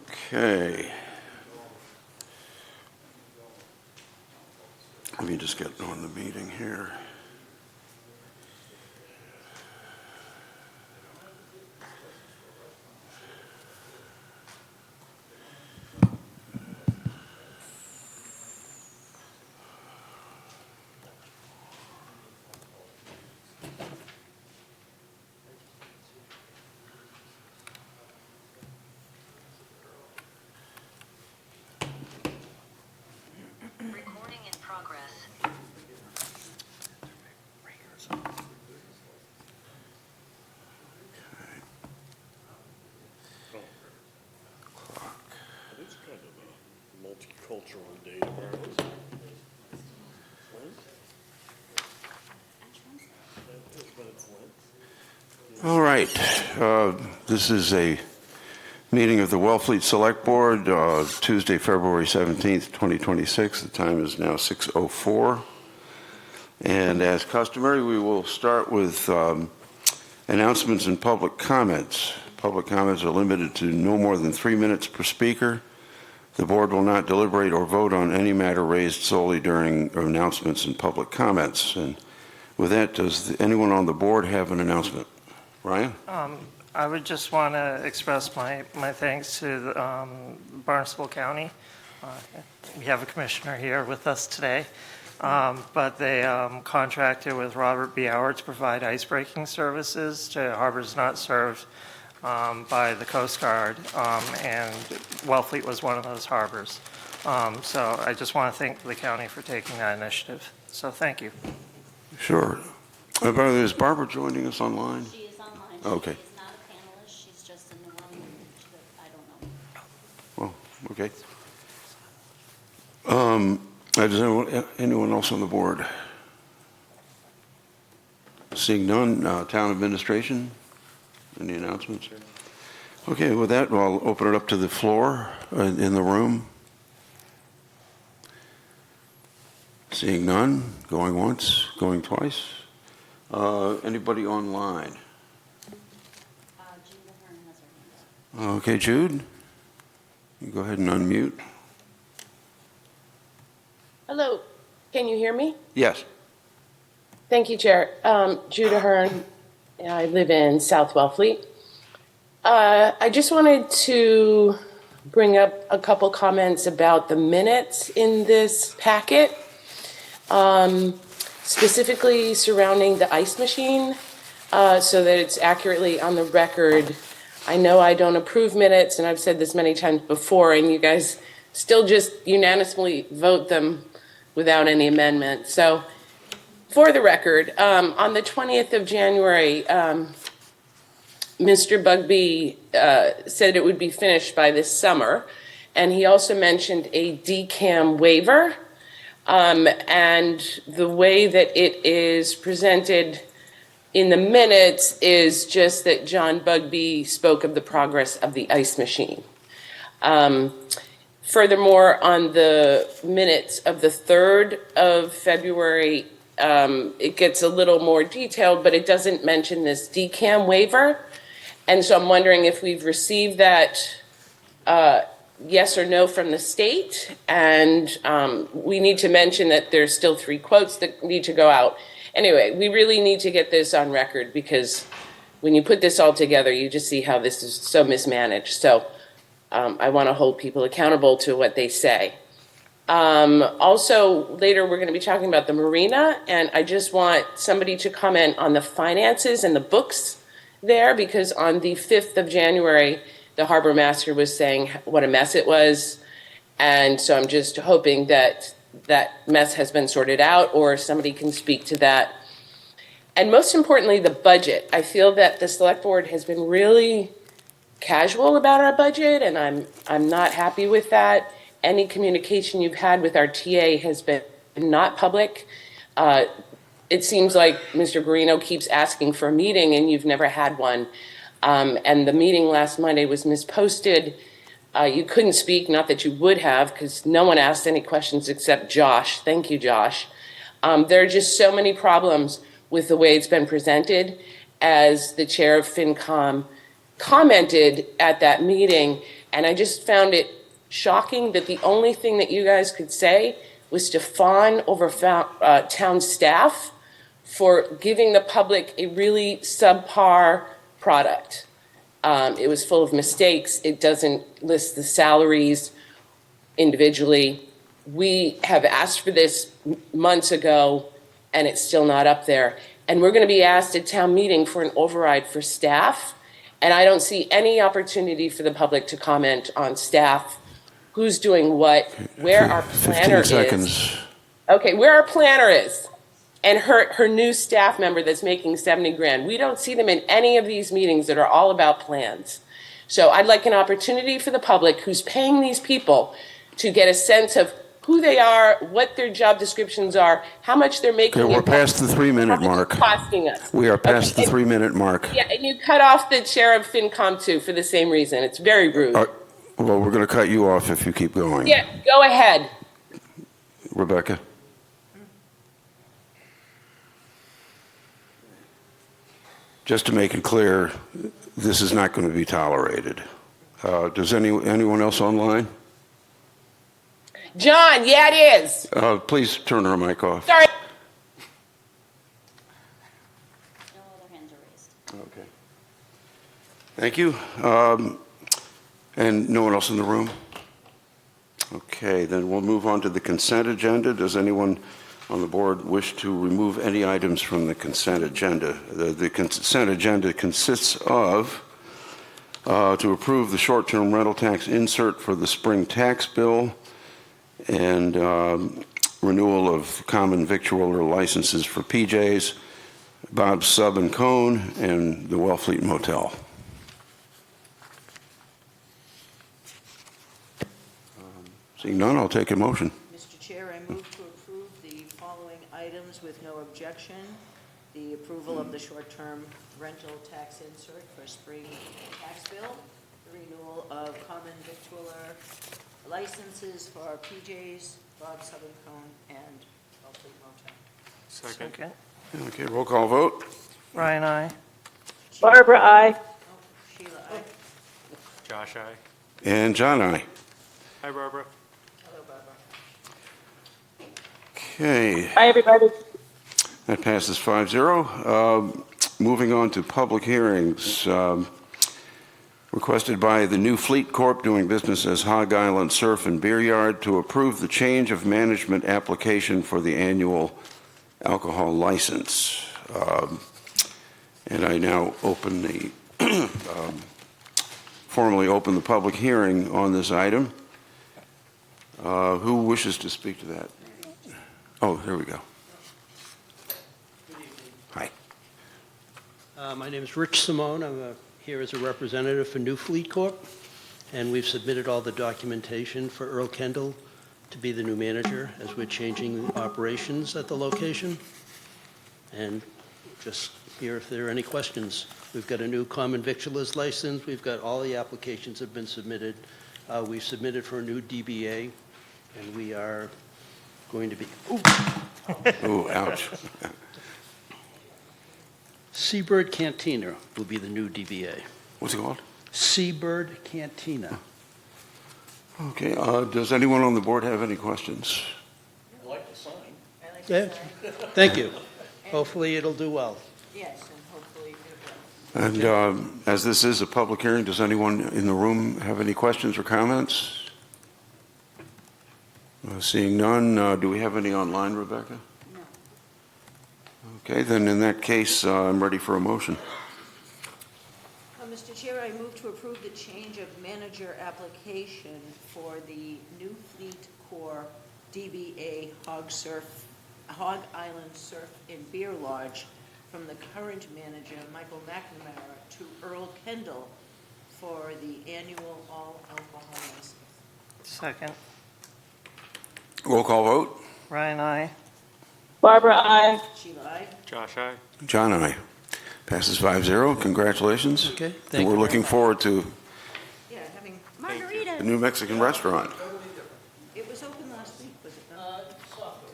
Okay. Let me just get on the meeting here. Recording in progress. It's kind of a multicultural day tomorrow. All right. This is a meeting of the Wellfleet Selectboard, Tuesday, February 17th, 2026. The time is now 6:04. And as customary, we will start with announcements and public comments. Public comments are limited to no more than 3 minutes per speaker. The board will not deliberate or vote on any matter raised solely during announcements and public comments. And with that, does anyone on the board have an announcement? Ryan? I would just want to express my thanks to Barnstable County. We have a commissioner here with us today, but they contracted with Robert B. Howard to provide ice-breaking services to harbors not served by the Coast Guard, and Wellfleet was one of those harbors. So I just want to thank the county for taking that initiative. So thank you. Sure. By the way, is Barbara joining us online? She is online. Okay. She's not a panelist. She's just in the room. I don't know. Oh, okay. Does anyone else on the board? Seeing none, town administration? Any announcements? Okay, with that, I'll open it up to the floor in the room. Seeing none, going once, going twice. Anybody online? Judah Hearn has her hand up. Okay, Jude, you go ahead and unmute. Hello, can you hear me? Yes. Thank you, Chair. Judah Hearn, I live in South Wellfleet. I just wanted to bring up a couple comments about the minutes in this packet, specifically surrounding the ice machine, so that it's accurately on the record. I know I don't approve minutes, and I've said this many times before, and you guys still just unanimously vote them without any amendment. So for the record, on the 20th of January, Mr. Bugby said it would be finished by this summer, and he also mentioned a DCAM waiver, and the way that it is presented in the minutes is just that John Bugby spoke of the progress of the ice machine. Furthermore, on the minutes of the 3rd of February, it gets a little more detailed, but it doesn't mention this DCAM waiver. And so I'm wondering if we've received that yes or no from the state. And we need to mention that there's still 3 quotes that need to go out. Anyway, we really need to get this on record, because when you put this all together, you just see how this is so mismanaged. So I want to hold people accountable to what they say. Also, later we're going to be talking about the marina, and I just want somebody to comment on the finances and the books there, because on the 5th of January, the harbor master was saying what a mess it was. And so I'm just hoping that that mess has been sorted out, or somebody can speak to that. And most importantly, the budget. I feel that the select board has been really casual about our budget, and I'm not happy with that. Any communication you've had with our TA has been not public. It seems like Mr. Guarino keeps asking for a meeting, and you've never had one. And the meeting last Monday was misposted. You couldn't speak, not that you would have, because no one asked any questions except Josh. Thank you, Josh. There are just so many problems with the way it's been presented. As the chair of FinCom commented at that meeting, And I just found it shocking that the only thing that you guys could say was to fawn over town staff for giving the public a really subpar product. It was full of mistakes. It doesn't list the salaries individually. We have asked for this months ago, and it's still not up there. And we're going to be asked at town meeting for an override for staff, and I don't see any opportunity for the public to comment on staff, who's doing what, where our planner 15 is. seconds. Okay, where our planner is, and her new staff member that's making 70 grand. We don't see them in any of these meetings that are all about plans. So I'd like an opportunity for the public who's paying these people to get a sense of who they are, what their job descriptions are, how much they're making. Okay, we're past the 3-minute how much mark. it's costing us. We are past Okay, the 3-minute mark. Yeah, and you cut off the chair of FinCom too for the same reason. It's very rude. Well, we're going to cut you off if you keep going. Yeah, go ahead. Rebecca? Just to make it clear, this is not going to be tolerated. Does anyone else online? John, yeah, it is. Please turn her mic off. Sorry. No other hands are raised. Okay. Thank you. And no one else in the room? Okay, then we'll move on to the consent agenda. Does anyone on the board wish to remove any items from the consent agenda? The consent agenda consists of to approve the short-term rental tax insert for the spring tax bill and renewal of common victualler licenses for PJ's, Bob's Sub and Cone, and the Wellfleet Motel. Seeing none, I'll take a motion. Mr. Chair, I move to approve the following items with no objection. The approval of the short-term rental tax insert for spring tax bill, the renewal of common victualler licenses for PJ's, Bob's Southern Cone, and Wellfleet Motel. Second. Okay, roll call vote. Ryan, aye. Barbara, aye. Sheila, aye. Josh, aye. And John, aye. Hi, Barbara. Hello, Barbara. Okay, Hi, everybody. that passes 5-0. Moving on to public hearings. Requested by the New Fleet Corp. Doing business as Hog Island Surf and Beer Yard to approve the change of management application for the annual alcohol license. And I now open the, formally open the public hearing on this item. Who wishes to speak to that? Oh, here we go. Hi. My name is Rich Simone. I'm here as a representative for New Fleet Corp., and we've submitted all the documentation for Earl Kendall to be the new manager as we're changing operations at the location. And just here if there are any questions. We've got a new common victualers license. We've got all the applications have been submitted. We've submitted for a new DBA, and we are going to be, Oh, ouch. Seabird Cantina will be the new DBA. What's it called? Seabird Cantina. Okay, does anyone on the board have any questions? I like the sign. I like Yeah. to say, Thank you. Hopefully it'll do well. yes, and hopefully it will. And as this is a public hearing, does anyone in the room have any questions or comments? Seeing none, do we have any online, Rebecca? No. Okay, then in that case, I'm ready for a motion. Mr. Chair, I move to approve the change of manager application for the New Fleet Corp. DBA Hog Island Surf and Beer Lodge from the current manager, Michael McNamara, to Earl Kendall for the annual all alcohol license. Second. Roll call vote. Ryan, aye. Barbara, aye. Sheila, aye. Josh, aye. John, aye. Passes 5-0. Congratulations. Okay, And thank we're you. looking forward to Yeah, having the margaritas. new Mexican restaurant. It was open last week, was it not? Soft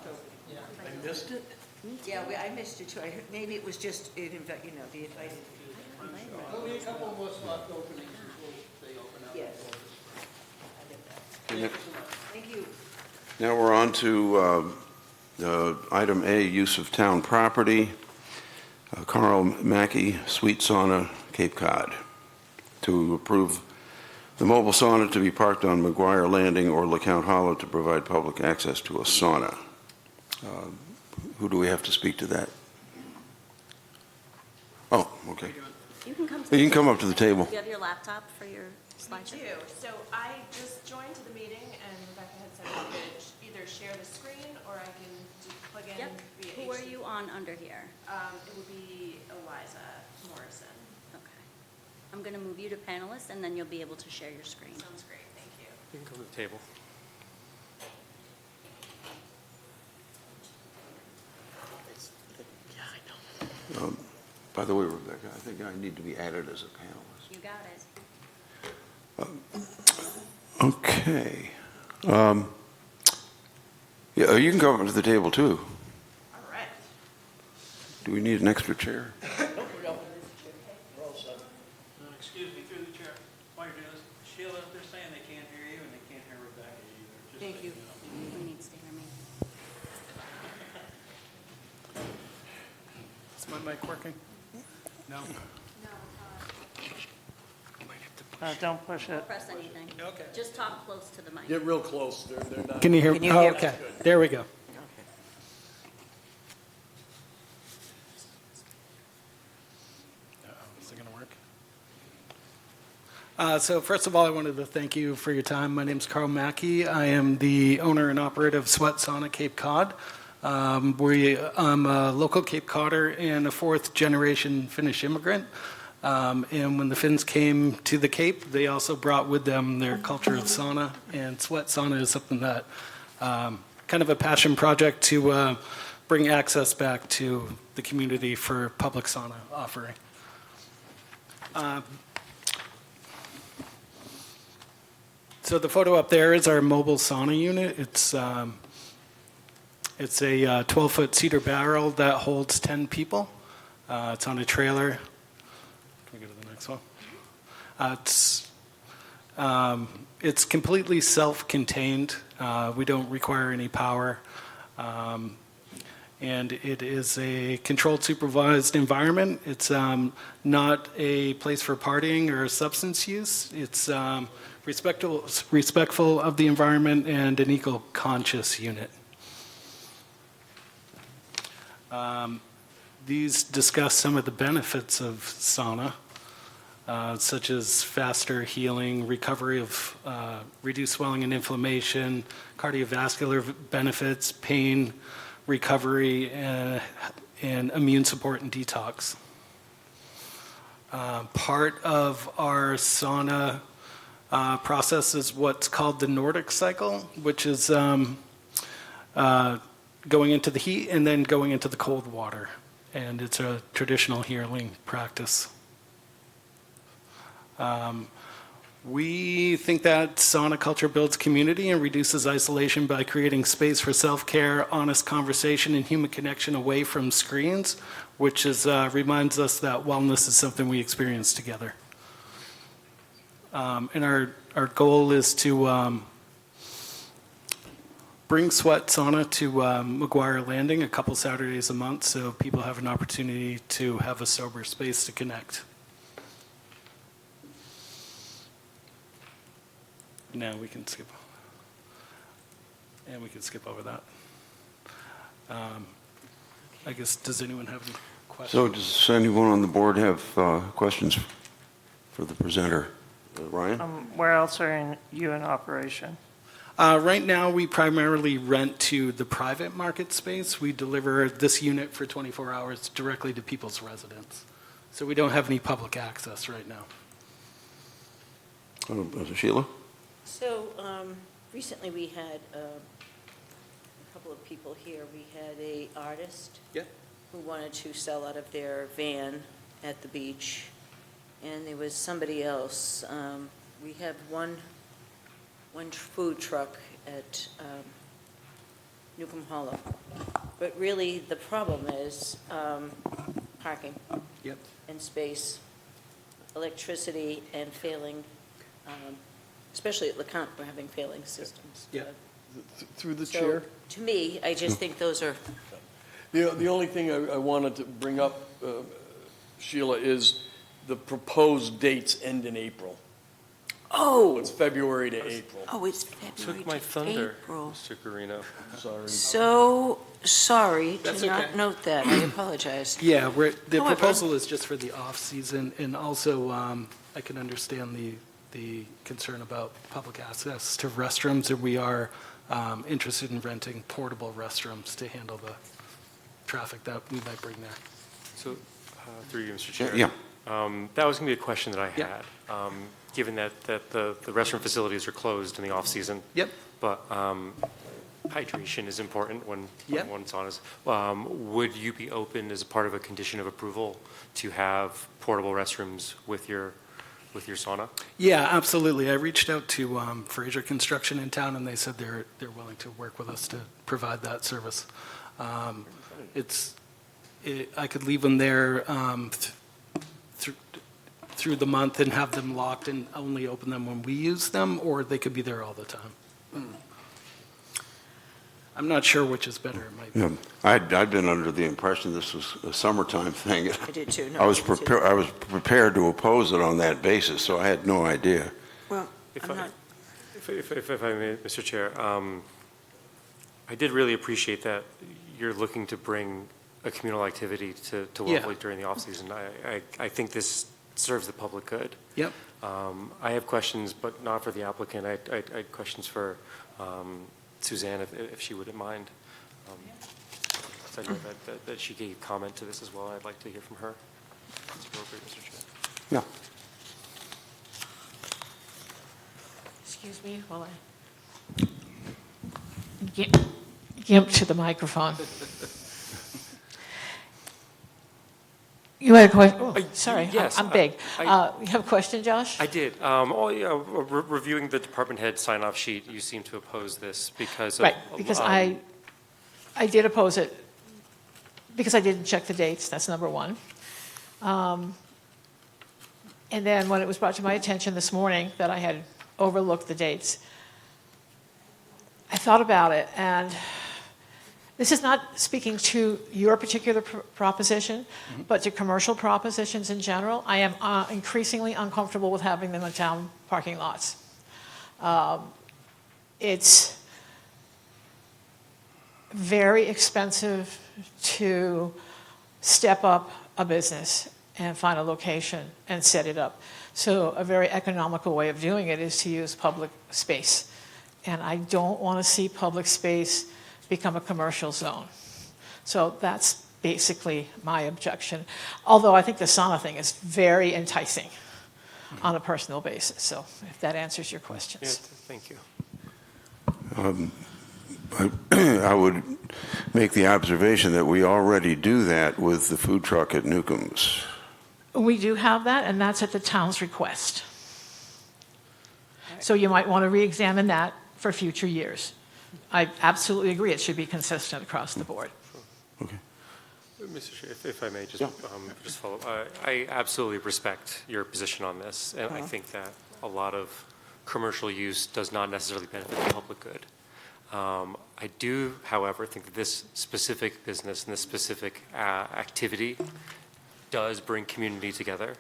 open. Yeah. I missed it? Yeah, I missed it too. I heard, maybe it was just, the invited. There'll be a couple more soft openings before they open up. Yes. I get that. Thank you. Now we're on to item A, use of town property. Carl Mackey, Sweet Sauna, Cape Cod, to approve the mobile sauna to be parked on McGuire Landing or LeCount Hollow to provide public access to a sauna. Who do we have to speak to that? Oh, okay. You can come to. You can come up to the table. Do you have your laptop for your slideshow? We do. So I just joined to the meeting, and Rebecca had said I could either share the screen or I can just plug in Yep. via Who are HD. you on under here? It would be Eliza Morrison. Okay. I'm going to move you to panelist, and then you'll be able to share your screen. Sounds great, thank you. You can come to the table. By the way, Rebecca, I think I need to be added as a panelist. You got it. Okay. Yeah, you can come up to the table, too. All right. Do we need an extra chair? Excuse me, through the chair. While you're doing this, Sheila, they're saying they can't hear you and they can't hear Rebecca either. Thank you. We need standard meeting. Is my mic working? No? Don't push it. Don't press anything. Okay. Just talk close to the mic. Get real close, they're not. Can you hear? Can you Oh, hear? okay, there we go. Is it going to work? So first of all, I wanted to thank you for your time. My name's Carl Mackey. I am the owner and operator of Sweat Sauna Cape Cod. I'm a local Cape Codder and a fourth-generation Finnish immigrant. And when the Finns came to the Cape, they also brought with them their culture of sauna. And Sweat Sauna is something that kind of a passion project to bring access back to the community for public sauna offering. So the photo up there is our mobile sauna unit. It's a 12-foot cedar barrel that holds 10 people. It's on a trailer. Can we go to the next one? It's completely self-contained. We don't require any power. And it is a controlled, supervised environment. It's not a place for partying or substance use. It's respectful of the environment and an eco-conscious unit. These discuss some of the benefits of sauna, such as faster healing, recovery of reduced swelling and inflammation, cardiovascular benefits, pain, recovery, and immune support and detox. Part of our sauna process is what's called the Nordic cycle, which is going into the heat and then going into the cold water. And it's a traditional healing practice. We think that sauna culture builds community and reduces isolation by creating space for self-care, honest conversation, and human connection away from screens, which reminds us that wellness is something we experience together. And our goal is to bring Sweat Sauna to McGuire Landing a couple Saturdays a month so people have an opportunity to have a sober space to connect. Now we can skip. And we can skip over that. I guess, does anyone have any questions? So does anyone on the board have questions for the presenter? Ryan? Where else are you in operation? Right now, we primarily rent to the private market space. We deliver this unit for 24 hours directly to people's residence. So we don't have any public access right now. Sheila? So recently we had a couple of people here. We had a artist who wanted to sell out of their van at the beach, and there was somebody else. We have one food truck at Newcomb Hollow. But really, the problem is parking Yep. and space, electricity, and failing especially at LeCount, we're having failing systems. Yeah. Through the So, chair, to me, I just think those are, the only thing I wanted to bring up, Sheila, is the proposed dates end in April. It's February to April. it's February Took my to thunder, April. Mr. Carino. Sorry. So sorry That's to not okay. note that. I apologize. Yeah, the However- proposal is just for the off-season, and also I can understand the concern about public access to restrooms, and we are interested in renting portable restrooms to handle the traffic that we might bring there. So, through you, Mr. Chair. Yeah. That was going to be a question that I Yeah. had, given that the restroom facilities are closed in the off-season. Yep. But hydration is important when Yep. one's on. Would you be open as a part of a condition of approval to have portable restrooms with your sauna? Yeah, absolutely. I reached out to Fraser Construction in town, and they said they're willing to work with us to provide that service. I could leave them there through the month and have them locked and only open them when we use them, or they could be there all the time. I'm not sure which is better. It might be. Yeah, I'd been under the impression this was a summertime thing. I did too. No, I was did too. prepared to oppose it on that basis, so I had no idea. Well, If I'm I- not, If I may, Mr. Chair, I did really appreciate that you're looking to bring a communal activity to Yeah. Wellfleet during the off-season. I think this serves the public good. Yep. I have questions, but not for the applicant. I had questions for Suzanne, if she wouldn't mind. 'Cause I know that she gave comment to this as well. I'd like to hear from her. That's appropriate, Mr. Chair. Yeah. Excuse me while I gimp to the microphone. You had a question? Oh, sorry, yes, I'm big. You have a question, Josh? I did. Reviewing the department head sign-off sheet, you seem to oppose this because of... Right, because I did oppose it, because I didn't check the dates, that's number one. And then when it was brought to my attention this morning that I had overlooked the dates, I thought about it, and this is not speaking to your particular proposition, but to commercial propositions in general. I am increasingly uncomfortable with having them in town parking lots. It's very expensive to step up a business and find a location and set it up. So a very economical way of doing it is to use public space. And I don't want to see public space become a commercial zone. So that's basically my objection. Although I think the sauna thing is very enticing on a personal basis. So if that answers your questions. Yeah, thank you. I would make the observation that we already do that with the food truck at Newcomb's. We do have that, and that's at the town's request. So you might want to re-examine that for future years. I absolutely agree it should be consistent across the board. Okay. Mr. Chair, if I may just follow up. I absolutely respect your position on this, and I think that a lot of commercial use does not necessarily benefit the public good. I do, however, think that this specific business and this specific activity does bring community together.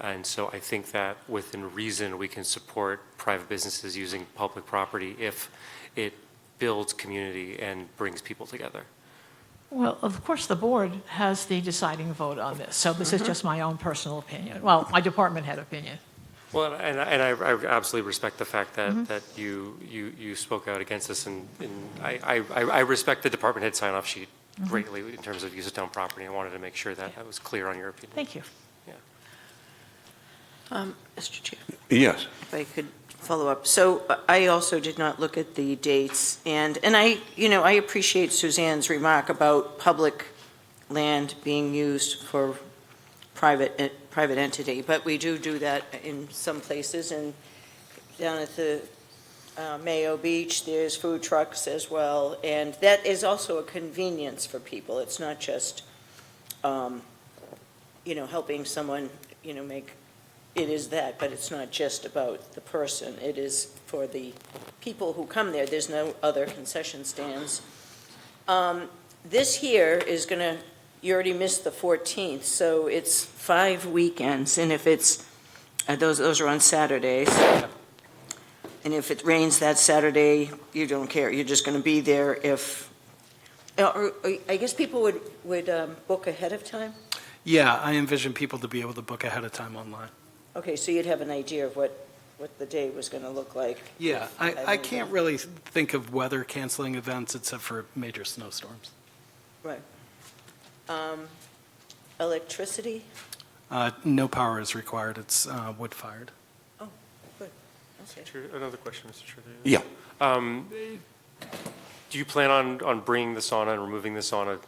And so I think that within reason, we can support private businesses using public property if it builds community and brings people together. Well, of course, the board has the deciding vote on this. So this is just my own personal opinion. Well, my department head opinion. Well, and I absolutely respect the fact that you spoke out against this, and I respect the department head sign-off sheet greatly in terms of use of town property. I wanted to make sure that was clear on your opinion. Thank you. Mr. Chair, Yes. if I could follow up. So I also did not look at the dates, and I appreciate Suzanne's remark about public land being used for private entity, but we do that in some places, and down at the Mayo Beach, there's food trucks as well, and that is also a convenience for people. It's not just, helping someone, make it is that, but it's not just about the person. It is for the people who come there. There's no other concession stands. This here is going to, you already missed the 14th, so it's 5 weekends. And if it's, those are on Saturdays. And if it rains that Saturday, you don't care. You're just going to be there if, or I guess people would book ahead of time? Yeah, I envision people to be able to book ahead of time online. Okay, so you'd have an idea of what the day was going to look like. Yeah, I can't really think of weather canceling events except for major snowstorms. Right. Electricity? No power is required, it's wood-fired. Oh, good. Okay. Another question, Mr. Chair. Yeah. Do you plan on bringing the sauna and removing the sauna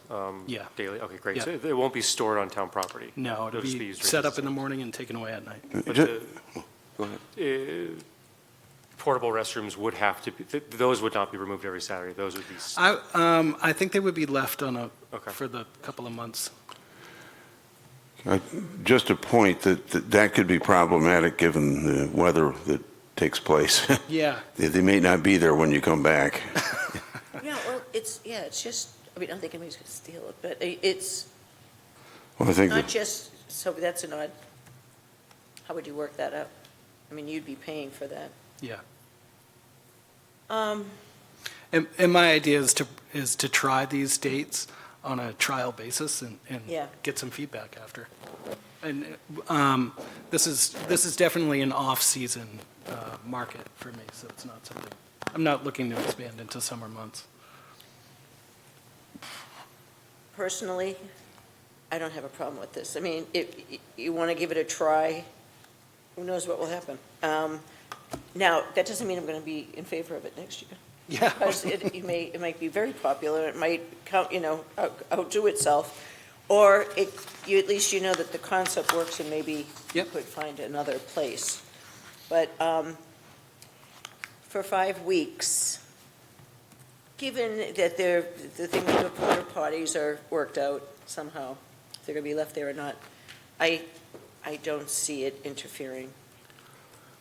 Yeah. daily? Okay, great. Yeah. So it won't be stored on town property? No, it'll just be used set during up in the morning and taken away at night. But Ju- Go ahead. portable restrooms would have to be, those would not be removed every Saturday. Those would be, I think they would be left on Okay. for the couple of months. Just a point that could be problematic given the weather that takes place. Yeah. They may not be there when you come back. Yeah, well, it's just, I mean, I don't think anybody's going to steal it, but it's Well, I think not that, just, so that's an odd, how would you work that out? I mean, you'd be paying for that. Yeah. Um, And my idea is to try these dates on a trial basis and Yeah. get some feedback after. And this is definitely an off-season market for me, so it's not something, I'm not looking to expand into summer months. Personally, I don't have a problem with this. I mean, if you want to give it a try, who knows what will happen? Now, that doesn't mean I'm going to be in favor of it next year. Yeah. Because it might be very popular, it might count, outdo itself, or at least you know that the concept works and maybe you Yep. could find another place. But for 5 weeks, given that the thing with the porta potties are worked out somehow, if they're going to be left there or not, I don't see it interfering.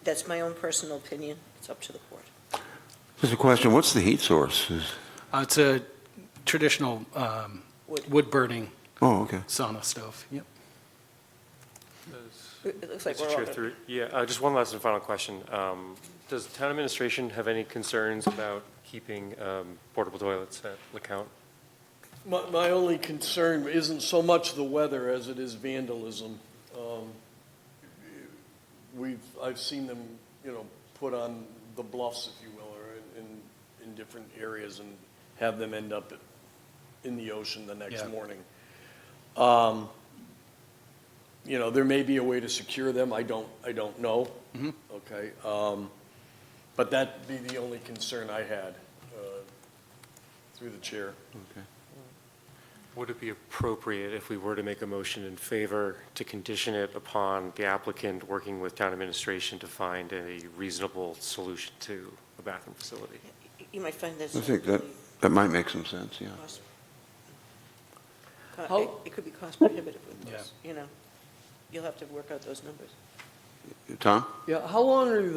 That's my own personal opinion. It's up to the board. just a question, what's the heat source? It's a traditional wood-burning Oh, okay. sauna stove. Yep. It looks like Mr. we're all Chair, just one last and final question. Does town administration have any concerns about keeping portable toilets at LeCount? My only concern isn't so much the weather as it is vandalism. I've seen them, put on the bluffs, if you will, or in different areas and have them end up in the ocean the next Yeah. morning. There may be a way to secure them. I don't know. Mhm. Okay. But that'd be the only concern I had, through the chair. Would it be appropriate if we were to make a motion in favor to condition it upon the applicant working with town administration to find a reasonable solution to a bathroom facility? You might find this. I think that might make some sense, yeah. How- It could be cost prohibitive with Yeah. those, You'll have to work out those numbers. Tom? Yeah, how long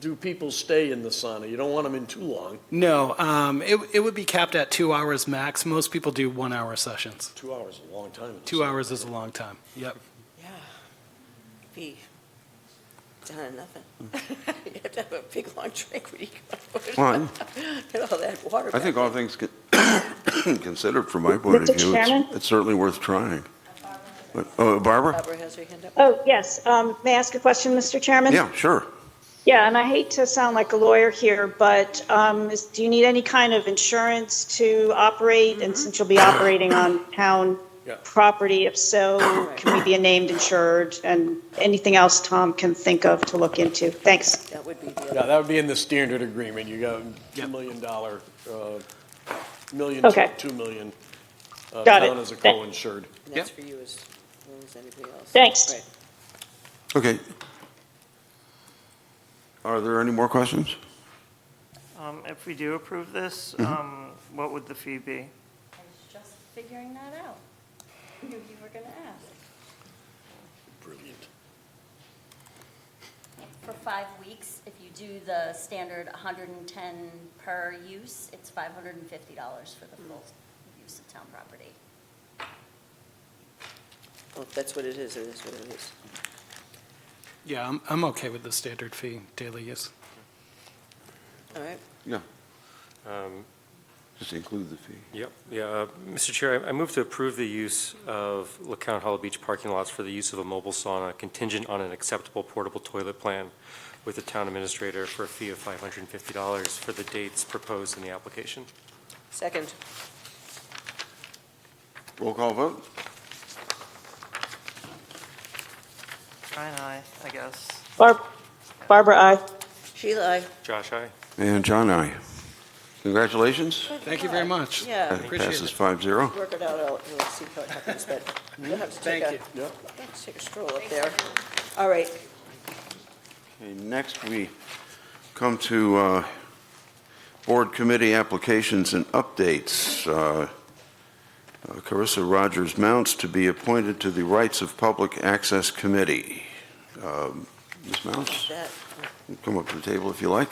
do people stay in the sauna? You don't want them in too long. No, it would be capped at 2 hours max. Most people do 1 hour sessions. 2 hours is a long time. in the 2 sauna. hours is a long time. Yep. Yeah. Be done in nothing. You have to have a big, long drink when you go. Well, Get all that water I think back all things considered, from my point of Mr. view, Chairman? it's certainly worth trying. Barbara? Barbara has her hand up. Oh, yes. May I ask a question, Mr. Chairman? Yeah, sure. Yeah, and I hate to sound like a lawyer here, but do you need any kind of insurance to operate? And since you'll be operating on town Yeah. property, if so, can we be a named insured? And anything else Tom can think of to look into? Thanks. That would be the Yeah, other. that would be in the standard agreement. You got Yep. $2 million, million Okay. to 2 million. Got it. Town as a co-insured. And that's for you as well as anybody else. Thanks. Right. Okay. Are there any more questions? If we do approve this, what would the fee be? I was just figuring that out. You were going to ask. Brilliant. 5 weeks. If you do the standard 110 per use, it's $550 for the full use of town property. Well, if that's what it is what it is. Yeah, I'm okay with the standard fee, daily use. All right. Yeah, just include the fee. Yep, yeah. Mr. Chair, I move to approve the use of LeCount Hollow Beach parking lots for the use of a mobile sauna contingent on an acceptable portable toilet plan with the town administrator for a fee of $550 for the dates proposed in the application. Second. Roll call vote? Brian, I guess. Barbara, aye. Sheila, aye. Josh, aye. And John, aye. Congratulations. Thank you very much. Yeah. That Appreciate passes it. 5-0. Work it out, we'll see how it happens, but you'll have to take Thank a, you. let's take a stroll up there. All right. Okay, next we come to board committee applications and updates. Carissa Rogers Mounts to be appointed to the Rights of Public Access Committee. Ms. Mounts, That, come up to the table if you like.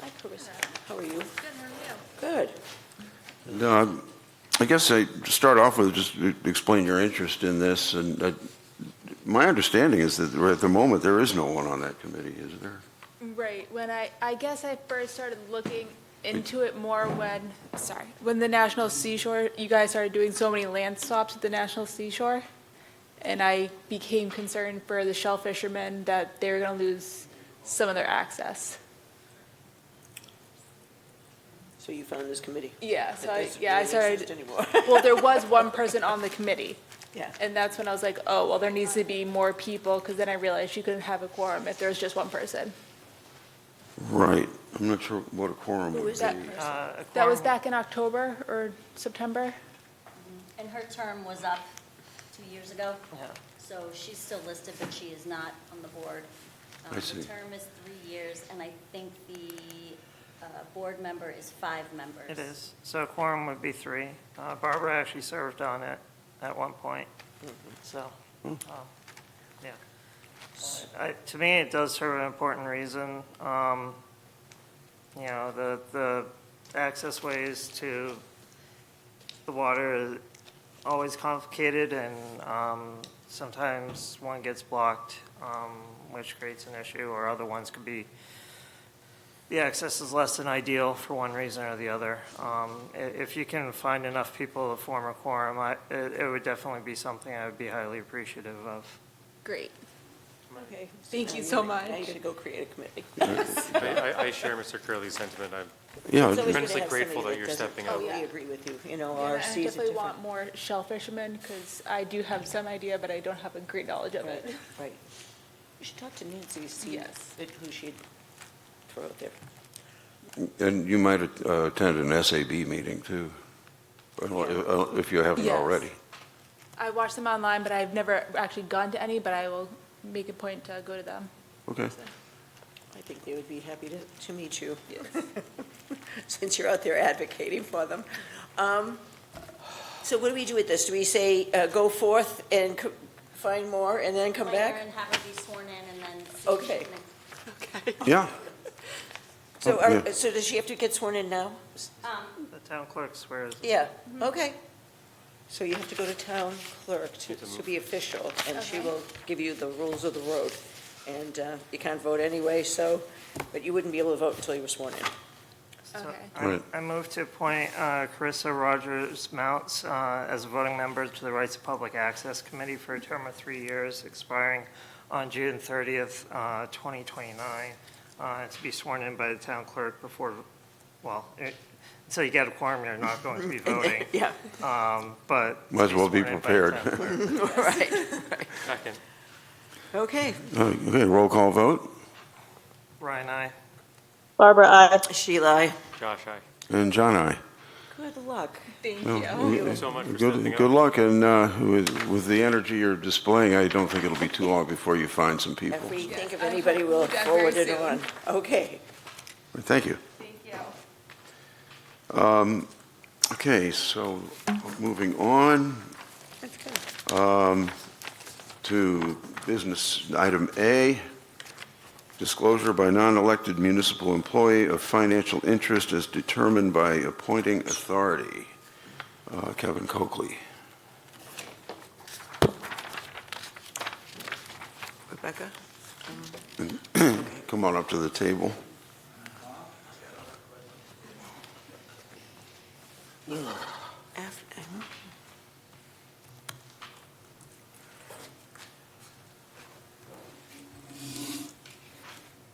hi, Carissa. How are you? Good, how are you? Good. And, I guess I start off with just explain your interest in this. And my understanding is that at the moment there is no one on that committee, is there? Right. When I guess I first started looking into it more when the National Seashore, you guys started doing so many land stops at the National Seashore, and I became concerned for the shell fishermen that they were going to lose some of their access. So you found this committee? Yeah. So That doesn't I really started. exist anymore. Well, there was one person on the committee. Yeah. And that's when I was like, oh, well, there needs to be more people, because then I realized you couldn't have a quorum if there was just one person. Right. I'm not sure what a quorum Who would is be. that person? That was back in October or September. And her term was up 2 years ago. Yeah. So she's still listed, but she is not on the board. I see. The term is 3 years, and I think the board member is 5 members. It is. So a quorum would be 3. Barbara actually served on it at one point, so, yeah. To me, it does serve an important reason. You know, the access ways to the water is always complicated, and sometimes one gets blocked, which creates an issue, or other ones could be, the access is less than ideal for one reason or the other. If you can find enough people to form a quorum, it would definitely be something I would be highly appreciative of. Great. Okay. Thank you now so Now much. you gotta go create a committee. I share Mr. Curley's sentiment. I'm Yeah, It's always good to tremendously have grateful somebody that you're doesn't stepping up. totally agree with you, you know, And our I seas are definitely different. want more shell fishermen, because I do have some idea, but I don't have a great knowledge of it. Right. You should talk to Nancy, see Yes. who she'd throw out there. and you might attend an SAB meeting too, if you haven't Yes. already. I watch them online, but I've never actually gone to any, but I will make a point to go to them. Okay. I think they would be happy to meet you, since you're out there advocating for them. So what do we do with this? Do we say, go forth and find more and then come Appoint her back? and have her be sworn in, and then see if Okay. she can- Yeah. So, Yeah. so does she have to get sworn in now? The town clerk swears. Yeah, okay. So you have to go to town clerk to be official, and she Okay. will give you the rules of the road. And you can't vote anyway, so, but you wouldn't be able to vote until you were sworn in. So Okay. Right. I move to appoint Carissa Rogers Mounts as a voting member to the Rights of Public Access Committee for a term of 3 years, expiring on June 30th, 2029, to be sworn in by the town clerk before, until you get a quorum, you're not going to be voting. Yeah, But. Might as well be sworn in by the prepared. town clerk. right. Second. Okay. Okay, roll call vote. Ryan, aye. Barbara, aye. Sheila, aye. Josh, aye. And John, aye. Good luck. Thank Well, you. Thank you so much for stepping Good, up. good luck, and with the energy you're displaying, I don't think it'll be too long before you find some people. If we think of I anybody, hope we'll we'll get forward very it on. Okay. Thank you. Thank you. Okay, so moving on, That's good. To business item A, disclosure by non-elected municipal employee of financial interest as determined by appointing authority. Kevin Coakley. Rebecca? Come on up to the table.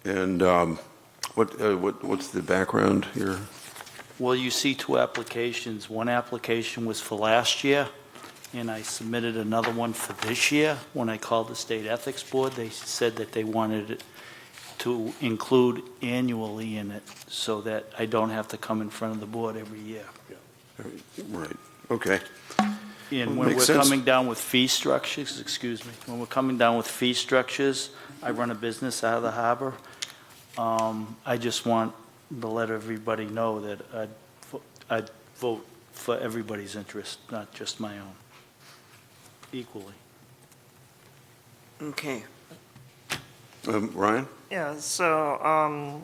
And what's the background here? Well, you see two applications. One application was for last year, and I submitted another one for this year. When I called the State Ethics Board, they said that they wanted it to include annually in it so that I don't have to come in front of the board every year. Right, okay. And when Makes we're sense. coming down with fee structures, when we're coming down with fee structures, I run a business out of the harbor. I just want to let everybody know that I'd vote for everybody's interest, not just my own, equally. Okay. Ryan? Yeah, so,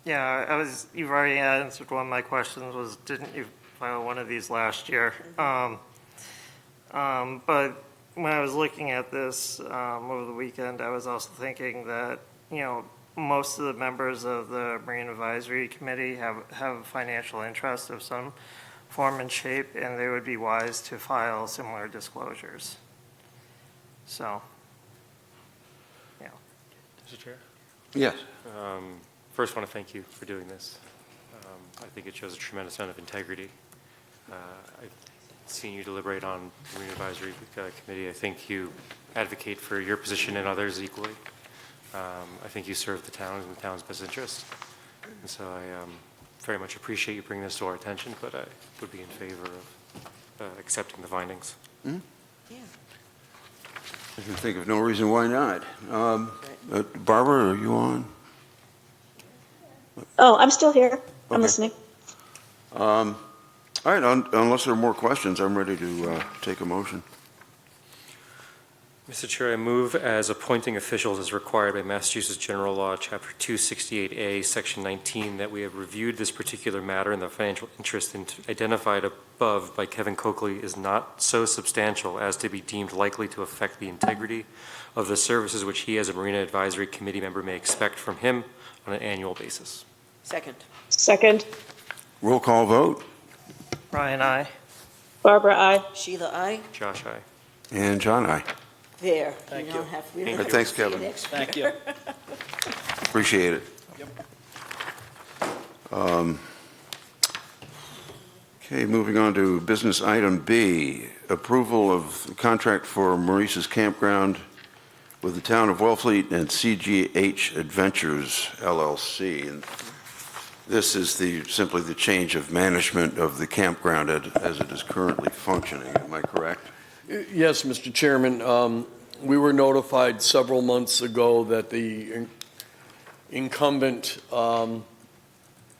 you've already answered one of my questions, was didn't you file one of these last year? But when I was looking at this over the weekend, I was also thinking that, most of the members of the Marine Advisory Committee have financial interest of some form and shape, and they would be wise to file similar disclosures. So, Mr. Chair? Yes. First, I want to thank you for doing this. I think it shows a tremendous amount of integrity. I've seen you deliberate on the Marine Advisory Committee. I think you advocate for your position and others equally. I think you serve the town and the town's best interest. And so I very much appreciate you bringing this to our attention, but I would be in favor of accepting the findings. I can think of no reason why not. Barbara, are you on? Oh, I'm still here. I'm Okay. listening. All right, unless there are more questions, I'm ready to take a motion. Mr. Chair, I move as appointing officials as required by Massachusetts General Law, Chapter 268A, Section 19, that we have reviewed this particular matter and the financial interest identified above by Kevin Coakley is not so substantial as to be deemed likely to affect the integrity of the services which he as a Marina Advisory Committee member may expect from him on an annual basis. Second. Second. Roll call vote. Ryan, aye. Barbara, aye. Sheila, aye. Josh, aye. And John, aye. There. Thank We you. don't have, we Hey, don't have to thanks, see you Kevin. next Thank year. you. Appreciate it. Okay, moving on to business item B, approval of contract for Maurice's Campground with the town of Wellfleet and CGH Adventures LLC. And this is simply the change of management of the campground as it is currently functioning. Am I correct? Yes, Mr. Chairman. We were notified several months ago that the incumbent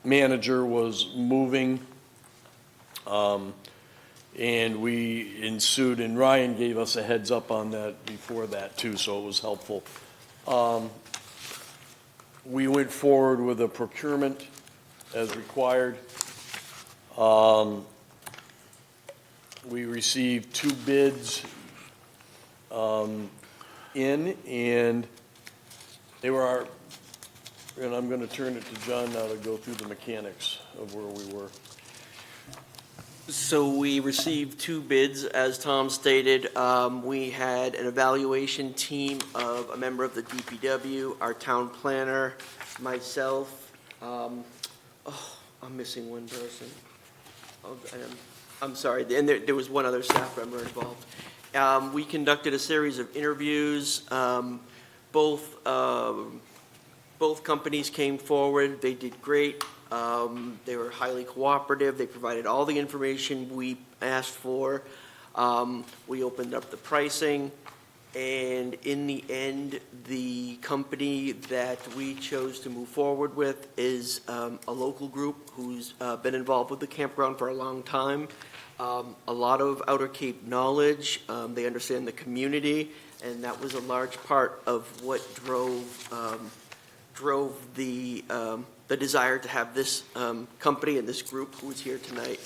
manager was moving, and we ensued, and Ryan gave us a heads up on that before that too, so it was helpful. We went forward with a procurement as required. We received 2 bids in, and they were and I'm going to turn it to John now to go through the mechanics of where we were. So we received 2 bids, as Tom stated. We had an evaluation team of a member of the DPW, our town planner, myself. I'm missing one person. I'm sorry, and there was one other staff member involved. We conducted a series of interviews. Both companies came forward. They did great. They were highly cooperative. They provided all the information we asked for. We opened up the pricing, and in the end, the company that we chose to move forward with is a local group who's been involved with the campground for a long time. a lot of Outer Cape knowledge. They understand the community, and that was a large part of what drove the desire to have this company and this group who is here tonight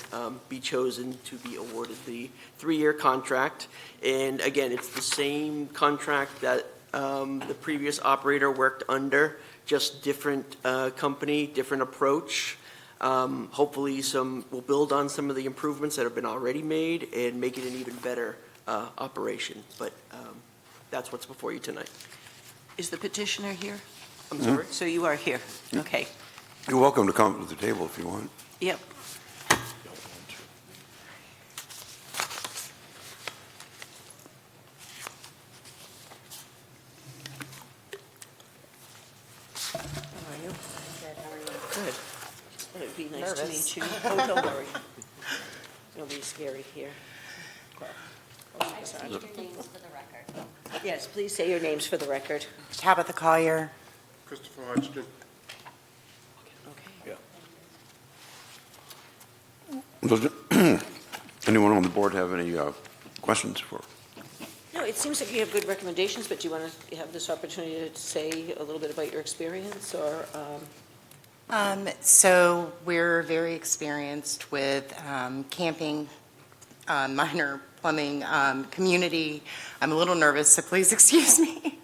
be chosen to be awarded the 3-year contract. And again, it's the same contract that the previous operator worked under, just different company, different approach. Hopefully we'll build on some of the improvements that have been already made and make it an even better operation. But that's what's before you tonight. Is the petitioner here? I'm sorry? So you are here, okay. You're welcome to come to the table if you want. Yep. How are you? Good, how are you? Good. It would be nice to meet you. Oh, don't worry. It'll be scary here. I state your names for the record. Yes, please say your names for the record. Tabitha Collier. Christopher Hodgson. Okay. Does anyone on the board have any questions for? No, it seems like you have good recommendations, but do you want to have this opportunity to say a little bit about your experience, or? So we're very experienced with camping, minor plumbing, community. I'm a little nervous, so please excuse me.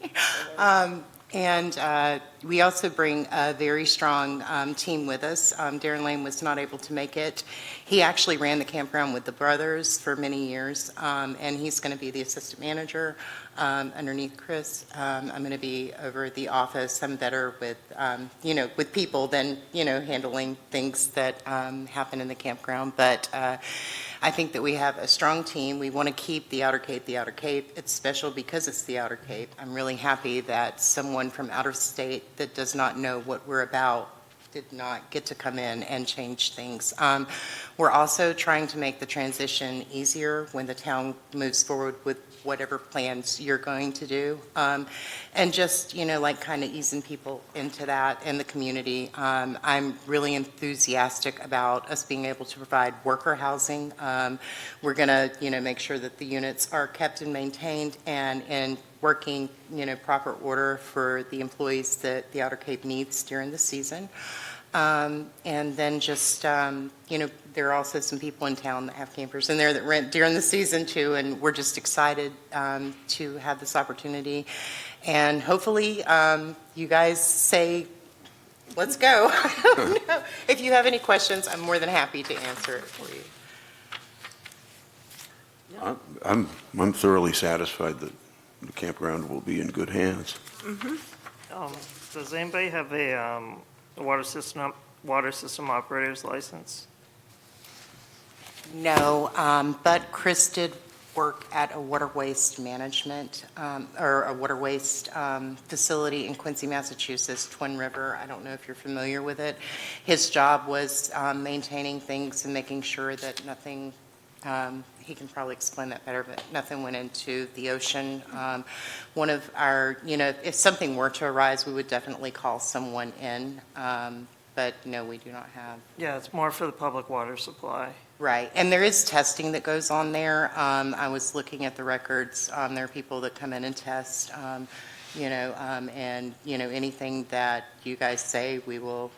And we also bring a very strong team with us. Darren Lane was not able to make it. He actually ran the campground with the brothers for many years, and he's going to be the assistant manager underneath Chris. I'm going to be over the office. I'm better with, with people than, handling things that happen in the campground. But I think that we have a strong team. We want to keep the Outer Cape the Outer Cape. It's special because it's the Outer Cape. I'm really happy that someone from out of state that does not know what we're about did not get to come in and change things. We're also trying to make the transition easier when the town moves forward with whatever plans you're going to do. And just, kind of easing people into that in the community. I'm really enthusiastic about us being able to provide worker housing. We're going to, make sure that the units are kept and maintained and in working, proper order for the employees that the Outer Cape needs during the season. And then just, there are also some people in town that have campers in there that rent during the season too, and we're just excited to have this opportunity. And hopefully you guys say, let's go. If you have any questions, I'm more than happy to answer it for you. I'm thoroughly satisfied that the campground will be in good hands. Does anybody have a water system operator's license? No, but Chris did work at a water waste management, or a water waste facility in Quincy, Massachusetts, Twin River. I don't know if you're familiar with it. His job was maintaining things and making sure that nothing, he can probably explain that better, but nothing went into the ocean. One of our, if something were to arise, we would definitely call someone in, but no, we do not have. Yeah, it's more for the public water supply. Right, and there is testing that goes on there. I was looking at the records. There are people that come in and test, and, anything that you guys say, we will,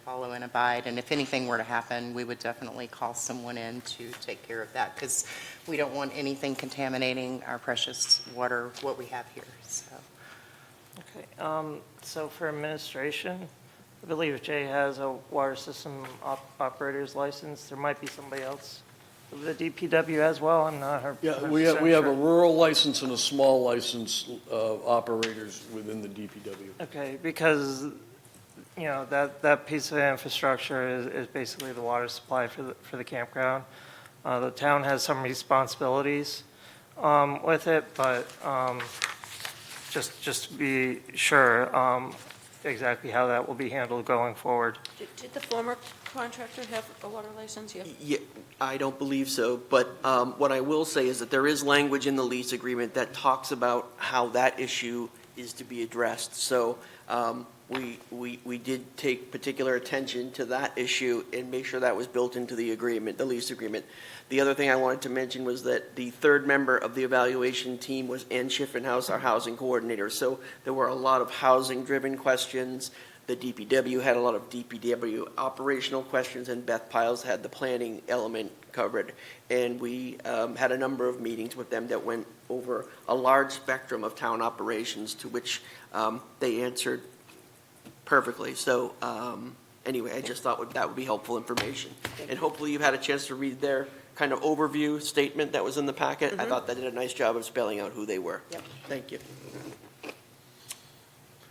follow and abide. And if anything were to happen, we would definitely call someone in to take care of that, because we don't want anything contaminating our precious water, what we have here, so. Okay, so for administration, I believe Jay has a water system operator's license. There might be somebody else. The DPW as well, I'm not 100% Yeah, we have a sure. rural license and a small license of operators within the DPW. Okay, because, that piece of infrastructure is basically the water supply for the campground. The town has some responsibilities with it, but just to be sure exactly how that will be handled going forward. Did the former contractor have a water license? Yeah, I don't believe so, but what I will say is that there is language in the lease agreement that talks about how that issue is to be addressed. So we did take particular attention to that issue and make sure that was built into the agreement, the lease agreement. The other thing I wanted to mention was that the third member of the evaluation team was Ann Schiffenhaus, our housing coordinator. So there were a lot of housing-driven questions. The DPW had a lot of DPW operational questions, and Beth Piles had the planning element covered. And we had a number of meetings with them that went over a large spectrum of town operations, to which they answered perfectly. So anyway, I just thought that would be helpful information. And hopefully you've had a chance to read their kind of overview statement that was in the packet. I thought they did a nice job of spelling out who they were. Yep. Thank you.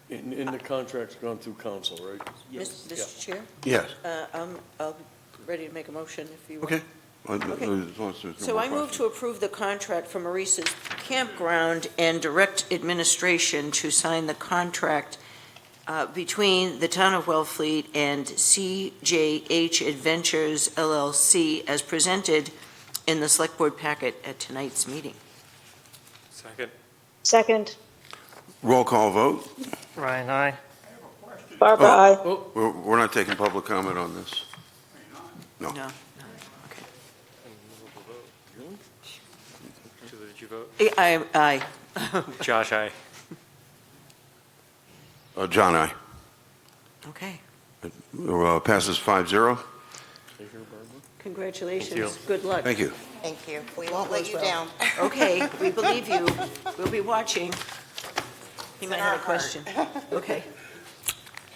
In the contract's gone through council, right? Mr. Chair? Yes. I'm ready to make a motion if you want. Okay. Okay. As long as there's no So more I move questions. to approve the contract for Maurice's Campground and direct administration to sign the contract between the Town of Wellfleet and CJH Adventures LLC as presented in the Select Board packet at tonight's meeting. Second. Second. Roll call vote. Ryan, aye. Barbara, aye. We're not taking public comment on this. No. No. Did you vote? Aye. Josh, aye. John, aye. Okay. Passes 5-0. Congratulations. Good luck. Thank you. Thank you. We won't let you down. Okay, we believe you. We'll be watching. He might have a question. Okay.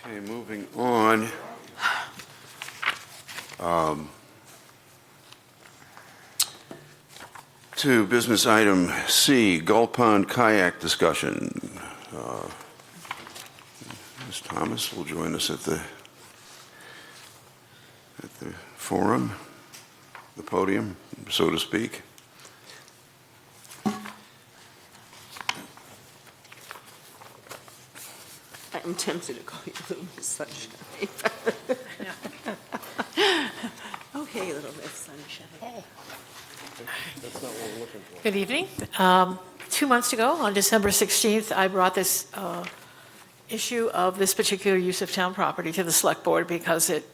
Okay, moving on. To business item C, Gull Pond kayak discussion. Ms. Thomas will join us at the forum, the podium, so to speak. I'm tempted to call you Little Miss Sunshine. Okay, Little Miss Sunshine. That's not what we're looking for. Good evening. 2 months ago, on December 16th, I brought this issue of this particular use of town property to the Select Board because it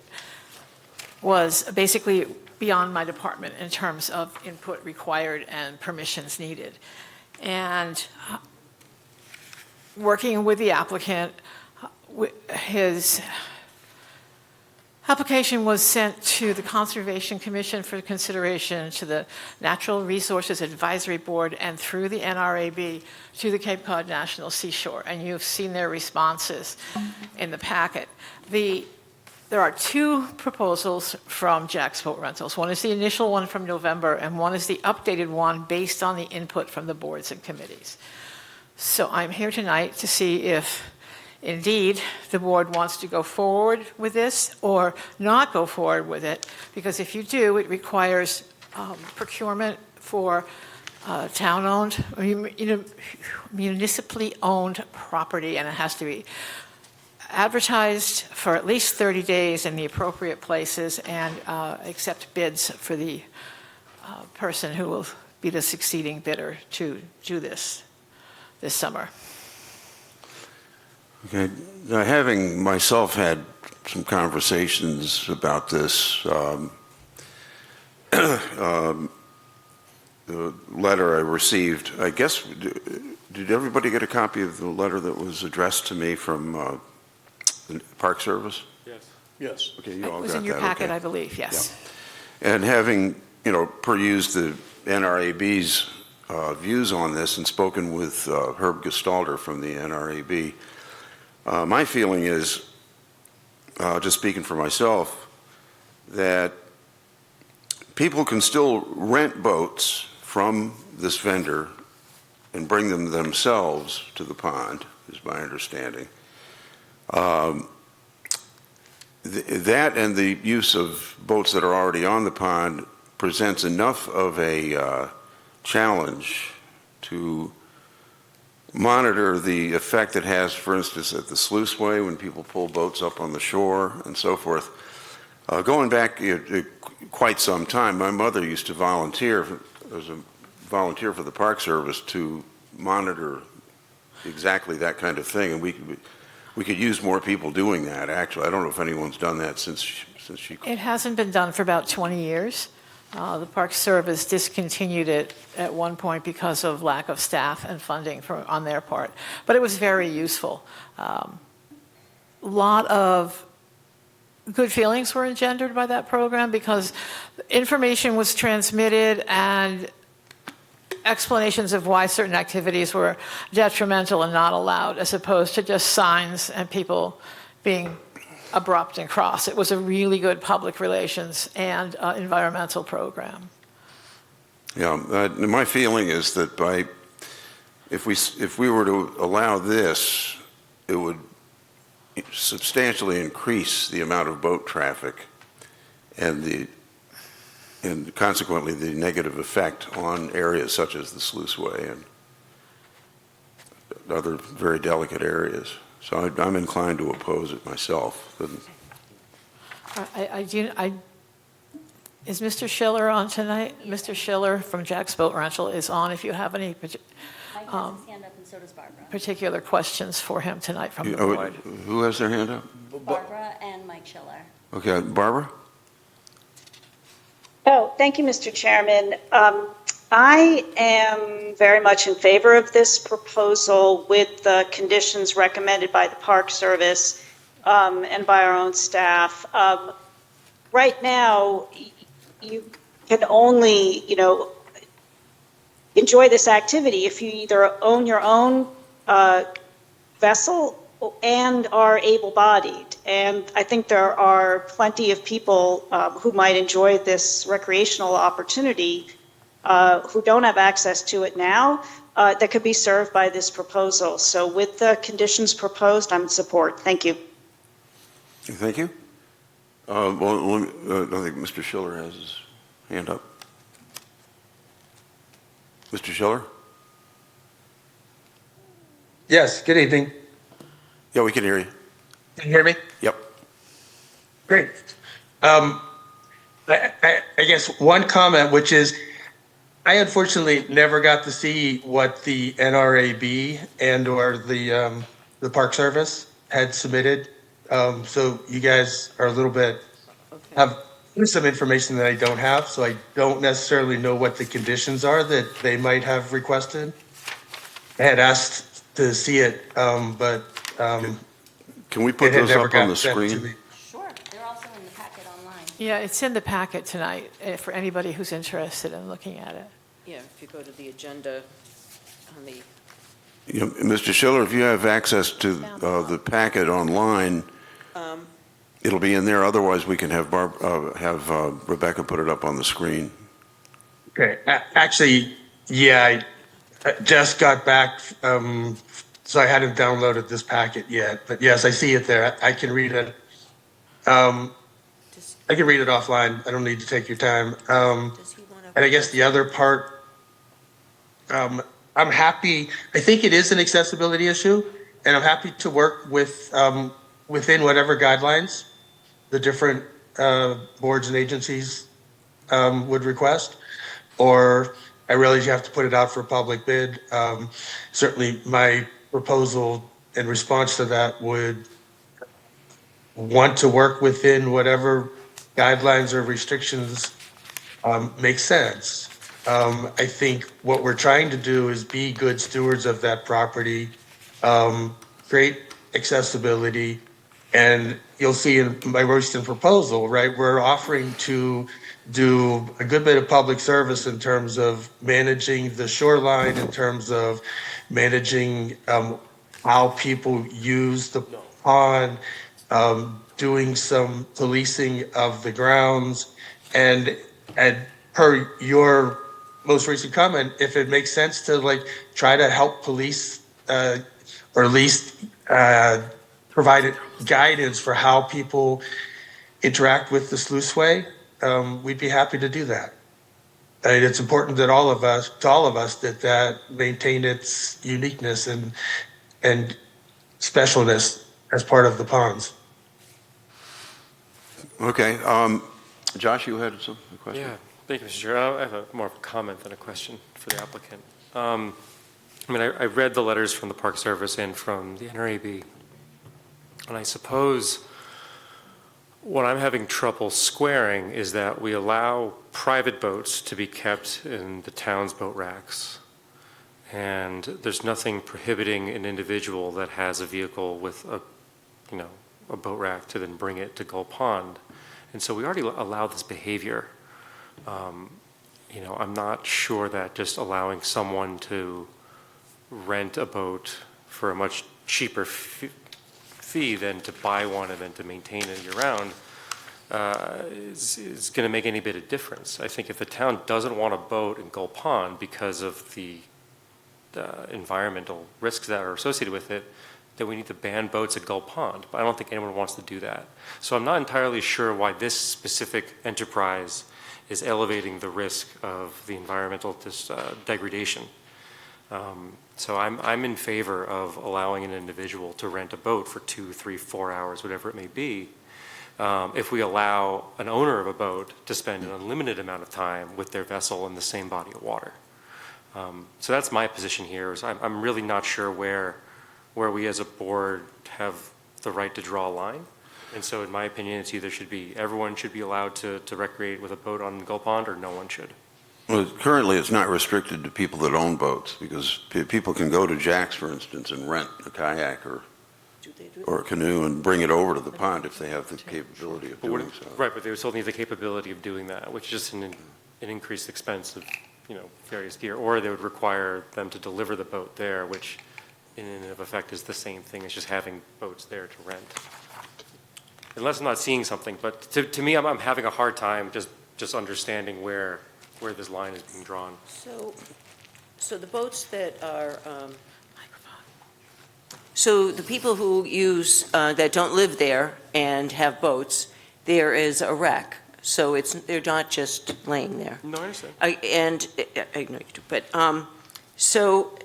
was basically beyond my department in terms of input required and permissions needed. And working with the applicant, his application was sent to the Conservation Commission for consideration, to the Natural Resources Advisory Board, and through the NRAB to the Cape Cod National Seashore. And you've seen their responses in the packet. There are two proposals from Jack's Boat Rentals. One is the initial one from November, and one is the updated one based on the input from the boards and committees. So I'm here tonight to see if indeed the board wants to go forward with this or not go forward with it, because if you do, it requires procurement for town-owned, municipally owned property, and it has to be advertised for at least 30 days in the appropriate places and accept bids for the person who will be the succeeding bidder to do this summer. Okay, now, having myself had some conversations about this, the letter I received, I guess, did everybody get a copy of the letter that was addressed to me from the Park Service? Yes. Yes. Okay, you It all was got in your that, packet, okay. I believe, yes. Yeah. And having, perused the NRAB's views on this and spoken with Herb Gestalter from the NRAB, my feeling is, just speaking for myself, that people can still rent boats from this vendor and bring them themselves to the pond, is my understanding. That and the use of boats that are already on the pond presents enough of a challenge to monitor the effect it has, for instance, at the sluiceway when people pull boats up on the shore and so forth. Going back quite some time, my mother used to volunteer as a volunteer for the Park Service to monitor exactly that kind of thing, and we could use more people doing that, actually. I don't know if anyone's done that since she, It hasn't been done for about 20 years. The Park Service discontinued it at one point because of lack of staff and funding on their part. But it was very useful. A lot of good feelings were engendered by that program because information was transmitted and explanations of why certain activities were detrimental and not allowed, as opposed to just signs and people being abrupt and cross. It was a really good public relations and environmental program. yeah, my feeling is that if we were to allow this, it would substantially increase the amount of boat traffic and consequently the negative effect on areas such as the sluiceway and other very delicate areas. So I'm inclined to oppose it myself. Is Mr. Schiller on tonight? Mr. Schiller from Jack's Boat Rental is on. If you have any Mike has his hand up, and so does Barbara. particular questions for him tonight from the board. Who has their hand up? Barbara and Mike Schiller. Okay, Barbara? Oh, thank you, Mr. Chairman. I am very much in favor of this proposal with the conditions recommended by the Park Service and by our own staff. Right now, you can only, enjoy this activity if you either own your own vessel and are able-bodied. And I think there are plenty of people who might enjoy this recreational opportunity who don't have access to it now that could be served by this proposal. So with the conditions proposed, I'm in support. Thank you. Thank you. I think Mr. Schiller has his hand up. Mr. Schiller? Yes, good evening. Yeah, we can hear you. Can you hear me? Yep. Great. I guess one comment, which is, I unfortunately never got to see what the NRAB and or the Park Service had submitted. So you guys are a little bit, have some information that I don't have, so I don't necessarily know what the conditions are that they might have requested. I had asked to see it, but can we put those up on the screen? Sure, they're also in the packet online. Yeah, it's in the packet tonight for anybody who's interested in looking at it. Yeah, if you go to the agenda on the, Mr. Schiller, if you have access to the packet online, it'll be in there. Otherwise, we can have Rebecca put it up on the screen. okay. Actually, yeah, I just got back, so I hadn't downloaded this packet yet. But yes, I see it there. I can read it. I can read it offline. I don't need to take your time. And I guess the other part, I'm happy. I think it is an accessibility issue, and I'm happy to work with within whatever guidelines the different boards and agencies would request. Or I realize you have to put it out for public bid. Certainly, my proposal in response to that would want to work within whatever guidelines or restrictions make sense. I think what we're trying to do is be good stewards of that property, create accessibility, and you'll see in my recent proposal, right, we're offering to do a good bit of public service in terms of managing the shoreline, in terms of managing how people use the pond, doing some policing of the grounds, and per your most recent comment, if it makes sense to try to help police or at least provide guidance for how people interact with the sluiceway, we'd be happy to do that. And it's important that all of us that maintain its uniqueness and specialness as part of the ponds. Okay. Josh, you had some question? Yeah, thank you, Mr. Chair. I have more of a comment than a question for the applicant. I read the letters from the Park Service and from the NRAB, And I suppose what I'm having trouble squaring is that we allow private boats to be kept in the town's boat racks. And there's nothing prohibiting an individual that has a vehicle with a boat rack to then bring it to Gull Pond. And so we already allow this behavior. I'm not sure that just allowing someone to rent a boat for a much cheaper fee than to buy one and then to maintain it year-round is going to make any bit of difference. I think if the town doesn't want a boat in Gull Pond because of the environmental risks that are associated with it, then we need to ban boats at Gull Pond. But I don't think anyone wants to do that. So I'm not entirely sure why this specific enterprise is elevating the risk of the environmental degradation. So I'm in favor of allowing an individual to rent a boat for 2, 3, 4 hours, whatever it may be, if we allow an owner of a boat to spend an unlimited amount of time with their vessel in the same body of water. So that's my position here. Is I'm really not sure where we as a board have the right to draw a line. And so in my opinion, it's either everyone should be allowed to recreate with a boat on Gull Pond, or no one should. Well, currently, it's not restricted to people that own boats, because people can go to Jack's, for instance, and rent a kayak or a canoe and bring it over to the pond if they have the capability of doing so. Right, but they would still need the capability of doing that, which is just an increased expense of various gear, or they would require them to deliver the boat there, which in and of effect is the same thing as just having boats there to rent. Unless I'm not seeing something, but to me, I'm having a hard time just understanding where this line is being drawn. So the boats that are, so the people who use, that don't live there and have boats, there is a wreck. So they're not just laying there. No, I understand. I know you do, but, so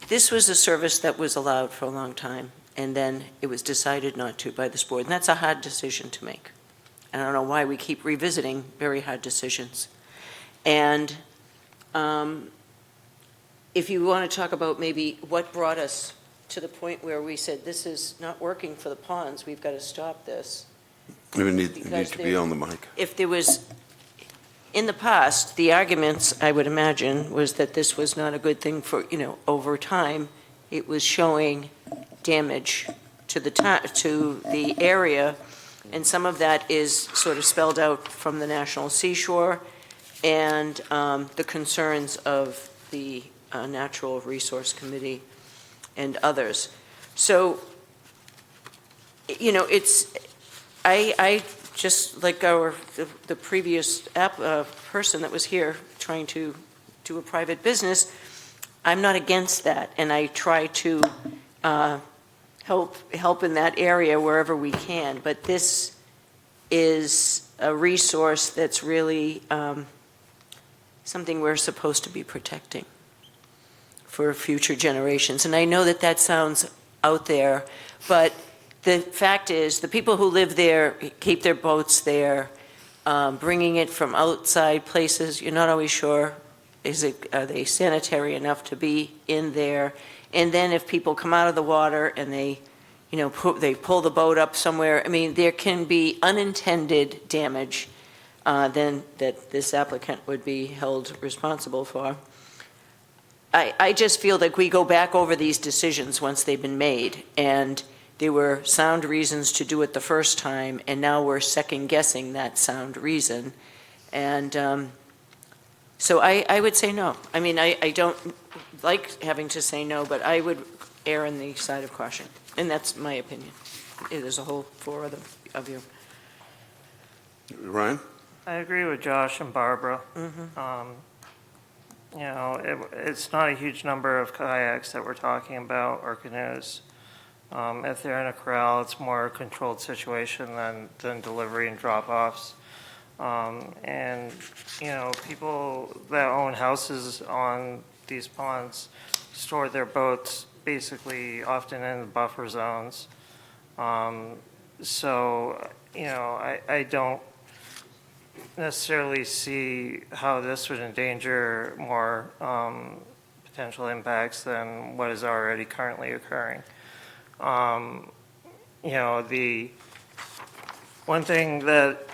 this was a service that was allowed for a long time, and then it was decided not to by this board, and that's a hard decision to make. I don't know why we keep revisiting very hard decisions. And if you want to talk about maybe what brought us to the point where we said, this is not working for the ponds, we've got to stop this. We need to be on the mic. If there was, in the past, the arguments, I would imagine, was that this was not a good thing for, over time, it was showing damage to the area, and some of that is sort of spelled out from the National Seashore and the concerns of the Natural Resource Committee and others. So, I just like the previous person that was here trying to do a private business, I'm not against that, and I try to help in that area wherever we can. But this is a resource that's really something we're supposed to be protecting for future generations. And I know that sounds out there, but the fact is, the people who live there keep their boats there, bringing it from outside places. You're not always sure, are they sanitary enough to be in there? And then if people come out of the water and they pull the boat up somewhere, there can be unintended damage then that this applicant would be held responsible for. I just feel like we go back over these decisions once they've been made, and there were sound reasons to do it the first time, and now we're second-guessing that sound reason. And so I would say no. I don't like having to say no, but I would err on the side of caution. And that's my opinion. There's a whole 4 of you. Ryan? I agree with Josh and Barbara. It's not a huge number of kayaks that we're talking about, or canoes. If they're in a corral, it's more a controlled situation than delivery and drop-offs. And people that own houses on these ponds store their boats basically often in the buffer zones. So, I don't necessarily see how this would endanger more potential impacts than what is already currently occurring. You know, the one thing that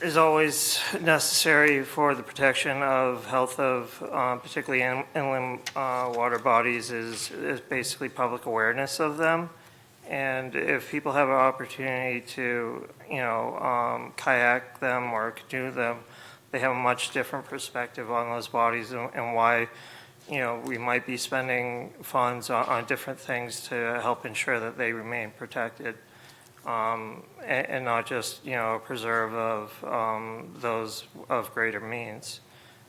is always necessary for the protection of health of particularly inland water bodies is basically public awareness of them. And if people have an opportunity to, you know, kayak them or canoe them, they have a much different perspective on those bodies and why, you know, we might be spending funds on different things to help ensure that they remain protected. And not just, you know, a preserve of those of greater means.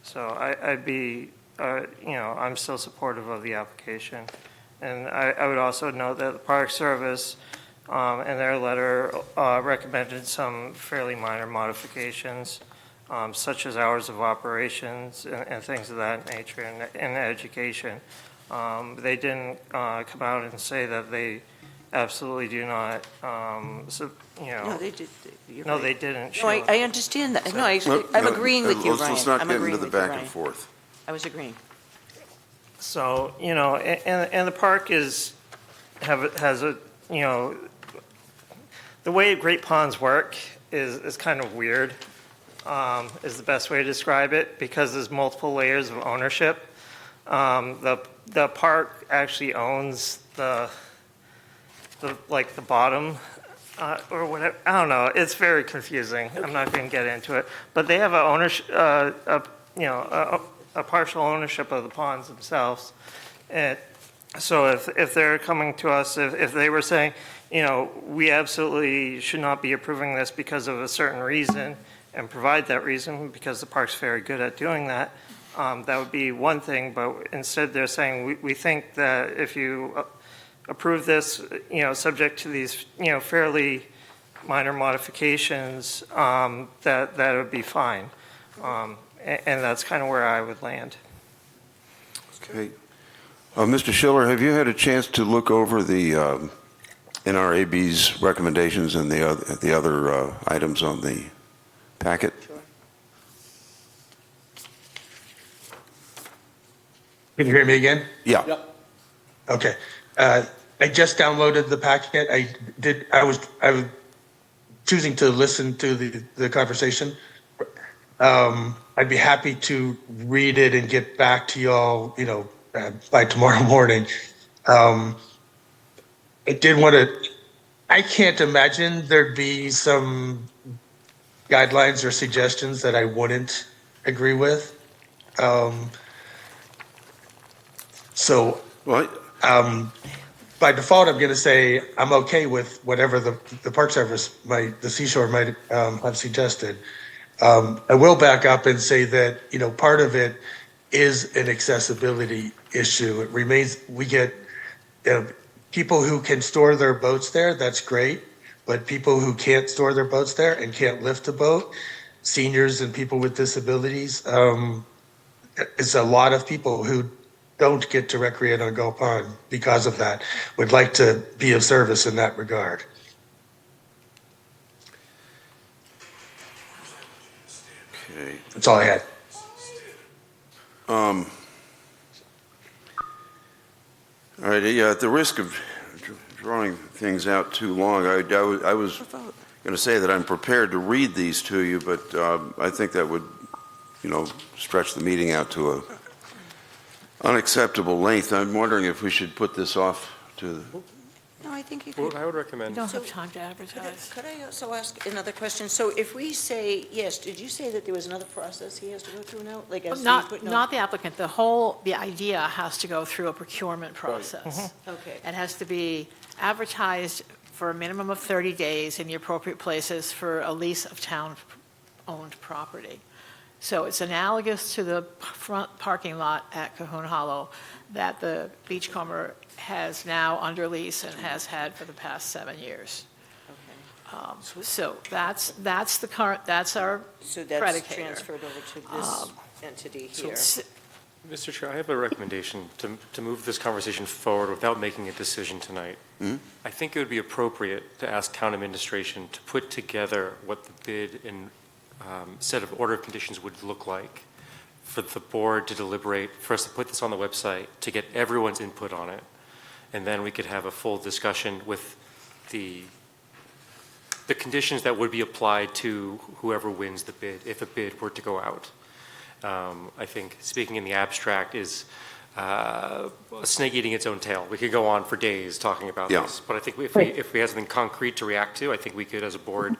So I'd be, you know, I'm still supportive of the application. And I would also note that the Park Service in their letter recommended some fairly minor modifications, such as hours of operations and things of that nature and education. They didn't come out and say that they absolutely do not, so, you know. No, they did. You're No, right. they didn't. No, I understand that. No, I'm agreeing with you, Ryan. Let's not I'm get agreeing into the with you, back and Ryan. forth. I was agreeing. So, you know, and the park has a, you know, the way Great Ponds work is kind of weird, is the best way to describe it, because there's multiple layers of ownership. The park actually owns the bottom, or whatever, I don't know, it's very confusing. I'm not going to get into it. But they have a ownership, you know, a partial ownership of the ponds themselves. And so if they're coming to us, if they were saying, you know, we absolutely should not be approving this because of a certain reason, and provide that reason, because the park's very good at doing that, that would be one thing. But instead they're saying, we think that if you approve this, you know, subject to these, you know, fairly minor modifications, that would be fine. And that's kind of where I would land. Okay. Mr. Schiller, have you had a chance to look over the NRAB's recommendations and the other items on the packet? Can you hear me again? Yeah. Yep. Okay. I just downloaded the packet. I was choosing to listen to the conversation. I'd be happy to read it and get back to y'all, you know, by tomorrow morning. I did want to, I can't imagine there'd be some guidelines or suggestions that I wouldn't agree with. By default, I'm going to say I'm okay with whatever the Park Service, the Seashore might have suggested. I will back up and say that, you know, part of it is an accessibility issue. It remains, we get, you know, people who can store their boats there, that's great. But people who can't store their boats there and can't lift a boat, seniors and people with disabilities, it's a lot of people who don't get to recreate on Gull Pond because of that. Would like to be of service in that regard. Okay. That's all I had. All right, yeah, at the risk of drawing things out too long, I was going to say that I'm prepared to read these to you, but I think that would, you know, stretch the meeting out to a unacceptable length. I'm wondering if we should put this off to. No, I think you Well, could. I would recommend. We don't have time to advertise. Could I also ask another question? So if we say, yes, did you say that there was another process he has to go through now? Like, as he put no- Not the applicant, the idea has to go through a procurement process. Okay. It has to be advertised for a minimum of 30 days in the appropriate places for a lease of town-owned property. So it's analogous to the front parking lot at Cahoon Hollow that the Beachcomber has now under lease and has had for the past 7 years. So that's the current, that's our So that's predicator. transferred over to this entity here. Mr. Chair, I have a recommendation to move this conversation forward without making a decision tonight. I think it would be appropriate to ask town administration to put together what the bid and set of order of conditions would look like for the board to deliberate, for us to put this on the website, to get everyone's input on it, and then we could have a full discussion with the conditions that would be applied to whoever wins the bid, if a bid were to go out. I think speaking in the abstract is a snake eating its own tail. We could go on for days talking about Yeah. this, but I think if we had something concrete to react to, I think we could, as a board,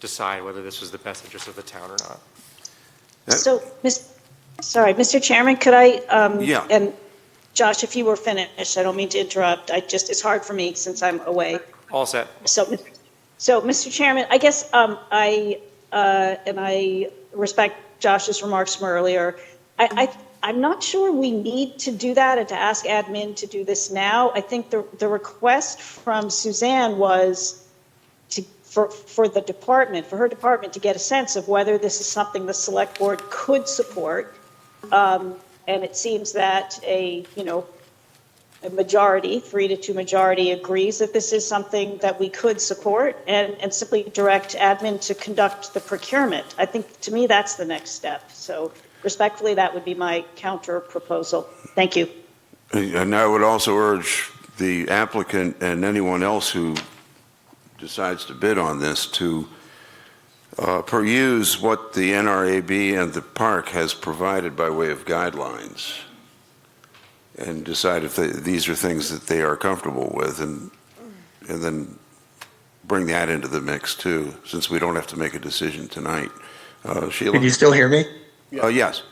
decide whether this was the best interest of the town or not. So, Mr. Chairman, could I, Yeah. and Josh, if you were finished, I don't mean to interrupt. It's hard for me since I'm away. All set. So, Mr. Chairman, I guess I respect Josh's remarks from earlier. I'm not sure we need to do that and to ask admin to do this now. I think the request from Suzanne was for the department, for her department to get a sense of whether this is something the select board could support. And it seems that a majority, 3-2 majority, agrees that this is something that we could support and simply direct admin to conduct the procurement. I think, to me, that's the next step. So respectfully, that would be my counter proposal. Thank you. And I would also urge the applicant and anyone else who decides to bid on this to peruse what the NRAB and the park has provided by way of guidelines and decide if these are things that they are comfortable with, and then bring that into the mix too, since we don't have to make a decision tonight. Sheila? Can you still hear me? Yes.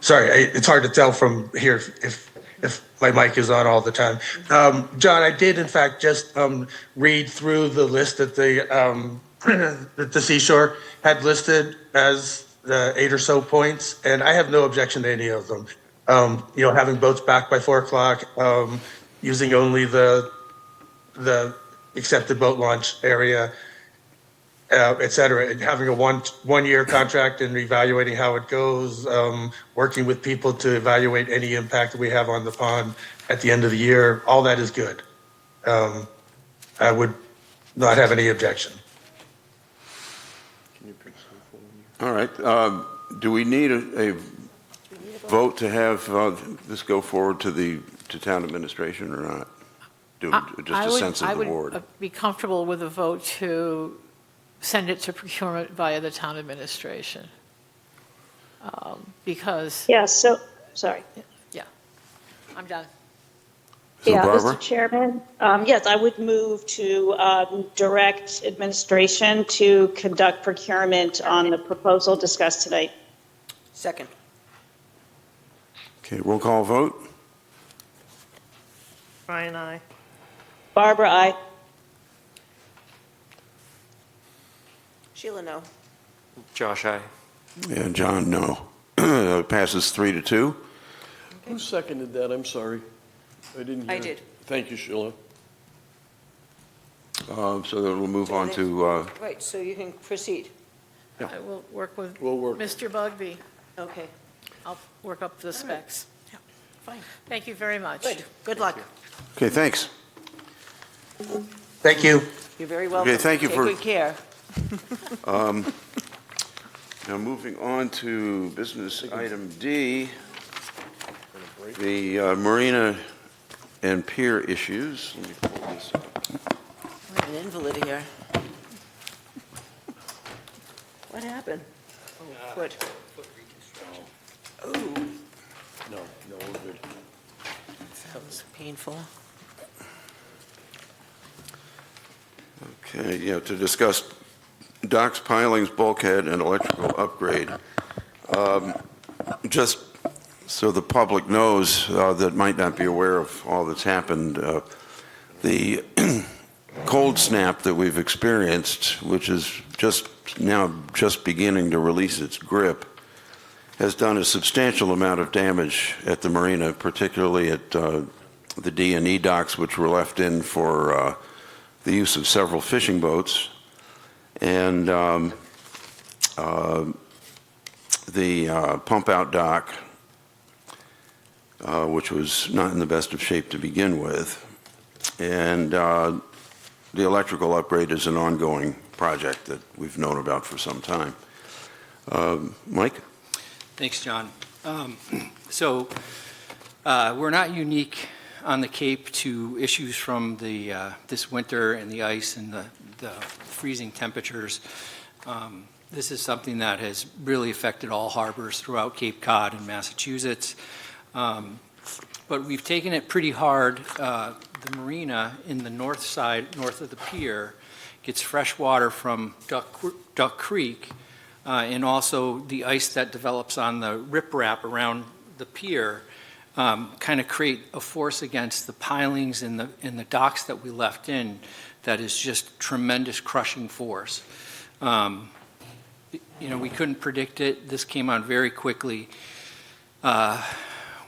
Sorry, it's hard to tell from here if my mic is on all the time. John, I did in fact just read through the list that that the Seashore had listed as the 8 or so points, and I have no objection to any of them. Having boats back by 4 o'clock, using only the accepted boat launch area, et cetera, and having a one-year contract and evaluating how it goes, working with people to evaluate any impact that we have on the pond at the end of the year, all that is good. I would not have any objection. All right. Do we need a vote to have this go forward to town administration or not? Just a sense of the board. I would be comfortable with a vote to send it to procurement via the town administration. Because. Yeah, sorry. Yeah, I'm done. So Yeah, Barbara? Mr. Chairman, yes, I would move to direct administration to conduct procurement on the proposal discussed tonight. Second. Okay, roll call vote. Brian, aye. Barbara, aye. Sheila, no. Josh, aye. And John, no. Passes 3-2. Who seconded that? I'm sorry. I didn't hear. I did. Thank you, Sheila. So then we'll move on to, Right, so you can proceed. I will work with We'll work. Mr. Bugby. Okay, I'll work up the specs. Fine. Thank you very much. good. Good luck. okay, thanks. Thank you. You're very welcome. thank you Take for- good care. Now, moving on to business item D, the marina and pier issues. Let me pull this up. We have an invalid here. What happened? Oh, foot. Oh, No, we're good. sounds painful. Okay, to discuss docks, pilings, bulkhead, and electrical upgrade. Just so the public knows that might not be aware of all that's happened, the cold snap that we've experienced, which is just beginning to release its grip, has done a substantial amount of damage at the marina, particularly at the D&E docks, which were left in for the use of several fishing boats, and the pump-out dock, which was not in the best of shape to begin with, and the electrical upgrade is an ongoing project that we've known about for some time. Mike? Thanks, John. So we're not unique on the Cape to issues from this winter and the ice and the freezing temperatures. This is something that has really affected all harbors throughout Cape Cod and Massachusetts. But we've taken it pretty hard. The marina in the north side, north of the pier, gets fresh water from Duck Creek, and also the ice that develops on the riprap around the pier kind of create a force against the pilings in the docks that we left in that is just tremendous crushing force. We couldn't predict it. This came on very quickly.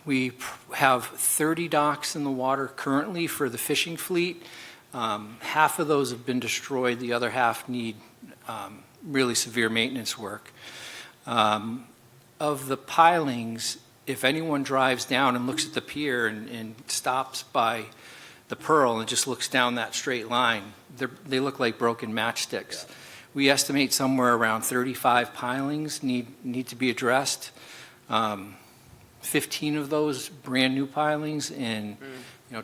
We have 30 docks in the water currently for the fishing fleet. Half of those have been destroyed. The other half need really severe maintenance work. Of the pilings, if anyone drives down and looks at the pier and stops by the Pearl and just looks down that straight line, they look like broken matchsticks. We estimate somewhere around 35 pilings need to be addressed. 15 of those brand new pilings, and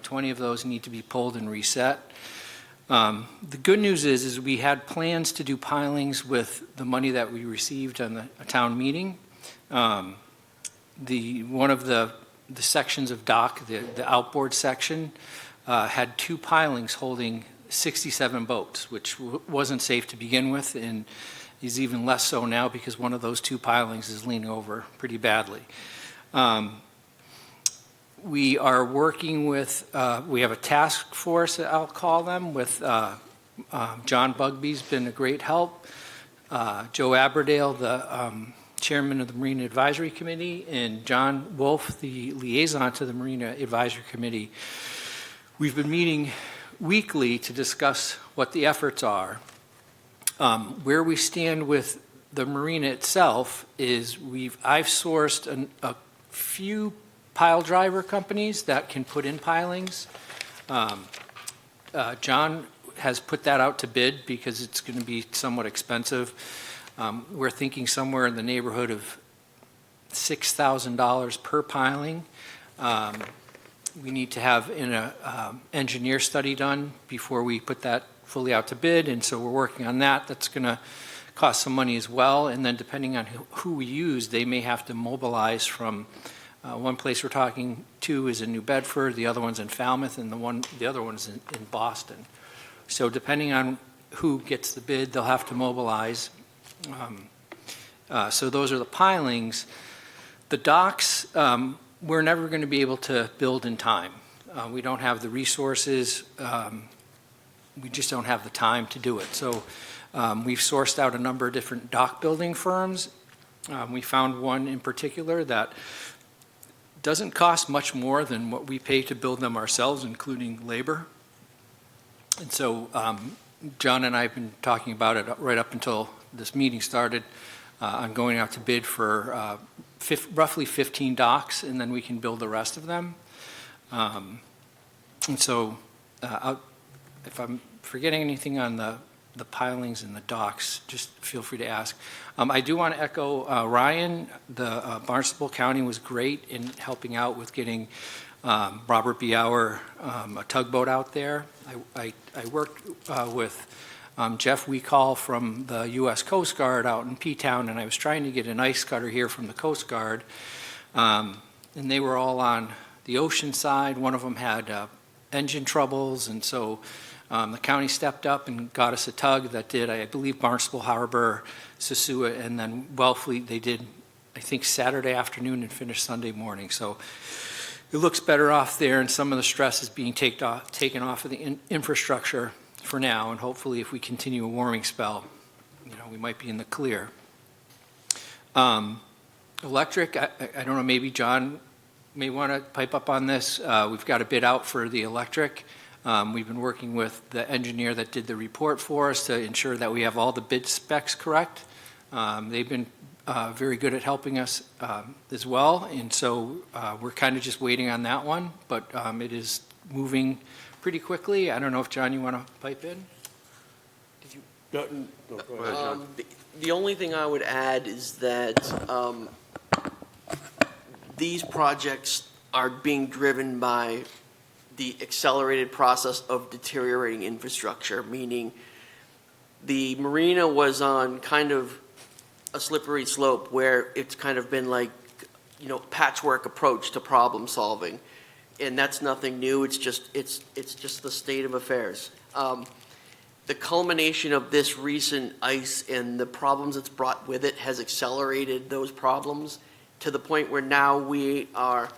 20 of those need to be pulled and reset. The good news is we had plans to do pilings with the money that we received on the town meeting. One of the sections of dock, the outboard section, had 2 pilings holding 67 boats, which wasn't safe to begin with, and is even less so now because one of those 2 pilings is leaning over pretty badly. We are working with, we have a task force, I'll call them, with John Bugby's been a great help, Joe Aberdale, the chairman of the Marina Advisory Committee, and John Wolf, the liaison to the Marina Advisory Committee. We've been meeting weekly to discuss what the efforts are. Where we stand with the marina itself is I've sourced a few pile driver companies that can put in pilings. John has put that out to bid because it's going to be somewhat expensive. We're thinking somewhere in the neighborhood of $6,000 per piling. We need to have an engineer study done before we put that fully out to bid, and so we're working on that. That's going to cost some money as well, and then depending on who we use, they may have to mobilize from one place we're talking to is in New Bedford, the other one's in Falmouth, and the other one's in Boston. So depending on who gets the bid, they'll have to mobilize. So those are the pilings. The docks, we're never going to be able to build in time. We don't have the resources. We just don't have the time to do it. So we've sourced out a number of different dock building firms. We found one in particular that doesn't cost much more than what we pay to build them ourselves, including labor. And so John and I have been talking about it right up until this meeting started on going out to bid for roughly 15 docks, and then we can build the rest of them. And so if I'm forgetting anything on the pilings and the docks, just feel free to ask. I do want to echo Ryan. The Barnstable County was great in helping out with getting Robert B. Auer a tugboat out there. I worked with Jeff Weecall from the U.S. Coast Guard out in P-Town, and I was trying to get an ice cutter here from the Coast Guard, and they were all on the ocean side. One of them had engine troubles, and so the county stepped up and got us a tug that did, I believe, Barnstable Harbor, Sosua, and then Wellfleet. They did, I think, Saturday afternoon and finished Sunday morning. So it looks better off there, and some of the stress is being taken off of the infrastructure for now, and hopefully if we continue a warming spell, we might be in the clear. Electric, I don't know, maybe John may want to pipe up on this. We've got a bid out for the electric. We've been working with the engineer that did the report for us to ensure that we have all the bid specs correct. They've been very good at helping us as well, and so we're kind of just waiting on that one, but it is moving pretty quickly. I don't know if, John, you want to pipe in? Go ahead, John. The only thing I would add is that these projects are being driven by the accelerated process of deteriorating infrastructure, meaning the marina was on kind of a slippery slope where it's kind of been like, patchwork approach to problem solving. And that's nothing new. It's just the state of affairs. The culmination of this recent ice and the problems it's brought with it has accelerated those problems to the point where now we are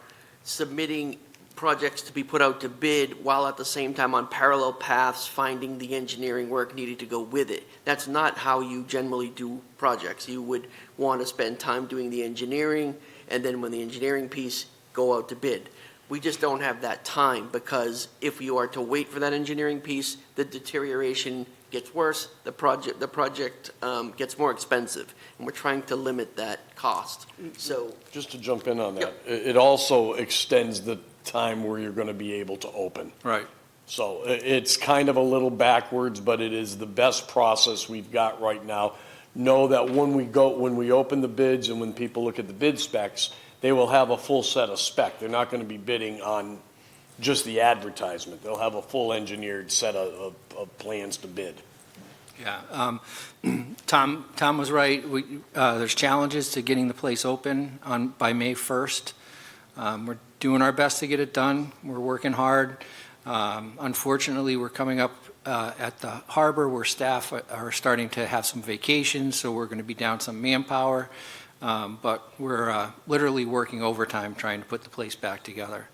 submitting projects to be put out to bid while at the same time on parallel paths finding the engineering work needed to go with it. That's not how you generally do projects. You would want to spend time doing the engineering, and then when the engineering piece, go out to bid. We just don't have that time, because if you are to wait for that engineering piece, the deterioration gets worse, the project gets more expensive, and we're trying to limit that cost. So, just to jump in on that, it also extends the time where you're going to be able to open. Right. So it's kind of a little backwards, but it is the best process we've got right now. Know that when we open the bids and when people look at the bid specs, they will have a full set of spec. They're not going to be bidding on just the advertisement. They'll have a full engineered set of plans to bid. Yeah, Tom was right. There's challenges to getting the place open by May 1st. We're doing our best to get it done. We're working hard. Unfortunately, we're coming up at the harbor where staff are starting to have some vacations, so we're going to be down some manpower. But we're literally working overtime trying to put the place back together.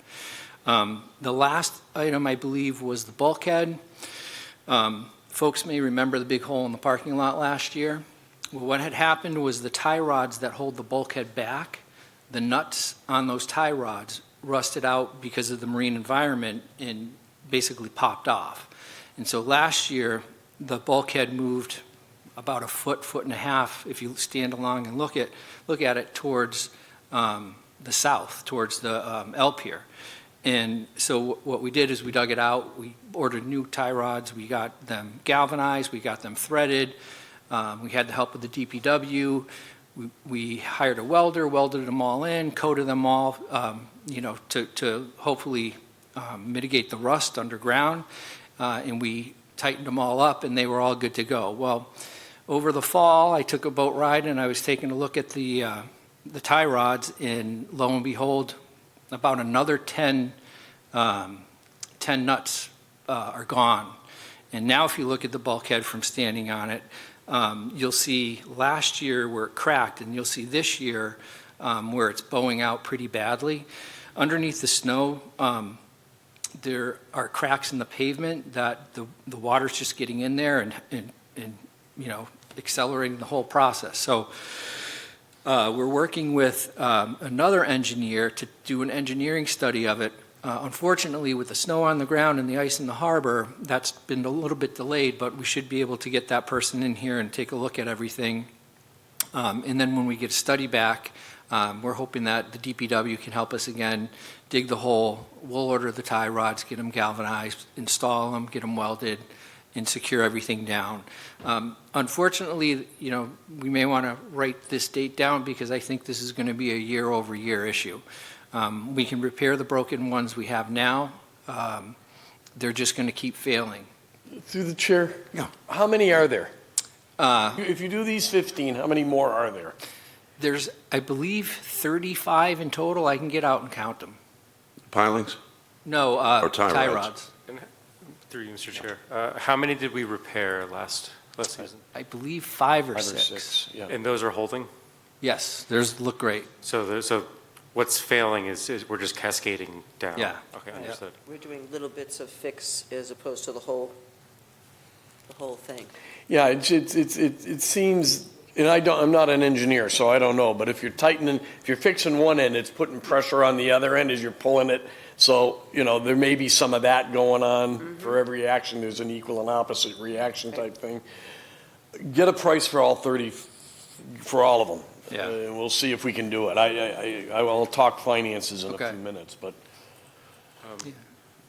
The last item, I believe, was the bulkhead. Folks may remember the big hole in the parking lot last year. Well, what had happened was the tie rods that hold the bulkhead back, the nuts on those tie rods rusted out because of the marine environment and basically popped off. And so last year, the bulkhead moved about a foot and a half, if you stand along and look at it towards the south, towards the L pier. And so what we did is we dug it out, we ordered new tie rods, we got them galvanized, we got them threaded, we had the help of the DPW, we hired a welder, welded them all in, coated them all, to hopefully mitigate the rust underground, and we tightened them all up and they were all good to go. Well, over the fall, I took a boat ride and I was taking a look at the tie rods, and lo and behold, about another 10 nuts are gone. And now if you look at the bulkhead from standing on it, you'll see last year where it cracked, and you'll see this year where it's bowing out pretty badly. Underneath the snow, there are cracks in the pavement that the water's just getting in there and accelerating the whole process. So we're working with another engineer to do an engineering study of it. Unfortunately, with the snow on the ground and the ice in the harbor, that's been a little bit delayed, but we should be able to get that person in here and take a look at everything. And then when we get a study back, we're hoping that the DPW can help us again, dig the hole. We'll order the tie rods, get them galvanized, install them, get them welded, and secure everything down. Unfortunately, we may want to write this date down because I think this is going to be a year-over-year issue. We can repair the broken ones we have now. They're just going to keep failing. Through the chair? Yeah. How many are there? If you do these 15, how many more are there? There's, I believe, 35 in total. I can get out and count them. Pilings? No, Or tie rods? Through you, Mr. Chair. How many did we repair last season? I believe 5 or 5 6. or 6, yeah. And those are holding? Yes, theirs look great. So what's failing is we're just cascading down? Yeah. Okay, understood. We're doing little bits of fix as opposed to the whole thing. Yeah, it seems, and I'm not an engineer, so I don't know, but if you're fixing one end, it's putting pressure on the other end as you're pulling it. So, there may be some of that going on. For every action, there's an equal and opposite reaction type thing. Get a price for all 30, for all of them. Yeah. And we'll see if we can do it. I will talk finances in a few minutes, but.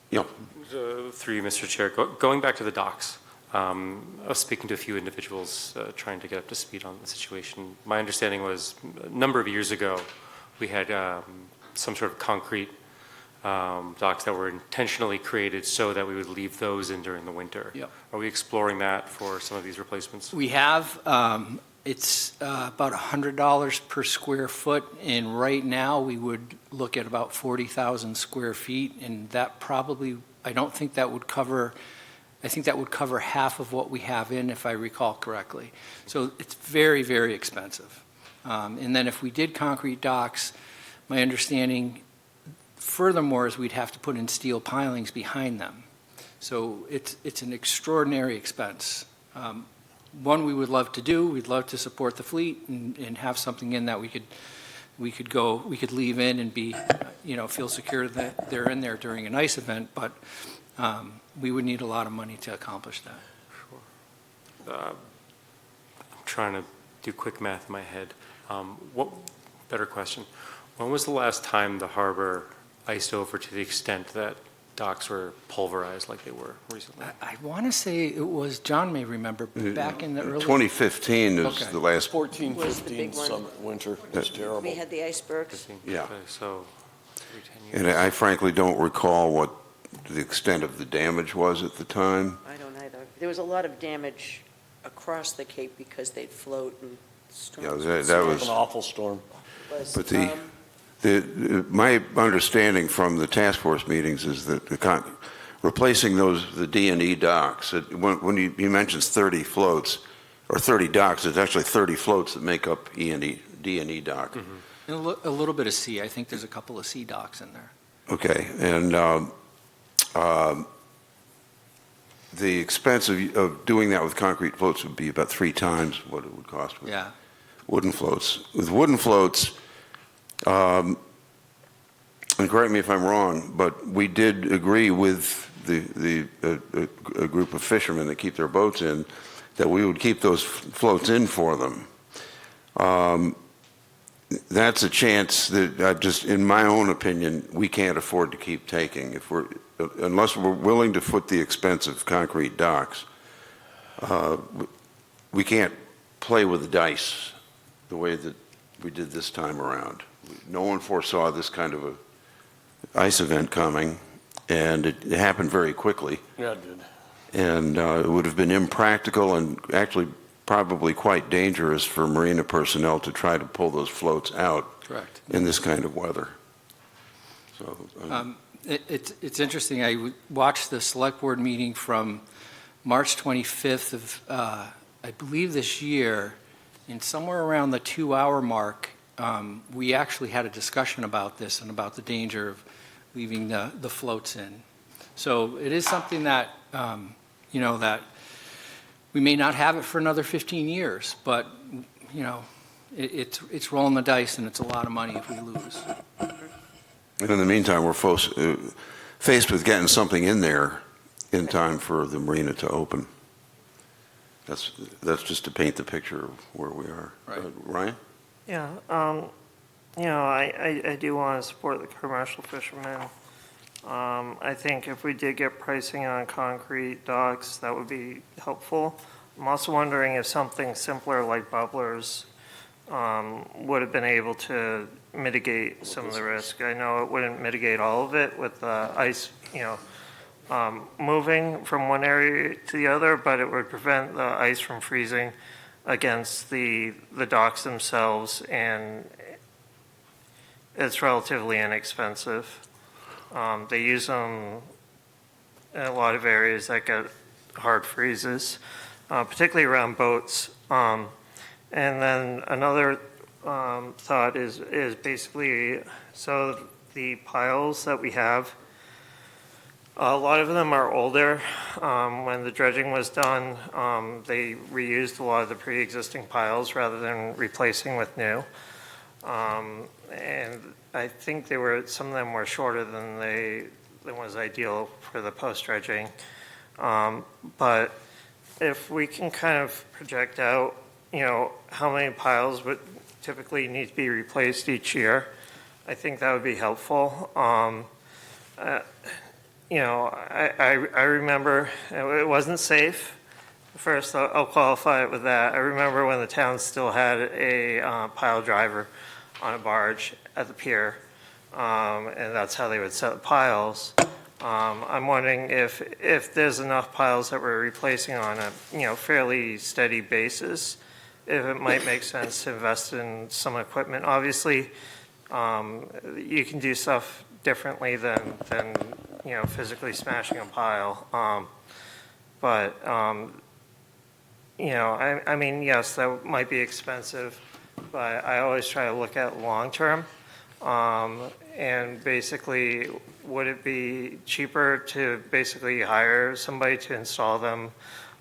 Yeah. Through you, Mr. Chair. Going back to the docks, I was speaking to a few individuals trying to get up to speed on the situation. My understanding was a number of years ago, we had some sort of concrete docks that were intentionally created so that we would leave those in during the winter. Yep. Are we exploring that for some of these replacements? We have, it's about $100 per square foot, and right now, we would look at about 40,000 square feet, and that probably, I don't think that would cover, I think that would cover half of what we have in, if I recall correctly. So it's very, very expensive. And then if we did concrete docks, my understanding furthermore is we'd have to put in steel pilings behind them. So it's an extraordinary expense. One we would love to do, we'd love to support the fleet and have something in that we could leave in and be, feel secure that they're in there during an ice event, but we would need a lot of money to accomplish that. I'm trying to do quick math in my head. Better question. When was the last time the harbor iced over to the extent that docks were pulverized like they were recently? I want to say it was, John may remember, back in the early... 2015 is Okay. the last. 14, Was the 15 big one. summer, winter, it's terrible. We had the icebergs. Yeah. Okay, so 10 years. And I frankly don't recall what the extent of the damage was at the time. I don't either. There was a lot of damage across the Cape because they'd float and storms. Yeah, that was An awful storm. Was, But my understanding from the task force meetings is that replacing the D&E docks, when he mentions 30 floats, or 30 docks, it's actually 30 floats that make up D&E dock. And a little bit of C. I think there's a couple of C docks in there. Okay, and the expense of doing that with concrete floats would be about 3 times what it would cost with wooden floats. With wooden floats, and correct me if I'm wrong, but we did agree with a group of fishermen that keep their boats in, that we would keep those floats in for them. That's a chance that just, in my own opinion, we can't afford to keep taking. Unless we're willing to foot the expense of concrete docks, we can't play with the dice the way that we did this time around. No one foresaw this kind of a ice event coming, and it happened very quickly. Yeah, it did. And it would have been impractical and actually probably quite dangerous for marina personnel to try to pull those floats out. Correct. In this kind of weather. So, It's interesting. I watched the select board meeting from March 25th of, I believe this year, and somewhere around the 2-hour mark, we actually had a discussion about this and about the danger of leaving the floats in. So it is something that, that we may not have it for another 15 years, but, it's rolling the dice and it's a lot of money if we lose. and in the meantime, we're faced with getting something in there in time for the marina to open. That's just to paint the picture of where we are. Right. Ryan? Yeah, I do want to support the commercial fishermen. I think if we did get pricing on concrete docks, that would be helpful. I'm also wondering if something simpler like bubblers would have been able to mitigate some of the risk. I know it wouldn't mitigate all of it with ice, moving from one area to the other, but it would prevent the ice from freezing against the docks themselves, and it's relatively inexpensive. They use them in a lot of areas that get hard freezes, particularly around boats. And then another thought is basically, so the piles that we have, a lot of them are older. When the dredging was done, they reused a lot of the pre-existing piles rather than replacing with new. And I think some of them were shorter than was ideal for the post-dredging. But if we can kind of project out, how many piles would typically need to be replaced each year, I think that would be helpful. I remember it wasn't safe. First, I'll qualify it with that. I remember when the town still had a pile driver on a barge at the pier. and that's how they would set piles. I'm wondering if there's enough piles that we're replacing on a, fairly steady basis, if it might make sense to invest in some equipment. Obviously, you can do stuff differently than physically smashing a pile. I mean, yes, that might be expensive, but I always try to look at long-term. And basically, would it be cheaper to basically hire somebody to install them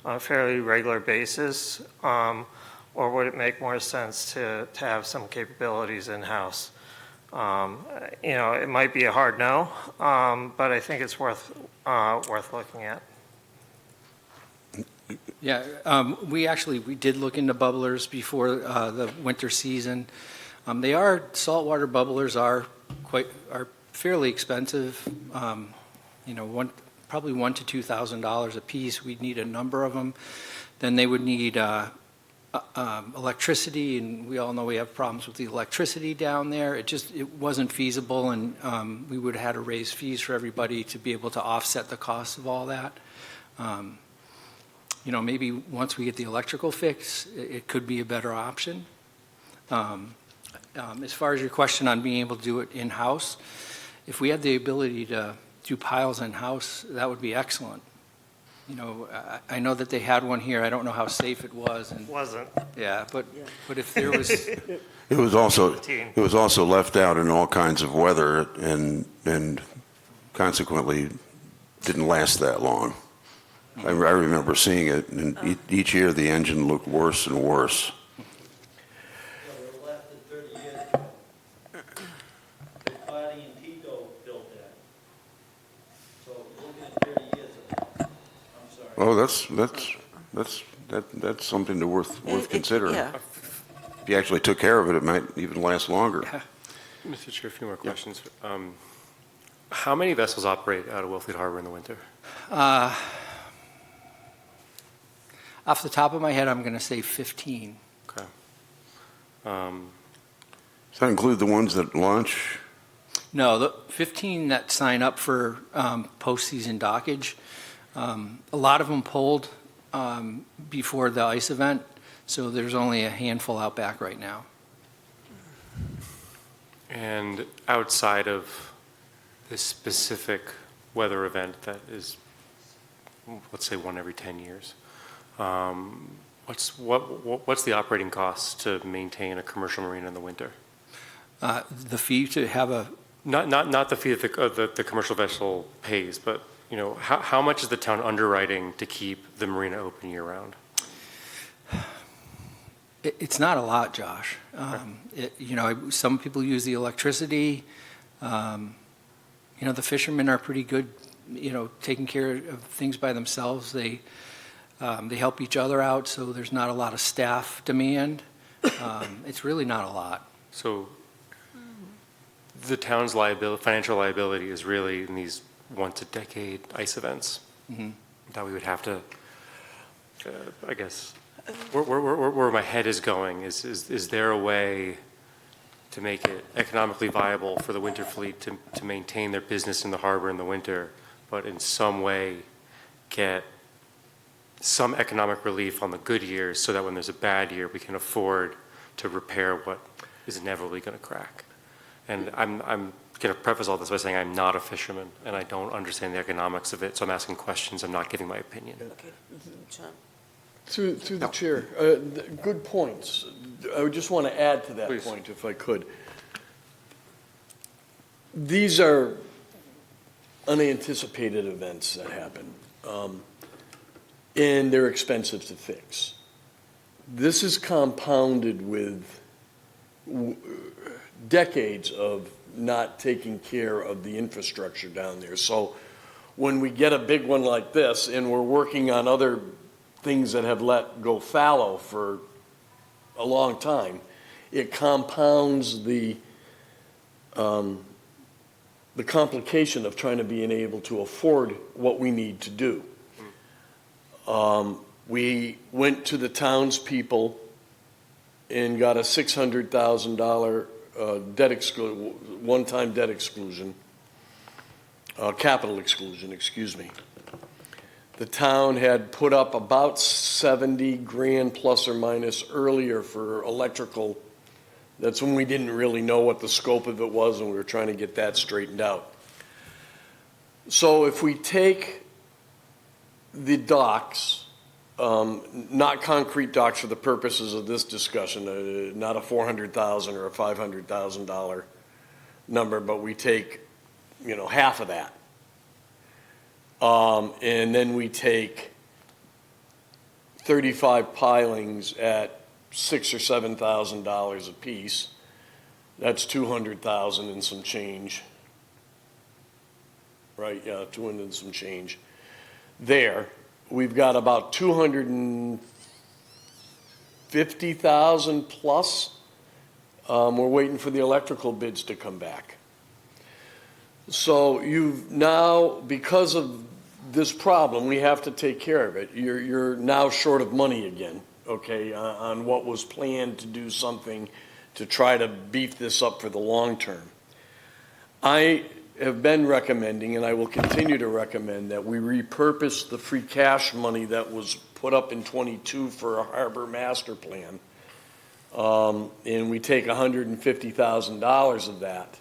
on a fairly regular basis? Or would it make more sense to have some capabilities in-house? It might be a hard no, but I think it's worth looking at. Yeah, we did look into bubblers before the winter season. Saltwater bubblers are fairly expensive. Probably $1,000 to $2,000 a piece. We'd need a number of them. Then they would need electricity, and we all know we have problems with the electricity down there. It wasn't feasible, and we would have had to raise fees for everybody to be able to offset the cost of all that. Maybe once we get the electrical fix, it could be a better option. As far as your question on being able to do it in-house, if we had the ability to do piles in-house, that would be excellent. I know that they had one here. I don't know how safe it was. It wasn't. Yeah, but if there was... It was also left out in all kinds of weather and consequently didn't last that long. I remember seeing it, and each year the engine looked worse and worse. Oh, that's something worth considering. Yeah. If you actually took care of it, it might even last longer. Mr. Chair, a few more questions. How many vessels operate out of Wellfleet Harbor in the winter? Off the top of my head, I'm going to say 15. Okay. Does that include the ones that launch? No, the 15 that sign up for postseason dockage, a lot of them pulled before the ice event, so there's only a handful out back right now. And outside of this specific weather event that is, let's say, one every 10 years, what's the operating cost to maintain a commercial marina in the winter? The fee to have a... Not the fee that the commercial vessel pays, but how much is the town underwriting to keep the marina open year-round? It's not a lot, Josh. Some people use the electricity. The fishermen are pretty good, taking care of things by themselves. They help each other out, so there's not a lot of staff demand. It's really not a lot. So the town's financial liability is really in these once-a-decade ice events that we would have to, I guess, where my head is going is there a way to make it economically viable for the winter fleet to maintain their business in the harbor in the winter, but in some way get some economic relief on the good years so that when there's a bad year, we can afford to repair what is inevitably going to crack? And I'm going to preface all this by saying I'm not a fisherman and I don't understand the economics of it, so I'm asking questions. I'm not giving my opinion. Okay. John? Through the chair, good points. I would just want to add to that Please. point, if I could. These are unanticipated events that happen, and they're expensive to fix. This is compounded with decades of not taking care of the infrastructure down there. So when we get a big one like this, and we're working on other things that have let go fallow for a long time, it compounds the complication of trying to be able to afford what we need to do. We went to the townspeople and got a $600,000 one-time debt exclusion, capital exclusion, excuse me. The town had put up about 70 grand plus or minus earlier for electrical. That's when we didn't really know what the scope of it was, and we were trying to get that straightened out. So if we take the docks, not concrete docks for the purposes of this discussion, not a $400,000 or a $500,000 number, but we take, half of that. And then we take 35 pilings at $6,000 or $7,000 a piece. That's 200,000 and some change. Right, yeah, 200 and some change. There, we've got about 250,000 plus. We're waiting for the electrical bids to come back. So you've now, because of this problem, we have to take care of it. You're now short of money again, okay, on what was planned to do something to try to beef this up for the long term. I have been recommending, and I will continue to recommend, that we repurpose the free cash money that was put up in '22 for a harbor master plan. And we take $150,000 of that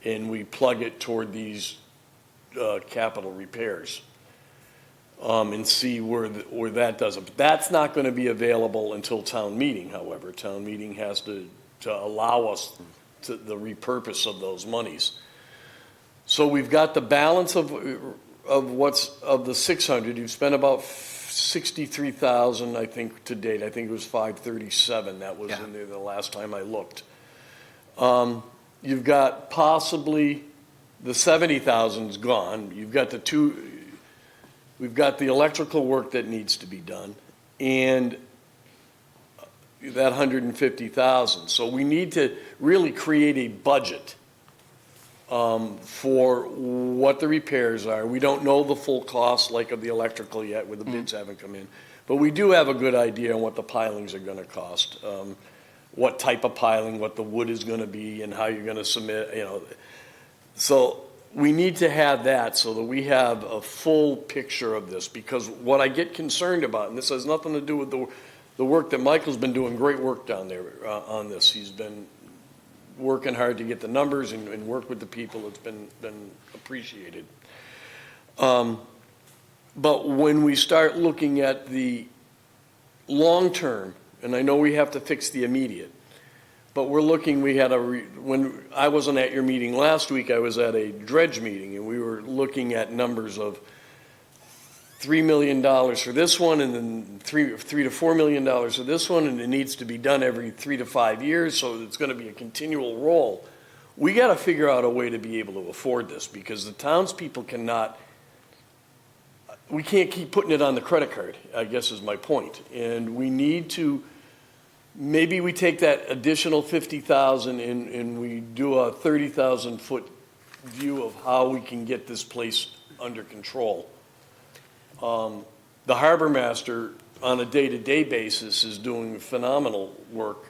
and we plug it toward these capital repairs, and see where that does it. But that's not going to be available until town meeting, however. Town meeting has to allow us to the repurpose of those monies. So we've got the balance of the 600. You've spent about 63,000, I think, to date. I think it was 537. That was in there the last time I looked. You've got possibly the 70,000's gone. You've got we've got the electrical work that needs to be done, and that 150,000. So we need to really create a budget for what the repairs are. We don't know the full cost like of the electrical yet, where the bids haven't come in, but we do have a good idea on what the pilings are going to cost, what type of piling, what the wood is going to be, and how you're going to submit, So we need to have that so that we have a full picture of this, because what I get concerned about, and this has nothing to do with the work that Michael's been doing, great work down there on this. He's been working hard to get the numbers and work with the people. It's been appreciated. But when we start looking at the long term, and I know we have to fix the immediate, but we're looking, when I wasn't at your meeting last week, I was at a dredge meeting, and we were looking at numbers of $3 million for this one, and then $3 to $4 million for this one, and it needs to be done every 3 to 5 years, so it's going to be a continual roll. We got to figure out a way to be able to afford this, because the townspeople we can't keep putting it on the credit card, I guess is my point. And we need to, maybe we take that additional 50,000 and we do a 30,000 foot view of how we can get this place under control. The harbor master on a day-to-day basis is doing phenomenal work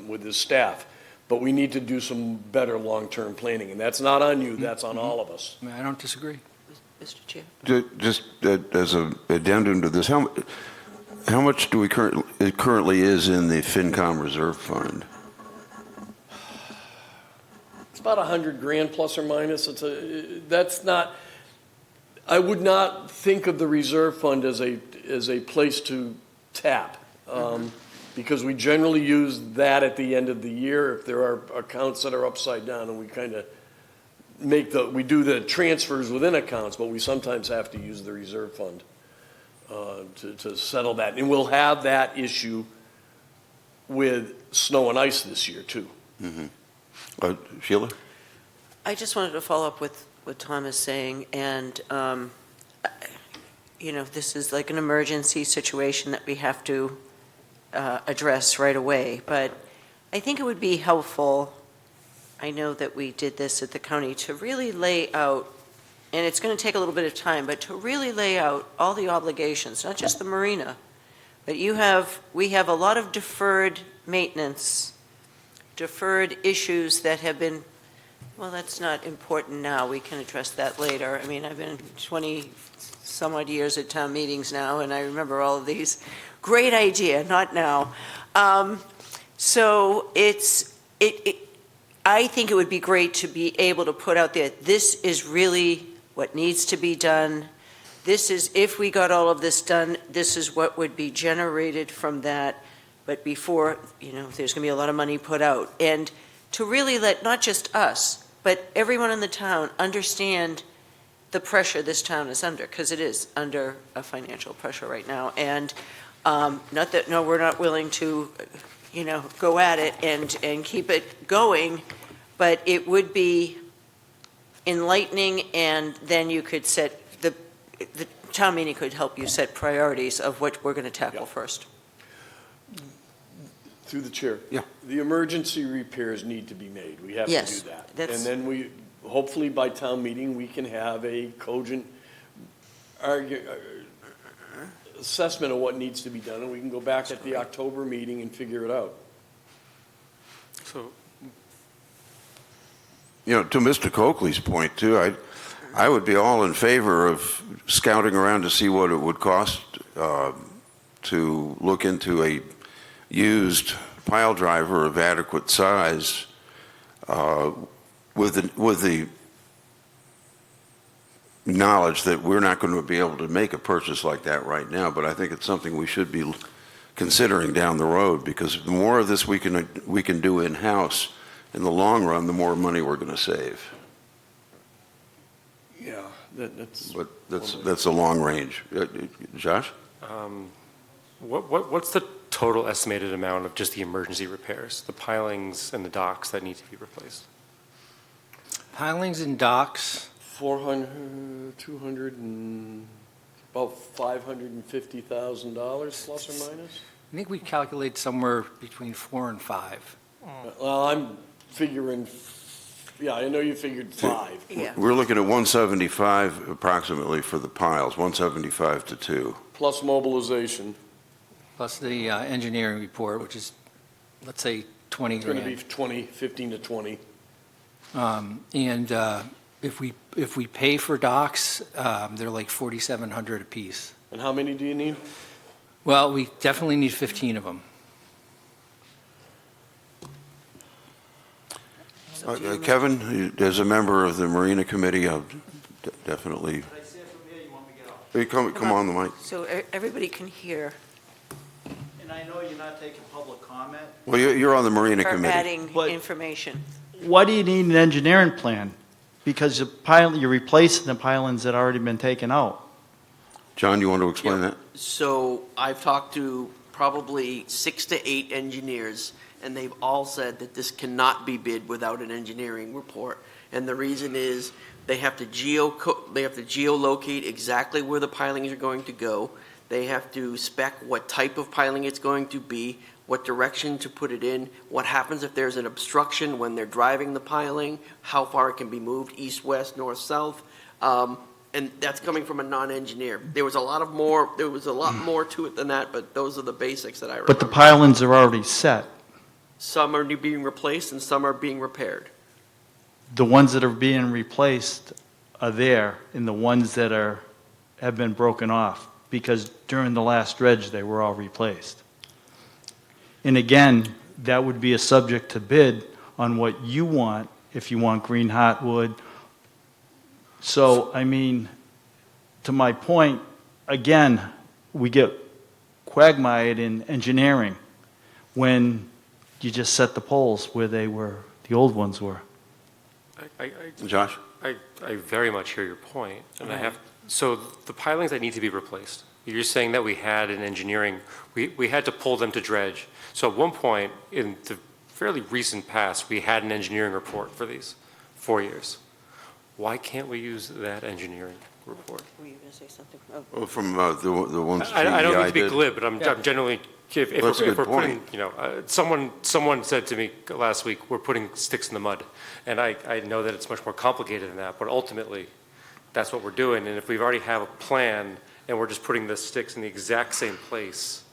with his staff, but we need to do some better long-term planning, and that's not on you, that's on all of us. I don't disagree. Mr. Chair? Just as an addendum to this, how much do it currently is in the FinCom reserve fund? It's about 100 grand plus or minus. I would not think of the reserve fund as a place to tap, because we generally use that at the end of the year if there are accounts that are upside down, and we kind of we do the transfers within accounts, but we sometimes have to use the reserve fund to settle that. And we'll have that issue with snow and ice this year too. Mm-hmm. Sheila? I just wanted to follow up with what Tom is saying, and this is like an emergency situation that we have to address right away, but I think it would be helpful, I know that we did this at the county, to really lay out, and it's going to take a little bit of time, but to really lay out all the obligations, not just the marina, but we have a lot of deferred maintenance deferred issues that have been, well, that's not important now, we can address that later. I mean, I've been 20-some-odd years at town meetings now, and I remember all of these. Great idea, not now. So I think it would be great to be able to put out there, this is really what needs to be done. This is, if we got all of this done, this is what would be generated from that. But before, there's going to be a lot of money put out. And to really let not just us, but everyone in the town understand the pressure this town is under, because it is under a financial pressure right now. And not that, no, we're not willing to, go at it and keep it going, but it would be enlightening, and then you could set, the town meeting could help you set priorities of what we're going to tackle first. Through the chair. Yeah. The emergency repairs need to be made. We have to Yes, do that. that's- And then hopefully by town meeting, we can have a cogent assessment of what needs to be done, and we can go back at the October meeting and figure it out. So, To Mr. Coakley's point too, I would be all in favor of scouting around to see what it would cost to look into a used pile driver of adequate size with the knowledge that we're not going to be able to make a purchase like that right now, but I think it's something we should be considering down the road, because the more of this we can do in-house, in the long run, the more money we're going to save. Yeah, that's. But that's a long range. Josh? what's the total estimated amount of just the emergency repairs, the pilings and the docks that need to be replaced? Pilings and docks, 200 and, about $550,000 plus or minus? I think we calculate somewhere between 4 and 5. Well, I'm figuring, yeah, I know you figured 5. Yeah. We're looking at 175 approximately for the piles, 175 to 2. Plus mobilization. Plus the engineering report, which is, let's say, 20 It's going to be grand. 15 to 20. And if we pay for docks, they're like 4,700 apiece. And how many do you need? Well, we definitely need 15 of them. Kevin, as a member of the Marina Committee, I'll definitely. Come on the mic. So everybody can hear. And I know you're not taking public comment. Well, you're on the Marina Or Committee. adding But- information. Why do you need an engineering plan? Because you're replacing the pilings that already been taken out. John, you want to explain that? So I've talked to probably 6 to 8 engineers, and they've all said that this cannot be bid without an engineering report. And the reason is they have to geolocate exactly where the pilings are going to go. They have to spec what type of piling it's going to be, what direction to put it in, what happens if there's an obstruction when they're driving the piling, how far it can be moved, east, west, north, south. And that's coming from a non-engineer. There was a lot more to it than that, but those are the basics that I remember. But the pilings are already set. Some are being replaced and some are being repaired. The ones that are being replaced are there, and the ones that have been broken off, because during the last dredge, they were all replaced. And again, that would be a subject to bid on what you want, if you want green hotwood. So, I mean, to my point, again, we get quagmired in engineering when you just set the poles where the old ones were. Josh? I very much hear your point, and so the pilings that need to be replaced, you're saying that we had an engineering, we had to pull them to dredge. So at one point in the fairly recent past, we had an engineering report for these 4 years. Why can't we use that engineering report? Were you going to say something? Oh, from the ones I don't mean to be did. glib, but I'm generally, if That's a we're good putting, point. someone said to me last week, we're putting sticks in the mud. And I know that it's much more complicated than that, but ultimately, that's what we're doing. And if we already have a plan and we're just putting the sticks in the exact same place,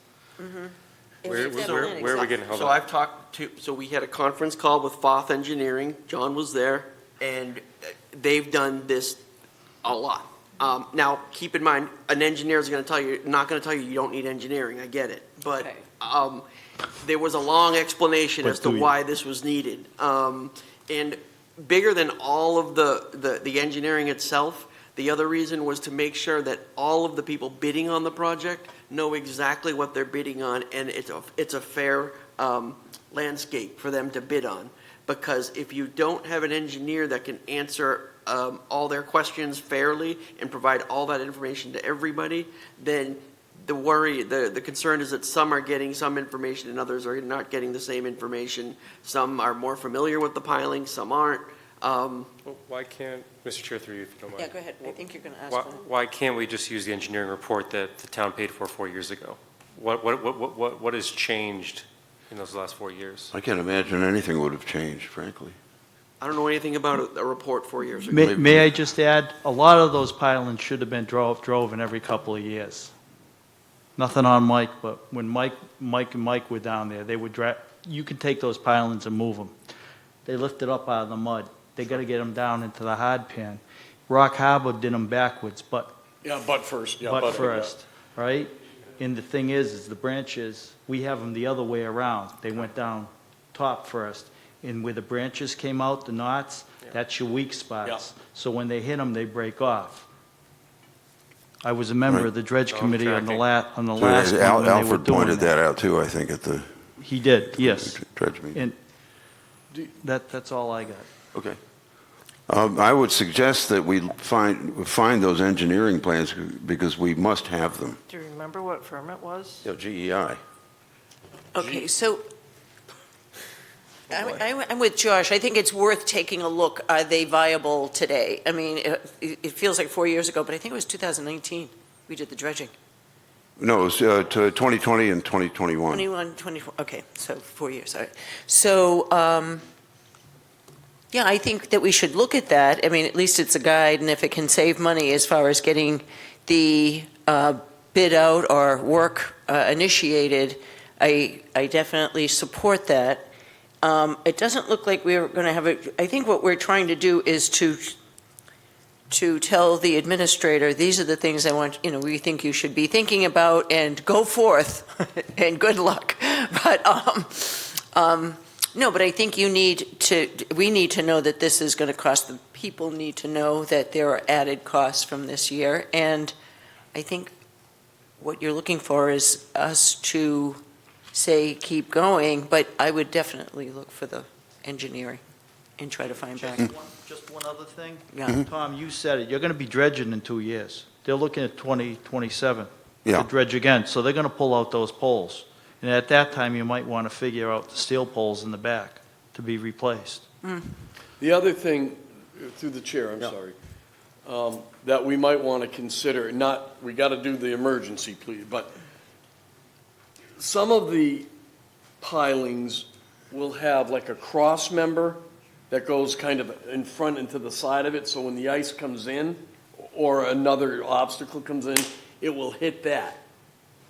Where are we getting held So up? I've talked to, so we had a conference call with Foth Engineering, John was there, and they've done this a lot. Now, keep in mind, an engineer is gonna tell you, not gonna tell you you don't need engineering, I get it. But, there was a long explanation as to why this was needed. And bigger than all of the engineering itself, the other reason was to make sure that all of the people bidding on the project know exactly what they're bidding on, and it's a fair landscape for them to bid on. Because if you don't have an engineer that can answer all their questions fairly and provide all that information to everybody, then the worry, the concern is that some are getting some information and others are not getting the same information. Some are more familiar with the piling, some aren't. Well, why can't, Mr. Chair, through you, if you don't mind. Yeah, go ahead. I think you're going to ask one. Why can't we just use the engineering report that the town paid for 4 years ago? What has changed in those last 4 years? I can't imagine anything would have changed, frankly. I don't know anything about a report 4 years ago. May I just add, a lot of those pilings should have been driven every couple of years. Nothing on Mike, but when Mike and Mike were down there, they would you could take those pilings and move them. They lift it up out of the mud. They got to get them down into the hard pan. Rock Harbor did them backwards, but first. First, right? And the thing is the branches, we have them the other way around. They went down top first. And where the branches came out, the knots, that's your weak spots. So when they hit them, they break off. I was a member of the dredge committee on the last one when they were Alfred doing pointed that out too, I think, at the He did, yes. dredge meeting. And that's all I got. Okay. I would suggest that we find those engineering plans because we must have them. Do you remember what firm it was? GEI. Okay, so I'm with Josh. I think it's worth taking a look. Are they viable today? I mean, it feels like 4 years ago, but I think it was 2019 we did the dredging. No, it was to 2020 and 2021. 21, 24, okay, so 4 years, all right. So, yeah, I think that we should look at that. I mean, at least it's a guide, and if it can save money as far as getting the bid out or work initiated, I definitely support that. It doesn't look like we're going to have I think what we're trying to do is to tell the administrator, these are the things I want, we think you should be thinking about, and go forth, and good luck. But, no, but I think we need to know that this is going to cost, the people need to know that there are added costs from this year, and I think what you're looking for is us to say, keep going, but I would definitely look for the engineering and try to find back. Just one other thing. Yeah. Tom, you said it, you're going to be dredging in 2 years. They're looking at 2027 Yeah. to dredge again, so they're going to pull out those poles. And at that time, you might want to figure out the steel poles in the back to be replaced. The other thing, through the chair, I'm sorry, that we might want to consider, we got to do the emergency plea, but some of the pilings will have like a cross member that goes kind of in front and to the side of it, so when the ice comes in or another obstacle comes in, it will hit that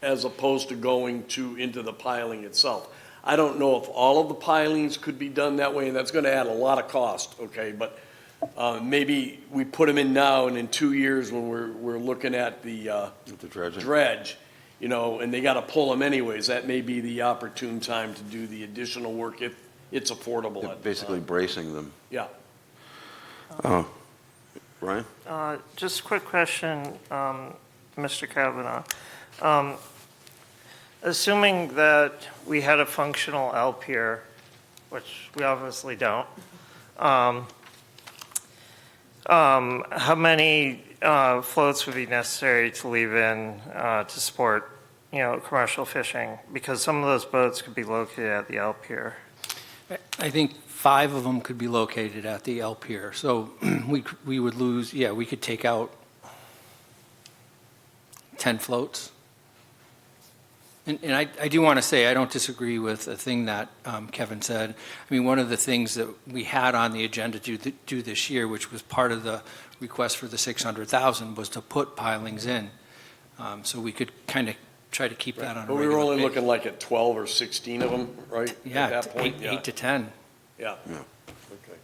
as opposed to going into the piling itself. I don't know if all of the pilings could be done that way, and that's going to add a lot of cost, okay? But maybe we put them in now, and in 2 years when we're looking at the dredge, and they got to pull them anyways, that may be the opportune time to do the additional work if it's affordable. They're basically bracing them. Yeah. Ryan? Just a quick question, Mr. Kavanaugh. Assuming that we had a functional L pier, which we obviously don't, how many floats would be necessary to leave in to support, commercial fishing? Because some of those boats could be located at the L pier. I think 5 of them could be located at the L pier. So we would lose, we could take out 10 floats. And I do want to say, I don't disagree with a thing that Kevin said. I mean, one of the things that we had on the agenda to do this year, which was part of the request for the $600,000, was to put pilings in. So we could kind of try to keep that on a But we were regular only basis. looking like at 12 or 16 of them, right? Yeah, At that point, yeah. 8 to 10. Yeah. Yeah. Okay.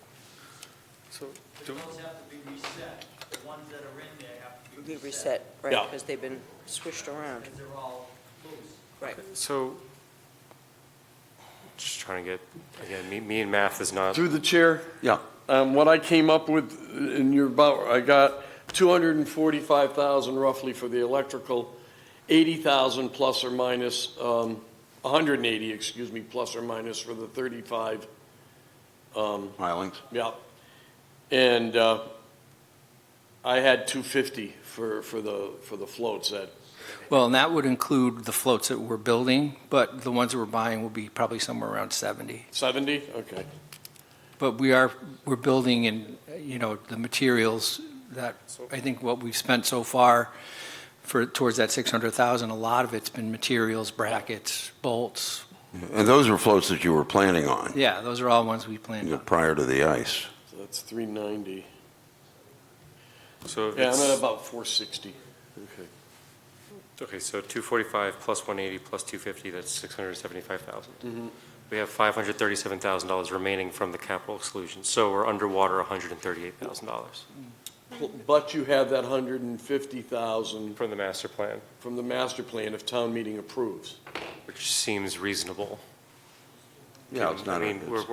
So, Those have to be reset. The ones that are in there have to Be reset, right, Yeah. because they've been switched around. Because they're all loose. Right. so, just trying to get, again, me and math is not, Through the chair, Yeah. what I came up with in your about, I got 245,000 roughly for the electrical, 80,000 plus or minus, 180, excuse me, plus or minus for the 35. Pilings? Yeah. And I had 250 for the floats that, Well, and that would include the floats that we're building, but the ones that we're buying will be probably somewhere around 70. 70? Okay. But we're building in, the materials that, I think what we've spent so far towards that 600,000, a lot of it's been materials, brackets, bolts. And those were floats that you were planning on Yeah, those are all ones we planned on. prior to the ice. So that's 390. so Yeah, I'm at it's, about 460. Okay. okay, so 245 plus 180 plus 250, that's 675,000. Mhm. We have $537,000 remaining from the capital exclusion, so we're underwater $138,000 But you have that 150,000 from the master plan, from the master plan if town meeting approves. which seems reasonable. Yeah, it's not, I mean, it's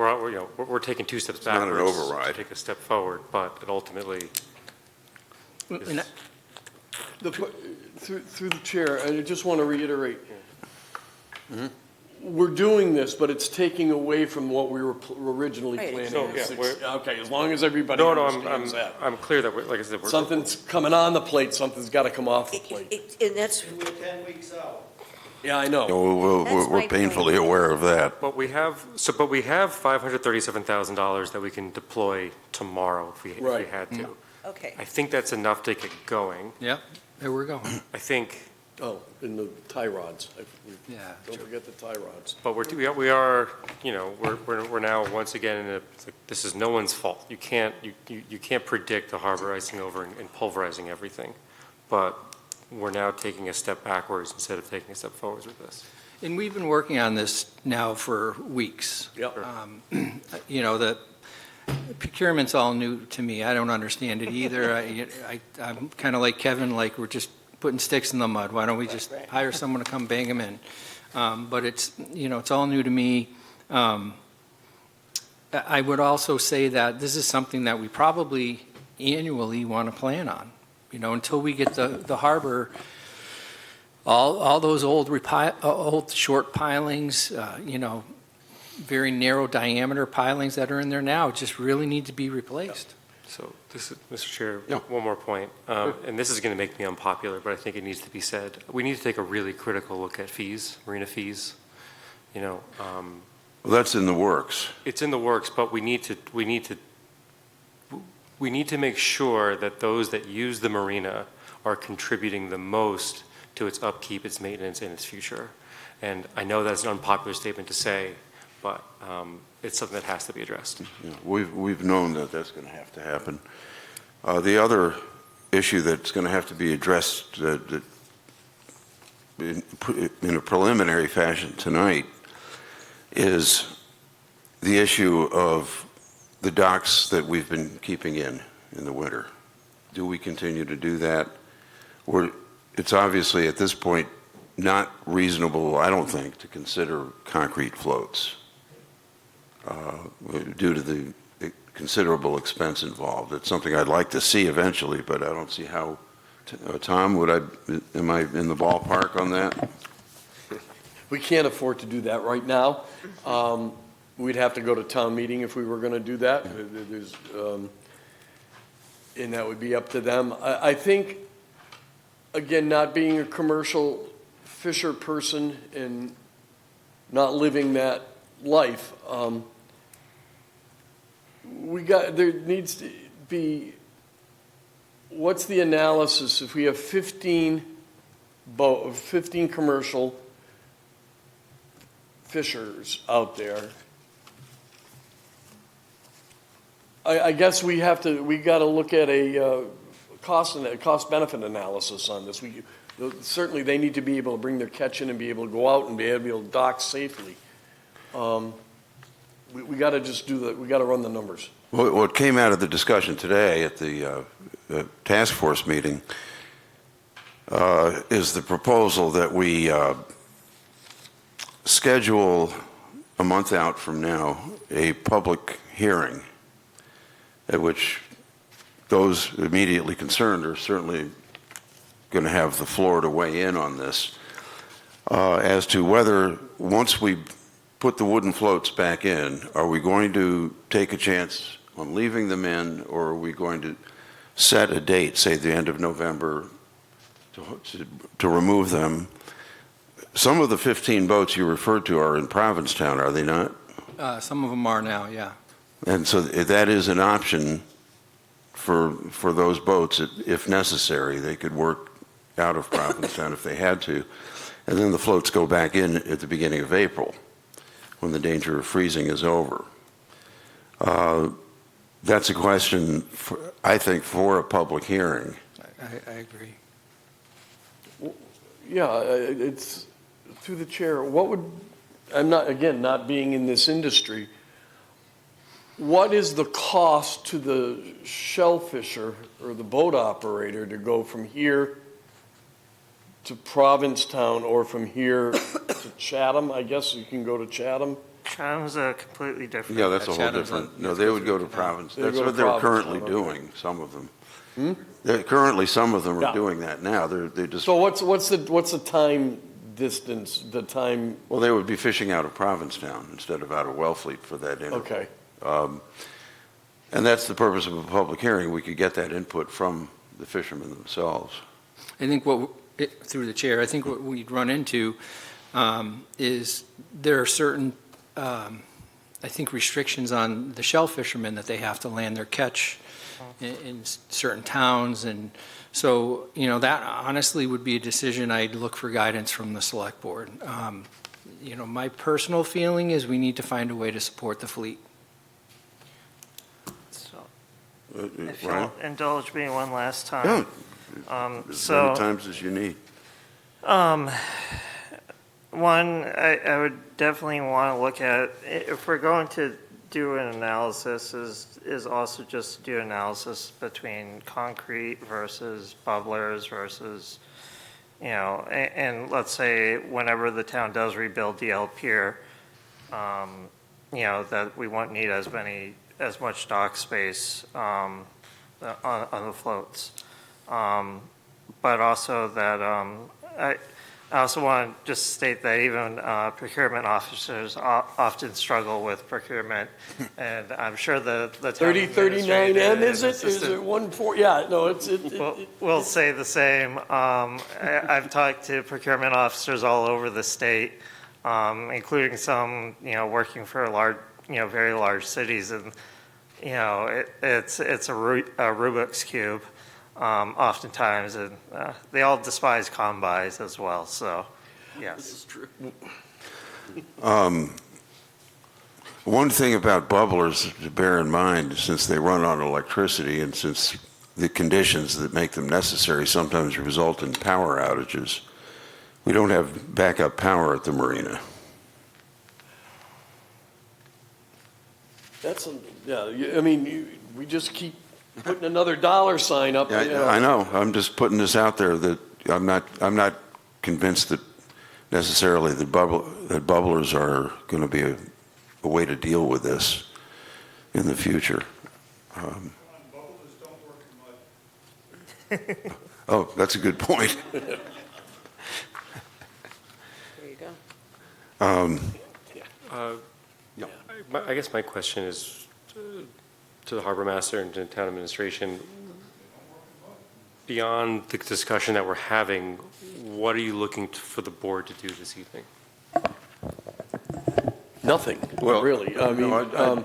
we're taking two steps not an backwards. override. To take a step forward, but it ultimately And I- Through the chair, I just want to reiterate, we're doing this, but it's taking away from what we were originally Right, planning. So, yeah, Okay, as long as everybody no, understands that. I'm clear that, like I said, we're. Something's coming on the plate, something's got to come off the plate. And that's, We're 10 weeks out. Yeah, I know. That's We're my painfully point. aware of that. But we have $537,000 that we can deploy tomorrow if we Right. had to. okay. I think that's enough to get going. Yep, there we're going. I think, Oh, in the tie rods. Yeah. Don't forget the tie rods. but we are, we're now once again in it's like, this is no one's fault. You can't predict the harbor icing over and pulverizing everything. But we're now taking a step backwards instead of taking a step forwards with this. And we've been working on this now for weeks. Yep. The procurement's all new to me. I don't understand it either. I'm kind of like Kevin, like we're just putting sticks in the mud. Why don't we just hire someone to come bang them in? But it's all new to me. I would also say that this is something that we probably annually want to plan on, until we get the harbor, all those old short pilings, very narrow diameter pilings that are in there now just really need to be replaced. So this is, Mr. Chair, Yeah. one more point, and this is going to make me unpopular, but I think it needs to be said. We need to take a really critical look at fees, marina fees. Well, that's in the works. It's in the works, but we need to make sure that those that use the marina are contributing the most to its upkeep, its maintenance, and its future. And I know that's an unpopular statement to say, but it's something that has to be addressed. Yeah, we've known that that's going to have to happen. The other issue that's going to have to be addressed in a preliminary fashion tonight is the issue of the docks that we've been keeping in the winter. Do we continue to do that? It's obviously at this point not reasonable, I don't think, to consider concrete floats due to the considerable expense involved. It's something I'd like to see eventually, but I don't see how. Tom, am I in the ballpark on that? We can't afford to do that right now. We'd have to go to town meeting if we were going to do that. And that would be up to them. I think, again, not being a commercial fisher person and not living that life, there needs to be, what's the analysis if we have 15 commercial fishers out there? I guess we got to look at a cost-benefit analysis on this. Certainly, they need to be able to bring their catch in and be able to go out and be able to dock safely. We got to just we got to run the numbers. Well, what came out of the discussion today at the task force meeting is the proposal that we schedule a month out from now a public hearing at which those immediately concerned are certainly going to have the floor to weigh in on this as to whether, once we put the wooden floats back in, are we going to take a chance on leaving them in, or are we going to set a date, say the end of November, to remove them? Some of the 15 boats you referred to are in Provincetown, are they not? Some of them are now, yeah. And so that is an option for those boats, if necessary. They could work out of Provincetown if they had to. And then the floats go back in at the beginning of April, when the danger of freezing is over. That's a question, I think, for a public hearing. I agree. Yeah, it's through the chair. What would, I'm not, again, not being in this industry, what is the cost to the shellfisher or the boat operator to go from here to Provincetown or from here to Chatham? I guess you can go to Chatham. Chatham's a completely different. Yeah, that's a whole different, no, they would go to Providence. That's what they're currently doing, some of them. Currently, some of them are doing that now. They just. So what's the time distance, the time? Well, they would be fishing out of Provincetown instead of out of Wellfleet for that interval. Okay. And that's the purpose of a public hearing. We could get that input from the fishermen themselves. I think through the chair, I think what we'd run into is there are certain, I think, restrictions on the shell fishermen that they have to land their catch in certain towns. And so, that honestly would be a decision I'd look for guidance from the select board. My personal feeling is we need to find a way to support the fleet. If you'll indulge me one last time. Yeah. As many times as you need. One, I would definitely want to look at, if we're going to do an analysis, is also just to do analysis between concrete versus bubblers versus, and let's say whenever the town does rebuild DL Pier, that we won't need as much dock space on the floats. But also that I also want to just state that even procurement officers often struggle with procurement, and I'm sure the town 3039M, is it? Is it 14? Yeah, no, we'll say the same. I've talked to procurement officers all over the state, including some, working for very large cities, and it's a Rubik's Cube. Oftentimes, and they all despise combis as well. So, yes, this is true. One thing about bubblers to bear in mind, since they run on electricity and since the conditions that make them necessary sometimes result in power outages, we don't have backup power at the marina. We just keep putting another dollar sign up. I know. I'm just putting this out there that I'm not convinced that necessarily that bubblers are going to be a way to deal with this in the future. Bubblers don't work in mud. Oh, that's a good point. There you go. I guess my question is to the harbor master and to town administration, beyond the discussion that we're having, what are you looking for the board to do this evening? Nothing, really. Other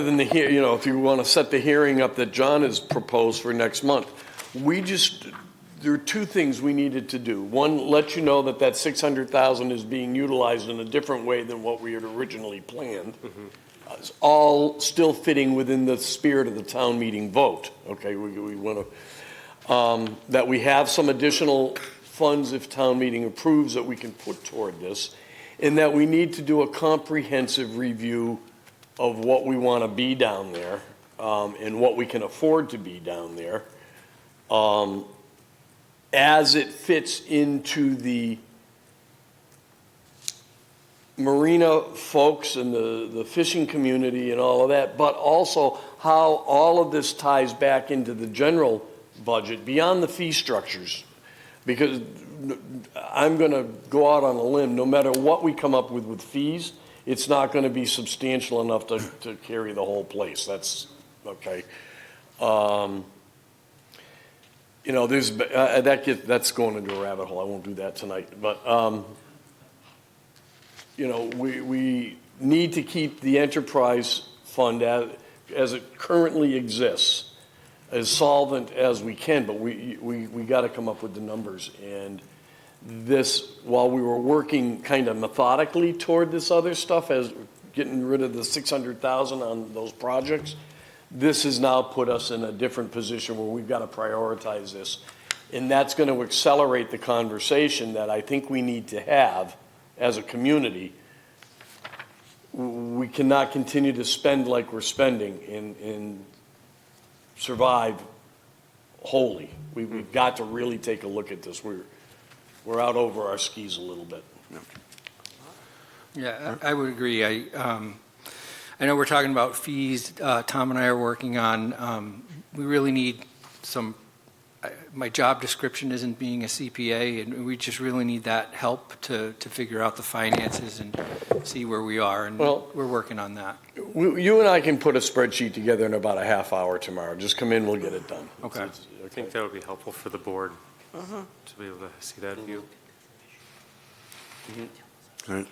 than if you want to set the hearing up that John has proposed for next month, there are two things we needed to do. One, let you know that $600,000 is being utilized in a different way than what we had originally planned. all still fitting within the spirit of the town meeting vote, okay? We want to, that we have some additional funds if town meeting approves that we can put toward this, and that we need to do a comprehensive review of what we want to be down there, and what we can afford to be down there, as it fits into the marina folks and the fishing community and all of that, but also how all of this ties back into the general budget beyond the fee structures. Because I'm going to go out on a limb, no matter what we come up with fees, it's not going to be substantial enough to carry the whole place. That's, okay. You know, there's, that's going into a rabbit hole. I won't do that tonight. But, you know, we need to keep the enterprise fund as it currently exists, as solvent as we can, but we got to come up with the numbers. And this, while we were working kind of methodically toward this other stuff, as getting rid of the 600,000 on those projects, this has now put us in a different position where we've got to prioritize this. And that's going to accelerate the conversation that I think we need to have as a community. We cannot continue to spend like we're spending and survive wholly. We've got to really take a look at this. We're out over our skis a little bit. Yeah, I would agree. I know we're talking about fees. Tom and I are working on, we really need some, my job description isn't being a CPA, and we just really need that help to figure out the finances and see where we are, and well, we're working on that. You and I can put a spreadsheet together in about a half hour tomorrow. Just come in, we'll get it done. Okay. I think that would be helpful for the board to be able to see that view. Right.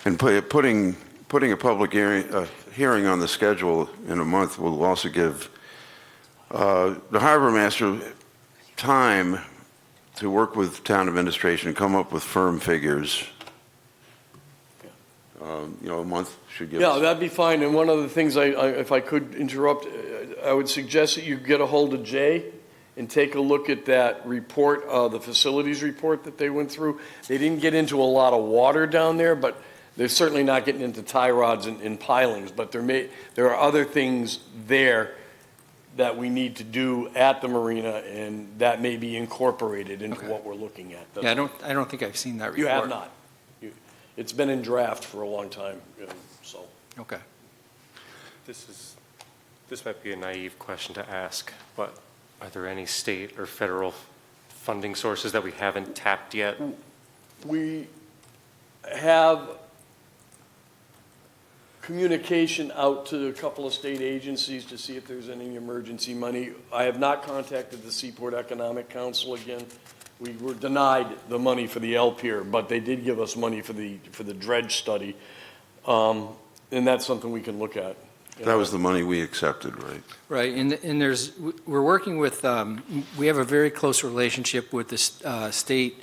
And putting a public hearing on the schedule in a month will also give the harbor master time to work with town administration and come up with firm figures. You know, a month should give us. Yeah, that'd be fine. And one of the things, if I could interrupt, I would suggest that you get a hold of Jay and take a look at that report, the facilities report that they went through. They didn't get into a lot of water down there, but they're certainly not getting into tie rods and pilings. But there are other things there that we need to do at the marina, and that may be incorporated into what we're looking at. Yeah, I don't think I've seen that report. You have not. It's been in draft for a long time, so. Okay. This might be a naive question to ask, but are there any state or federal funding sources that we haven't tapped yet? We have communication out to a couple of state agencies to see if there's any emergency money. I have not contacted the Seaport Economic Council again. We were denied the money for the L Pier, but they did give us money for the dredge study, and that's something we can look at. That was the money we accepted, right? Right, and we're working with, we have a very close relationship with the state,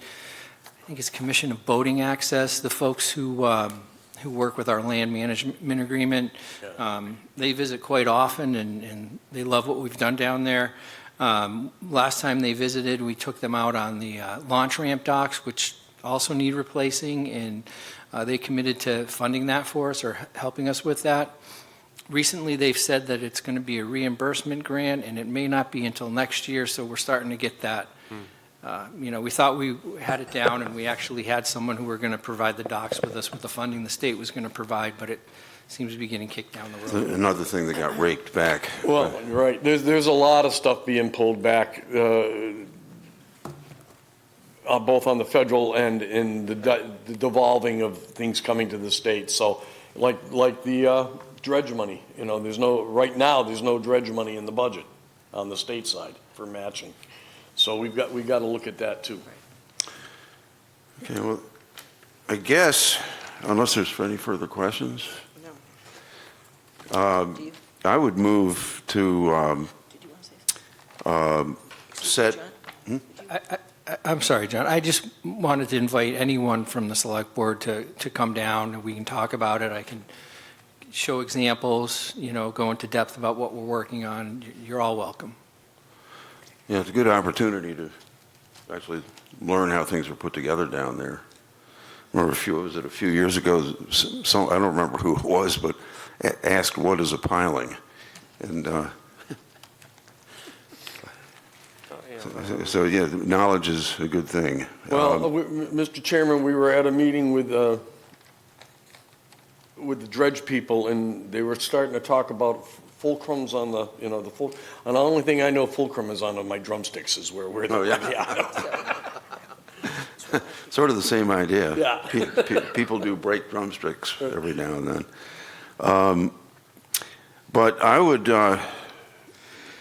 I think it's Commission of Boating Access, the folks who work with our land management agreement. They visit quite often, and they love what we've done down there. Last time they visited, we took them out on the launch ramp docks, which also need replacing, and they committed to funding that for us or helping us with that. Recently, they've said that it's going to be a reimbursement grant, and it may not be until next year, so we're starting to get that. You know, we thought we had it down, and we actually had someone who were going to provide the docks with us with the funding the state was going to provide, but it seems to be getting kicked down the road. Another thing that got raked back. Well, right. There's a lot of stuff being pulled back, both on the federal and in the devolving of things coming to the state. So, like the dredge money, you know, right now there's no dredge money in the budget on the state side for matching. So we've got to look at that too. Okay, well, I guess, unless there's any further questions, I would move to set. I'm sorry, John. I just wanted to invite anyone from the select board to come down, and we can talk about it. I can show examples, go into depth about what we're working on, you're all welcome. Yeah, it's a good opportunity to actually learn how things are put together down there. I remember a few years ago, I don't remember who it was, but asked, what is a piling? And so, yeah, knowledge is a good thing. Well, Mr. Chairman, we were at a meeting with the dredge people, and they were starting to talk about fulcrums on the, and the only thing I know fulcrum is on my drumsticks is where the. Oh, yeah. Sort of the same idea. Yeah. People do break drumsticks every now and then. But I would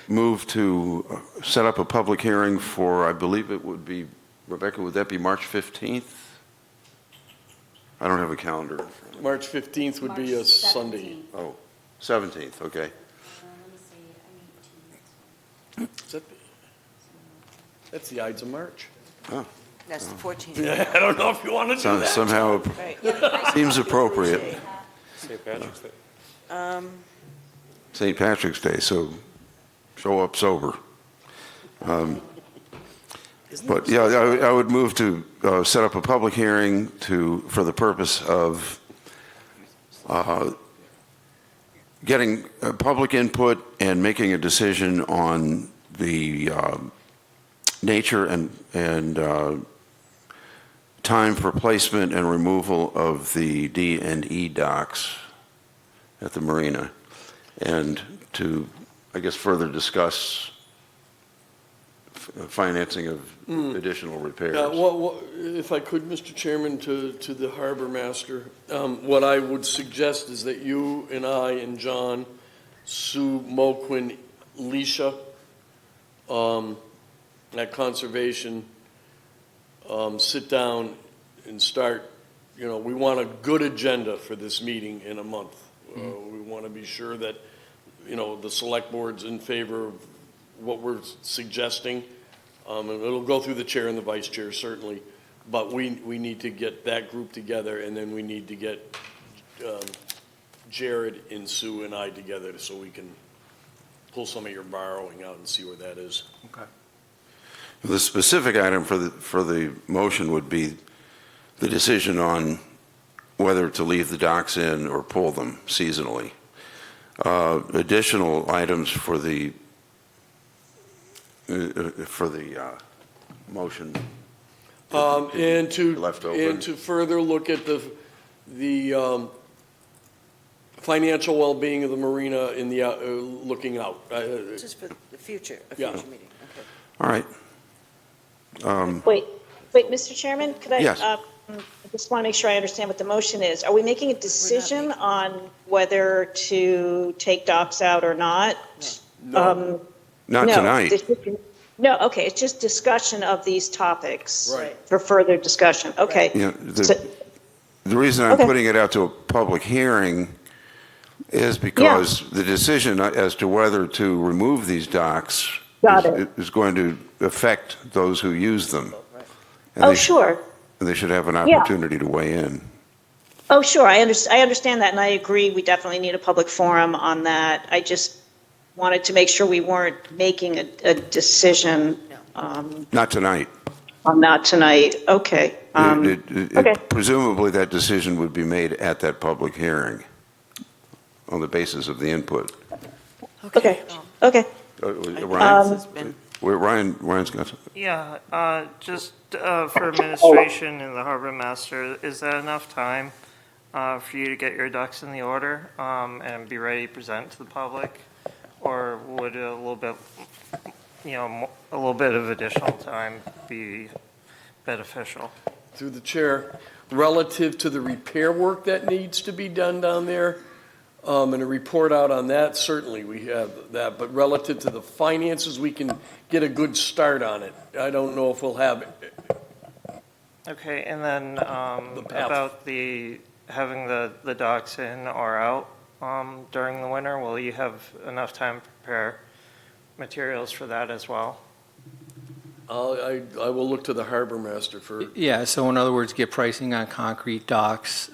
move to set up a public hearing for, I believe it would be, Rebecca, would that be March 15th? I don't have a calendar. March 15th would be a Sunday. Oh, 17th, okay. Let me see, That's the Ides of March. Oh. That's the 14th. Yeah, I don't know if you want to do that. Somehow seems appropriate. St. Patrick's Day. St. Patrick's Day, so show up sober. But yeah, I would move to set up a public hearing for the purpose of getting public input and making a decision on the nature and time for placement and removal of the D&E docks at the marina, and to, I guess, further discuss financing of additional repairs. Yeah, well, if I could, Mr. Chairman, to the harbor master, what I would suggest is that you and I and John, Sue, Moquin, Leisha, at Conservation, sit down and start, we want a good agenda for this meeting in a month. We want to be sure that, the select board's in favor of what we're suggesting. And it'll go through the chair and the vice chair, certainly. But we need to get that group together, and then we need to get Jared and Sue and I together so we can pull some of your borrowing out and see where that is. Okay. The specific item for the motion would be the decision on whether to leave the docks in or pull them seasonally. Additional items for the motion. And Left open. and to further look at the financial well-being of the marina in the, looking out. Just for the future, a Yeah. future meeting, okay. All right. Wait, Mr. Chairman, could I? Yes. I just want to make sure I understand what the motion is. Are we making a decision on whether to take docks out or not? No. Not No, tonight. No, okay, it's just discussion of these topics. Right. For further discussion, okay. The reason I'm Okay. putting it out to a public hearing is because the decision as to whether to remove these docks is going to affect those who use them. And Oh, sure. And they should have an Yeah. opportunity to weigh in. Oh, sure, I understand that, and I agree, we definitely need a public forum on that. I just wanted to make sure we weren't making a decision Not tonight. on that tonight. Okay. Okay. Presumably, that decision would be made at that public hearing on the basis of the input. Okay, okay. Ryan's got something. Yeah, just for administration and the harbor master, is that enough time for you to get your ducks in the order and be ready to present to the public? Or would a little bit, a little bit of additional time be beneficial? Through the chair, relative to the repair work that needs to be done down there, and a report out on that, certainly we have that. But relative to the finances, we can get a good start on it. I don't know if we'll have it. Okay, and then path. about having the docks in or out during the winter, will you have enough time to prepare materials for that as well? I will look to the harbor master for. Yeah, so in other words, get pricing on concrete docks,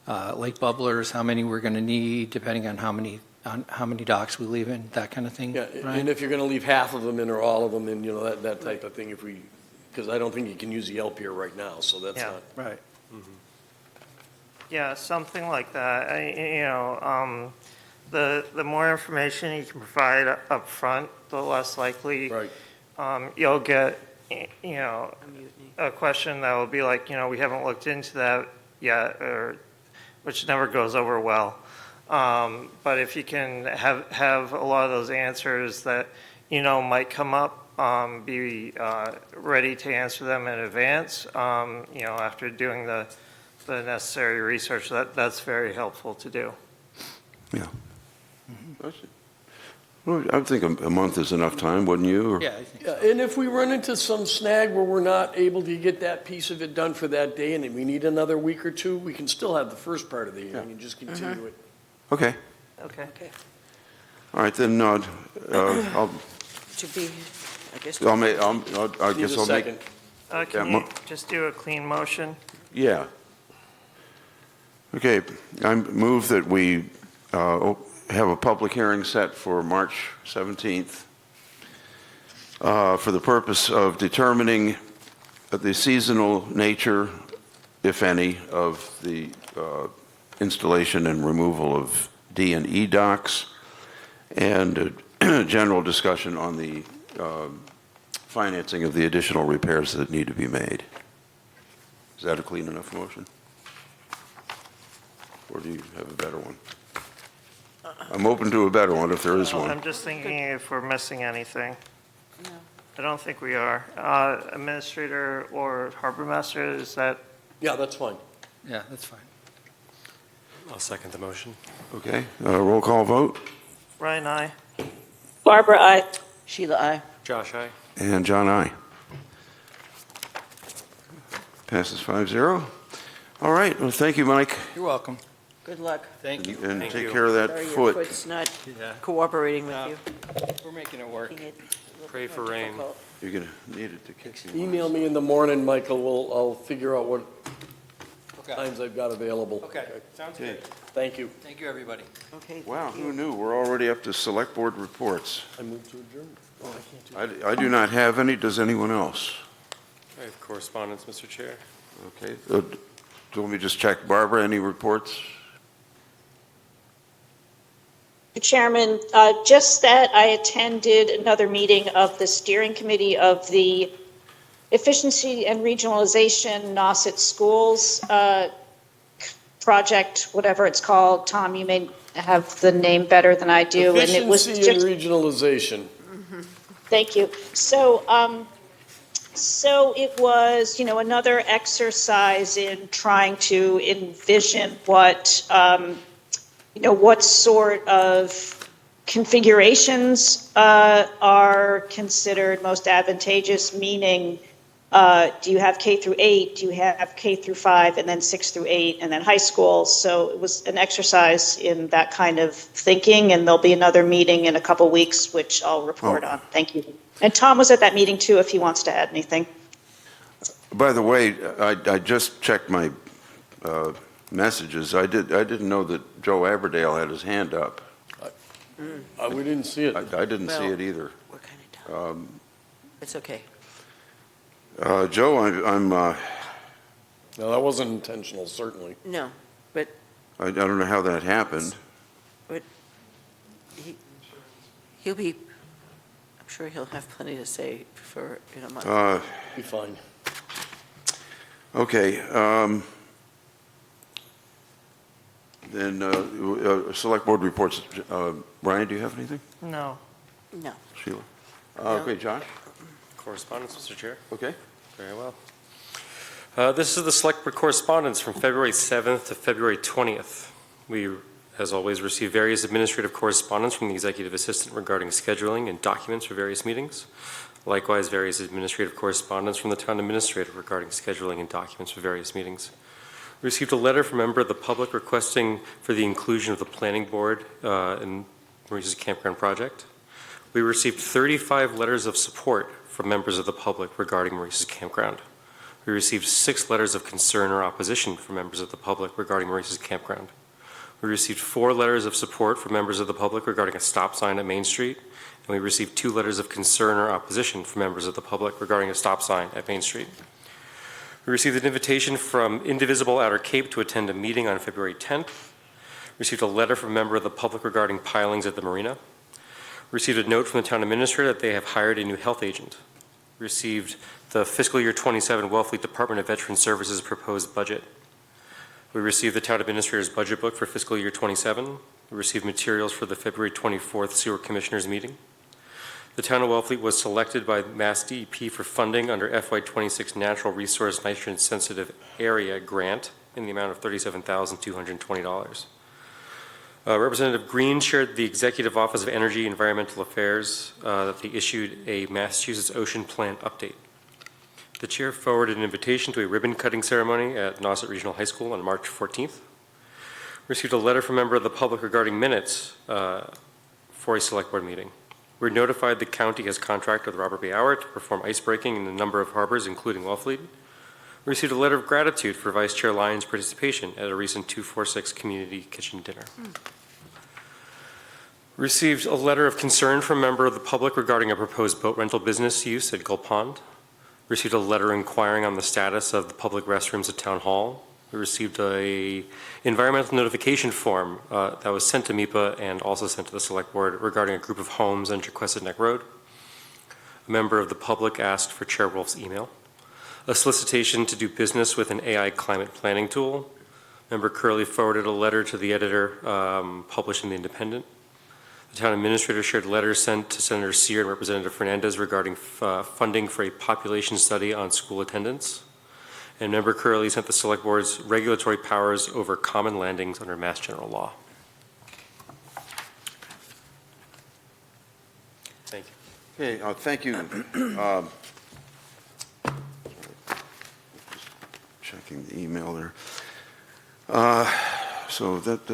lake bubblers, how many we're going to need, depending on how many docks we leave in, that kind of thing, Yeah, Ryan? and if you're gonna leave half of them in or all of them in, that type of thing, because I don't think you can use the L pier right now, so that's Yeah. not. Right. Yeah, something like that. The more information you can provide up front, the less likely you'll get, a question that will be like, we haven't looked into that yet, or which never goes over well. But if you can have a lot of those answers that, might come up, be ready to answer them in advance, after doing the necessary research, that's very helpful to do. Yeah. Well, I think a month is enough time, wouldn't you? Or- Yeah, I think Yeah, and if we run into some snag where we're not able to get that piece of it done for that day, and then we need another week or two, we can still have the first part of the hearing and just continue it. Okay. Okay. All right, then, I'll, To be, I guess. I guess I'll make. Second. Can Yeah, you just do a clean motion? Yeah. Okay, I move that we have a public hearing set for March 17th for the purpose of determining the seasonal nature, if any, of the installation and removal of D and E docks, and a general discussion on the financing of the additional repairs that need to be made. Is that a clean enough motion? Or do you have a better one? I'm open to a better one if there is one. I'm just thinking if we're missing anything. No. I don't think we are. Administrator or harbor master, is that? Yeah, that's fine. Yeah, that's fine. I'll second the motion. Okay, roll call vote, Ryan, aye. Barbara, I. Sheila, aye. Josh, aye. and John, I. Passes 5-0. All right, well, thank you, Mike, You're welcome. Good luck. Thank you. and Thank take you. care of that Sorry your foot. foot's not Yeah. cooperating with you. We're making it work. Making it a little Pray more for rain. difficult. You're gonna need it to kick you. Email me in the morning, Michael, I'll figure out what Okay. times I've got available. Okay, sounds Okay. good. Thank you. Thank you, everybody. Okay. Wow, thank who you. knew? We're already up to select board reports. I move to adjourn. Oh, I can't do I do not have any. Does anyone else? I have correspondence, Mr. Chair. Okay. Do you want me to just check? Barbara, any reports? Chairman, just that I attended another meeting of the steering committee of the Efficiency and Regionalization Nauset Schools project, whatever it's called. Tom, you may have the name better than I do. And it was Efficiency and just, regionalization. thank you. So it was, another exercise in trying to envision what sort of configurations are considered most advantageous, meaning do you have K through 8, do you have K through 5, and then 6 through 8, and then high school? So it was an exercise in that kind of thinking, and there'll be another meeting in a couple weeks, which I'll report on. Thank you. And Tom was at that meeting too, if he wants to add anything. By the way, I just checked my messages. I didn't know that Joe Aberdale had his hand up. We didn't see it. I didn't see Well, it either. We're kind of done. It's okay. Joe, I'm No, that wasn't intentional, certainly. No, but I don't know how that happened. he'll be, I'm sure he'll have plenty to say in a month. Be fine. Okay. Then select board reports. Brian, do you have anything? No. No. Sheila? No. Okay, Josh? Correspondence, Mr. Chair. Okay. Very well. This is the select board correspondence from February 7th to February 20th. We, as always, receive various administrative correspondence from the executive assistant regarding scheduling and documents for various meetings. Likewise, various administrative correspondence from the town administrator regarding scheduling and documents for various meetings. We received a letter from a member of the public requesting for the inclusion of the planning board in Maurice's Campground project. We received 35 letters of support from members of the public regarding Maurice's Campground. We received 6 letters of concern or opposition from members of the public regarding Maurice's Campground. We received 4 letters of support from members of the public regarding a stop sign at Main Street, and we received 2 letters of concern or opposition from members of the public regarding a stop sign at Main Street. We received an invitation from Indivisible Outer Cape to attend a meeting on February 10th. Received a letter from a member of the public regarding pilings at the marina. Received a note from the town administrator that they have hired a new health agent. Received the fiscal year 27 Wellfleet Department of Veteran Services proposed budget. We received the town administrator's budget book for fiscal year 27. We received materials for the February 24th Sewer Commissioners meeting. The town of Wellfleet was selected by Mass DEP for funding under FY26 Natural Resource Nitrogen Sensitive Area Grant in the amount of $37,220. Representative Green shared the Executive Office of Energy and Environmental Affairs that they issued a Massachusetts Ocean Plan update. The chair forwarded an invitation to a ribbon-cutting ceremony at Nauset Regional High School on March 14th. Received a letter from a member of the public regarding minutes for a select board meeting. We're notified the county has contracted with Robert B. Hour to perform ice breaking in a number of harbors, including Wellfleet. We received a letter of gratitude for Vice Chair Lyons' participation at a recent 246 community kitchen dinner. Received a letter of concern from a member of the public regarding a proposed boat rental business use at Gull Pond. Received a letter inquiring on the status of the public restrooms at Town Hall. We received a environmental notification form that was sent to MEPA and also sent to the Select Board regarding a group of homes on Jaquesset Neck Road. A member of the public asked for Chair Wolf's email. A solicitation to do business with an AI climate planning tool. Member Curley forwarded a letter to the editor published in The Independent. The town administrator shared letters sent to Senator Sear and Representative Fernandez regarding funding for a population study on school attendance. And Member Curley sent the Select Board's regulatory powers over common landings under Mass General Law. Thank you. Okay, thank you. Checking the email there. So that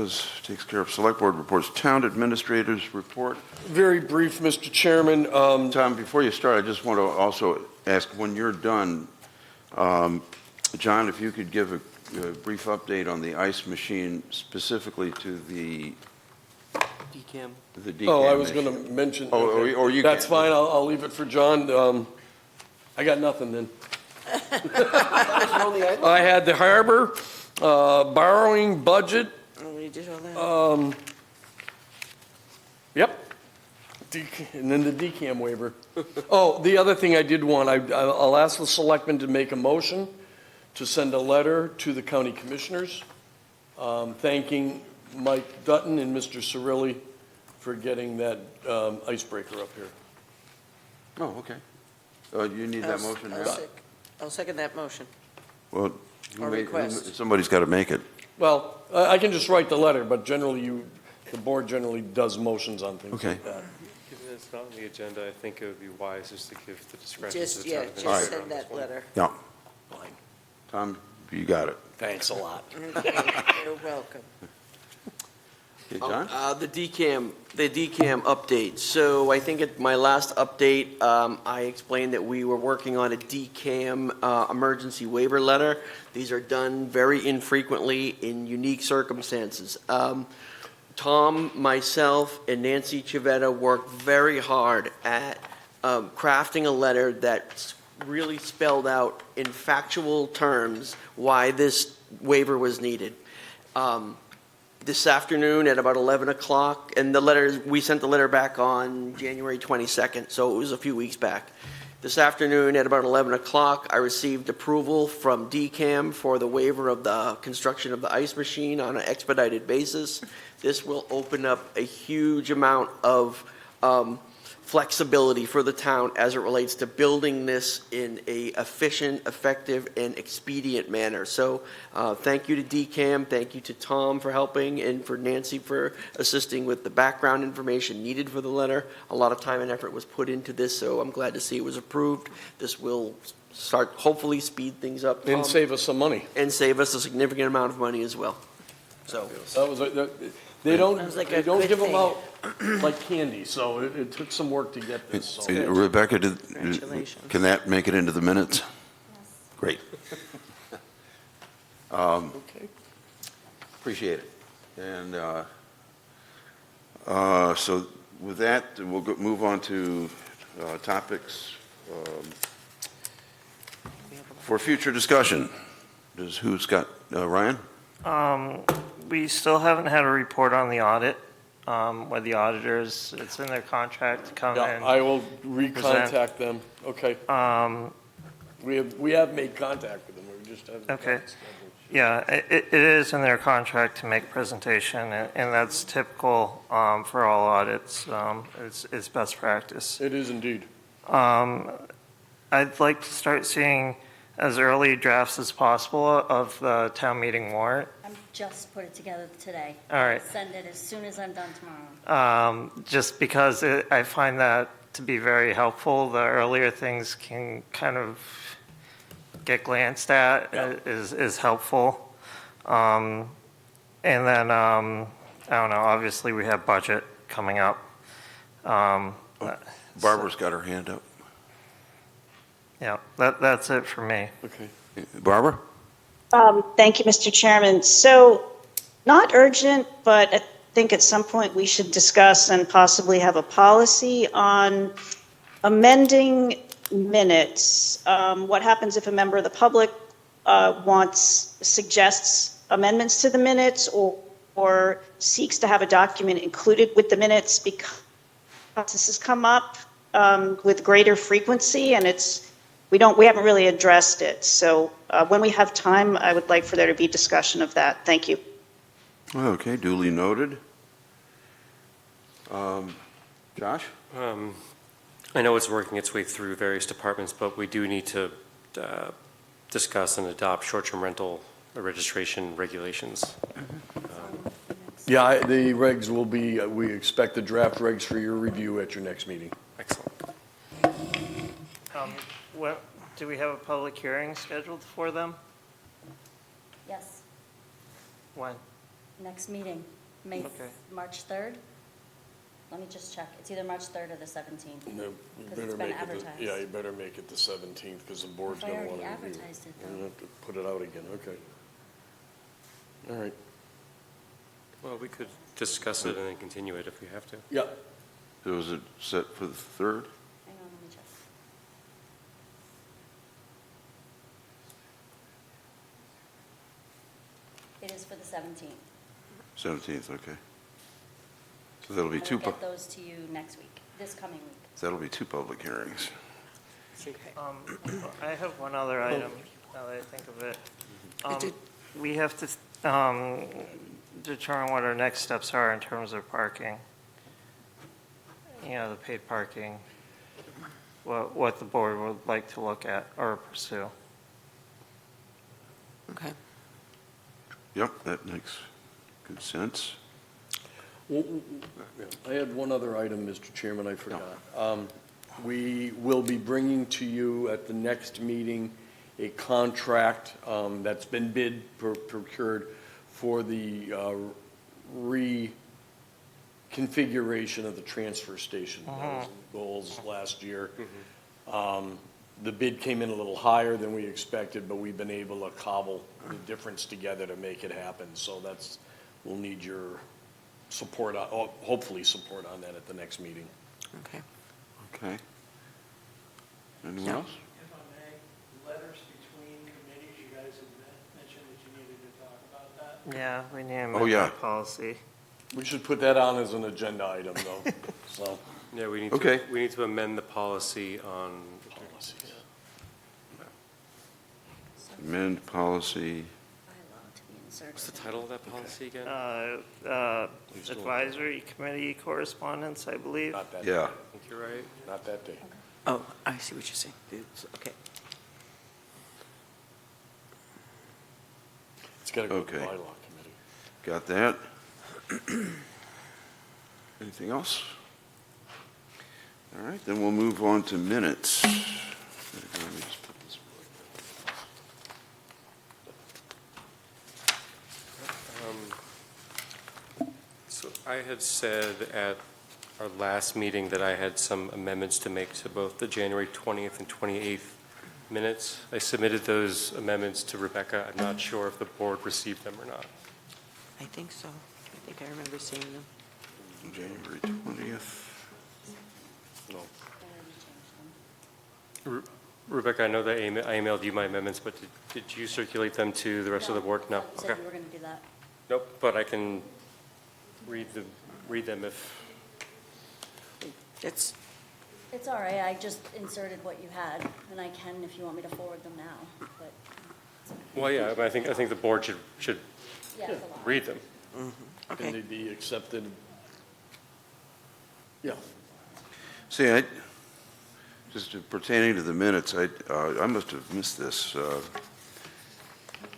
takes care of Select Board reports. Town Administrators report. Very brief, Mr. Chairman. Tom, before you start, I just want to also ask, when you're done, John, if you could give a brief update on the ice machine, specifically to the DCAM. Oh, I was going to mention. Oh, or you That's can. fine. I'll leave it for John. I got nothing then. I had the harbor, borrowing budget. Oh, you did all that? Yep. And then the DCAM waiver. Oh, the other thing I did want, I'll ask the selectmen to make a motion to send a letter to the county commissioners, thanking Mike Dutton and Mr. Cirilli for getting that icebreaker up here. Oh, okay. You need that motion? I'll second that motion. Well, Or request. somebody's got to make it. Well, I can just write the letter, but generally the board generally does motions on things Okay. like that. Given it's not on the agenda, I think it would be wise just to give the discretion to Just, the yeah, town just administrator send on this that one. letter. Yeah. Tom, you got it. Thanks a lot. Okay, you're welcome. Okay, John? The DCAM update. So I think at my last update, I explained that we were working on a DCAM emergency waiver letter. These are done very infrequently in unique circumstances. Tom, myself, and Nancy Civetta worked very hard at crafting a letter that really spelled out in factual terms why this waiver was needed. This afternoon at about 11 o'clock, and we sent the letter back on January 22nd, so it was a few weeks back. This afternoon at about 11 o'clock, I received approval from DCAM for the waiver of the construction of the ice machine on an expedited basis. This will open up a huge amount of flexibility for the town as it relates to building this in a efficient, effective, and expedient manner. So thank you to DCAM, thank you to Tom for helping, and for Nancy for assisting with the background information needed for the letter. A lot of time and effort was put into this, so I'm glad to see it was approved. This will start, hopefully speed things up. And save us some money. And save us a significant amount of money as well. So That was, they don't a give good them thing. out like candy, so it took some work to get this. So. Rebecca, Congratulations. can that make it into the minutes? Great. Okay. Appreciate it. And so with that, we'll move on to topics for future discussion. Who's got, Ryan? We still haven't had a report on the audit, where the auditors, it's in their contract to come Yeah, in. I will recontact them. Okay. We have made contact with them, we just haven't. Okay. gotten scheduled. Yeah, it is in their contract to make presentation, and that's typical for all audits. It's best practice. It is indeed. I'd like to start seeing as early drafts as possible of the town meeting warrant. I'm just put it together today. All right. I'll send it as soon as I'm done tomorrow. Just because I find that to be very helpful. The earlier things can kind of get glanced at is helpful. And then, I don't know, obviously we have budget coming up. Barbara's got her hand up. Yeah, that's it for me. Okay. Barbara? Thank you, Mr. Chairman. So, not urgent, but I think at some point we should discuss and possibly have a policy on amending minutes. What happens if a member of the public suggests amendments to the minutes or seeks to have a document included with the minutes because this has come up with greater frequency and we haven't really addressed it. So when we have time, I would like for there to be discussion of that. Thank you. Okay, duly noted. Josh? I know it's working its way through various departments, but we do need to discuss and adopt short-term rental registration regulations. Yeah, the regs will be, we expect the draft regs for your review at your next meeting. Excellent. Do we have a public hearing scheduled for them? Yes, When? next meeting, Okay. March 3rd. Let me just check. It's either March 3rd or the 17th. No, you Because better it's been make it, advertised. yeah, you better make it the 17th, because the board's If I gonna want to already review. advertised it, We're though. gonna have to put it out again, okay. All right, Well, we could discuss it and then continue it if we have to. yeah, So is it set for the 3rd? Hang on, let me check. It is for the 17th. 17th, okay. So that'll be I will get those to you next week, this coming week. that'll be 2 public hearings. I have one other item, now that I think of it. did- We have to determine what our next steps are in terms of parking. You know, the paid parking, what the board would like to look at or pursue. Okay. Yep, that makes good sense. I had one other item, Mr. Chairman, I forgot. We will be bringing to you at the next meeting a contract that's been procured for the reconfiguration of the transfer station. That was the goals last year. The bid came in a little higher than we expected, but we've been able to cobble the difference together to make it happen. So we'll need your support, hopefully support on that at the next meeting. Okay. Okay. Anyone else? If I may, letters between committees, you guys had mentioned that you needed to talk about that. Yeah, we need to Oh, make yeah. that policy. We should put that on as an agenda item, though, so. Yeah, we need Okay. to amend the policy on. Amend policy. Bylaw to be inserted. What's the title of that policy again? Advisory committee correspondence, I believe. Not that Yeah. I think you're right. Not that day. Oh, I see what you're saying. Okay. It's got to go to the Okay. bylaw committee. Got that? Anything else? All right, then we'll move on to minutes. Let me just put this So I had said at our last meeting that I had some amendments to make to both the January 20th and 28th minutes. I submitted those amendments to Rebecca. I'm not sure if the board received them or not. I think so. I think I remember seeing them. January 20th. Rebecca, I know that I emailed you my amendments, but did you circulate them to the rest of the board? No? You said Okay. you were going to do that. Nope, but I can read them if, It's, It's all right, I just inserted what you had, and I can if you want me to forward them now, but, well, yeah, but I think the board should yeah, it's a lot. read them. Can they be accepted? Yeah. See, just pertaining to the minutes, I must have missed this,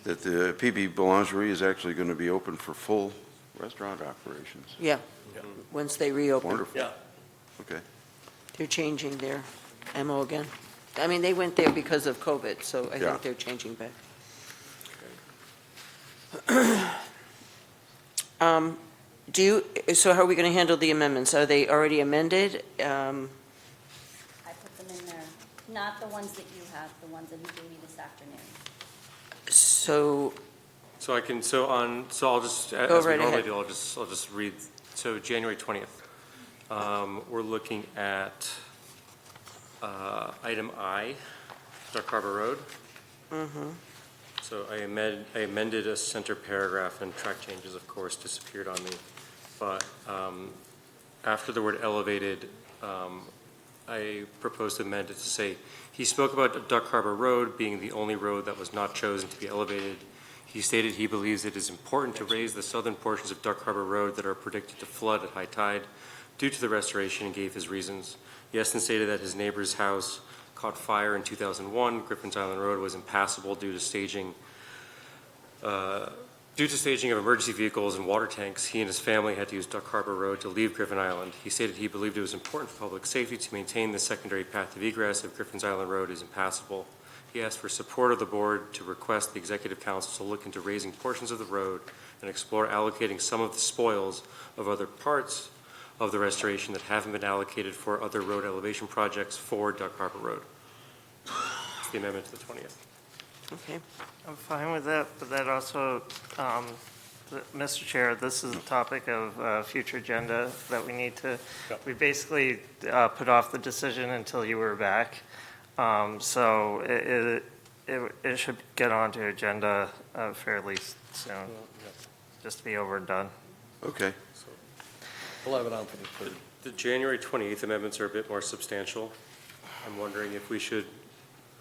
that the PB Boulangerie is actually going to be open for full restaurant operations. yeah, once they reopen. Wonderful. Yeah. Okay. They're changing their MO again. I mean, they went there because of COVID, so I Yeah. think they're changing back. So how are we going to handle the amendments? Are they already amended? I put them in there, not the ones that you have, the ones that he gave me this afternoon. So, So I'll just, Go as we right normally ahead. do, I'll just read. So January 20th, we're looking at item I, Dark Harbor Road. So I amended a center paragraph, and track changes, of course, disappeared on me. But after the word elevated, I proposed to amend it to say, he spoke about Duck Harbor Road being the only road that was not chosen to be elevated. He stated he believes it is important to raise the southern portions of Duck Harbor Road that are predicted to flood at high tide due to the restoration, and gave his reasons. He also stated that his neighbor's house caught fire in 2001. Griffin's Island Road was impassable due to staging of emergency vehicles and water tanks. He and his family had to use Duck Harbor Road to leave Griffin Island. He stated he believed it was important for public safety to maintain the secondary path of egress if Griffin's Island Road is impassable. He asked for support of the board to request the Executive Council to look into raising portions of the road and explore allocating some of the spoils of other parts of the restoration that haven't been allocated for other road elevation projects for Duck Harbor Road. It's the amendment to the 20th. okay. I'm fine with that, but that also, Mr. Chair, this is a topic of future agenda that we need to, we basically put off the decision until you were back. So it should get onto agenda fairly soon, just to be over and done. Okay. We'll have it on for the third. The January 28th amendments are a bit more substantial. I'm wondering if we should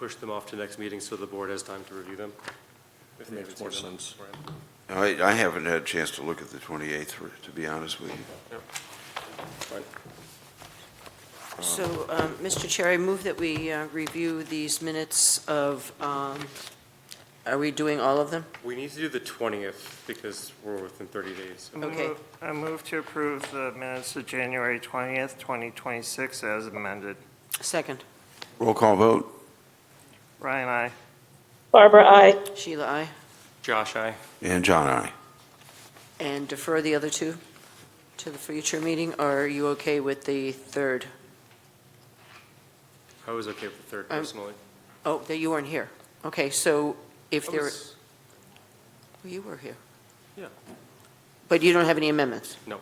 push them off to next meeting so the board has time to review them. If they Makes haven't more seen them. sense. Right. I haven't had a chance to look at the 28th, to be honest with you. Yep. Fine. So, Mr. Chair, I move that we review these minutes of, are we doing all of them? We need to do the 20th because we're within 30 days. Okay. I move to approve the minutes of January 20th, 2026 as amended. Second. Roll call vote. Ryan, aye. Barbara, aye. Sheila, aye. Josh, aye. And John, I. And defer the other two to the future meeting, or are you okay with the third? I was okay with the third personally. Oh, that you weren't here. Okay, so if I there, was- well, you were here. Yeah. But you don't have any amendments? No.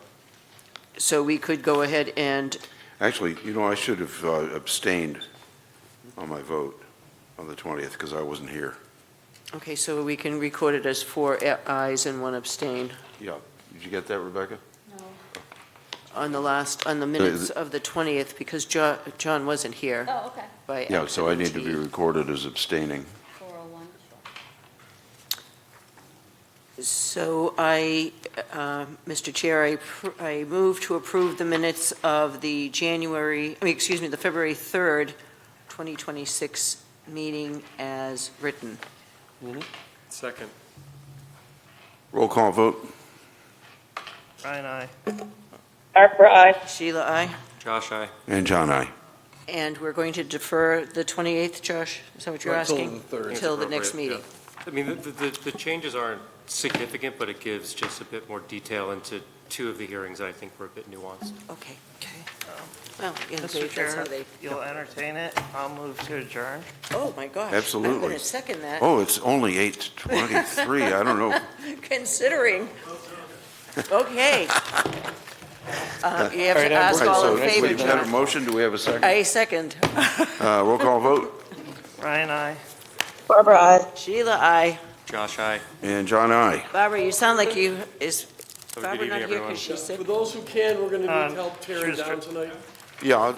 So we could go ahead and, Actually, I should have abstained on my vote on the 20th because I wasn't here. okay, so we can record it as 4 ayes and 1 abstain Yeah. Did you get that, Rebecca? No, on the minutes of the 20th, because John wasn't here oh, okay, by Yeah, so I need to be accident. recorded as abstaining. 401, sure. So Mr. Chair, I move to approve the minutes of the the February 3rd, 2026 meeting as written. Second. Roll call vote. Ryan, aye. Barbara, aye. Sheila, aye. Josh, aye. And John, I. And we're going to defer the 28th, Josh? Is that what you're Until asking? the third. Until the next Appropriate, meeting? yeah. I mean, the changes aren't significant, but it gives just a bit more detail into two of the hearings that I think were a bit nuanced. Okay. Well, you know, Mr. that's how Chair, they, you'll entertain it. I'll move to adjourn. oh, my gosh. I'm Absolutely. going to second that. Oh, it's only 8:23. I don't know. Considering. Okay. You have All right, to ask All right, all So in we've favor. got a motion. Do we have a second? I second. Roll call vote. Ryan, aye. Barbara, aye. Sheila, aye. Josh, aye. And John, aye. Barbara, you sound like you, is Have a good Barbara evening, not here everyone. because she's sick? For those who can, we're going to need help tearing Schuster. down tonight. Yeah, I'll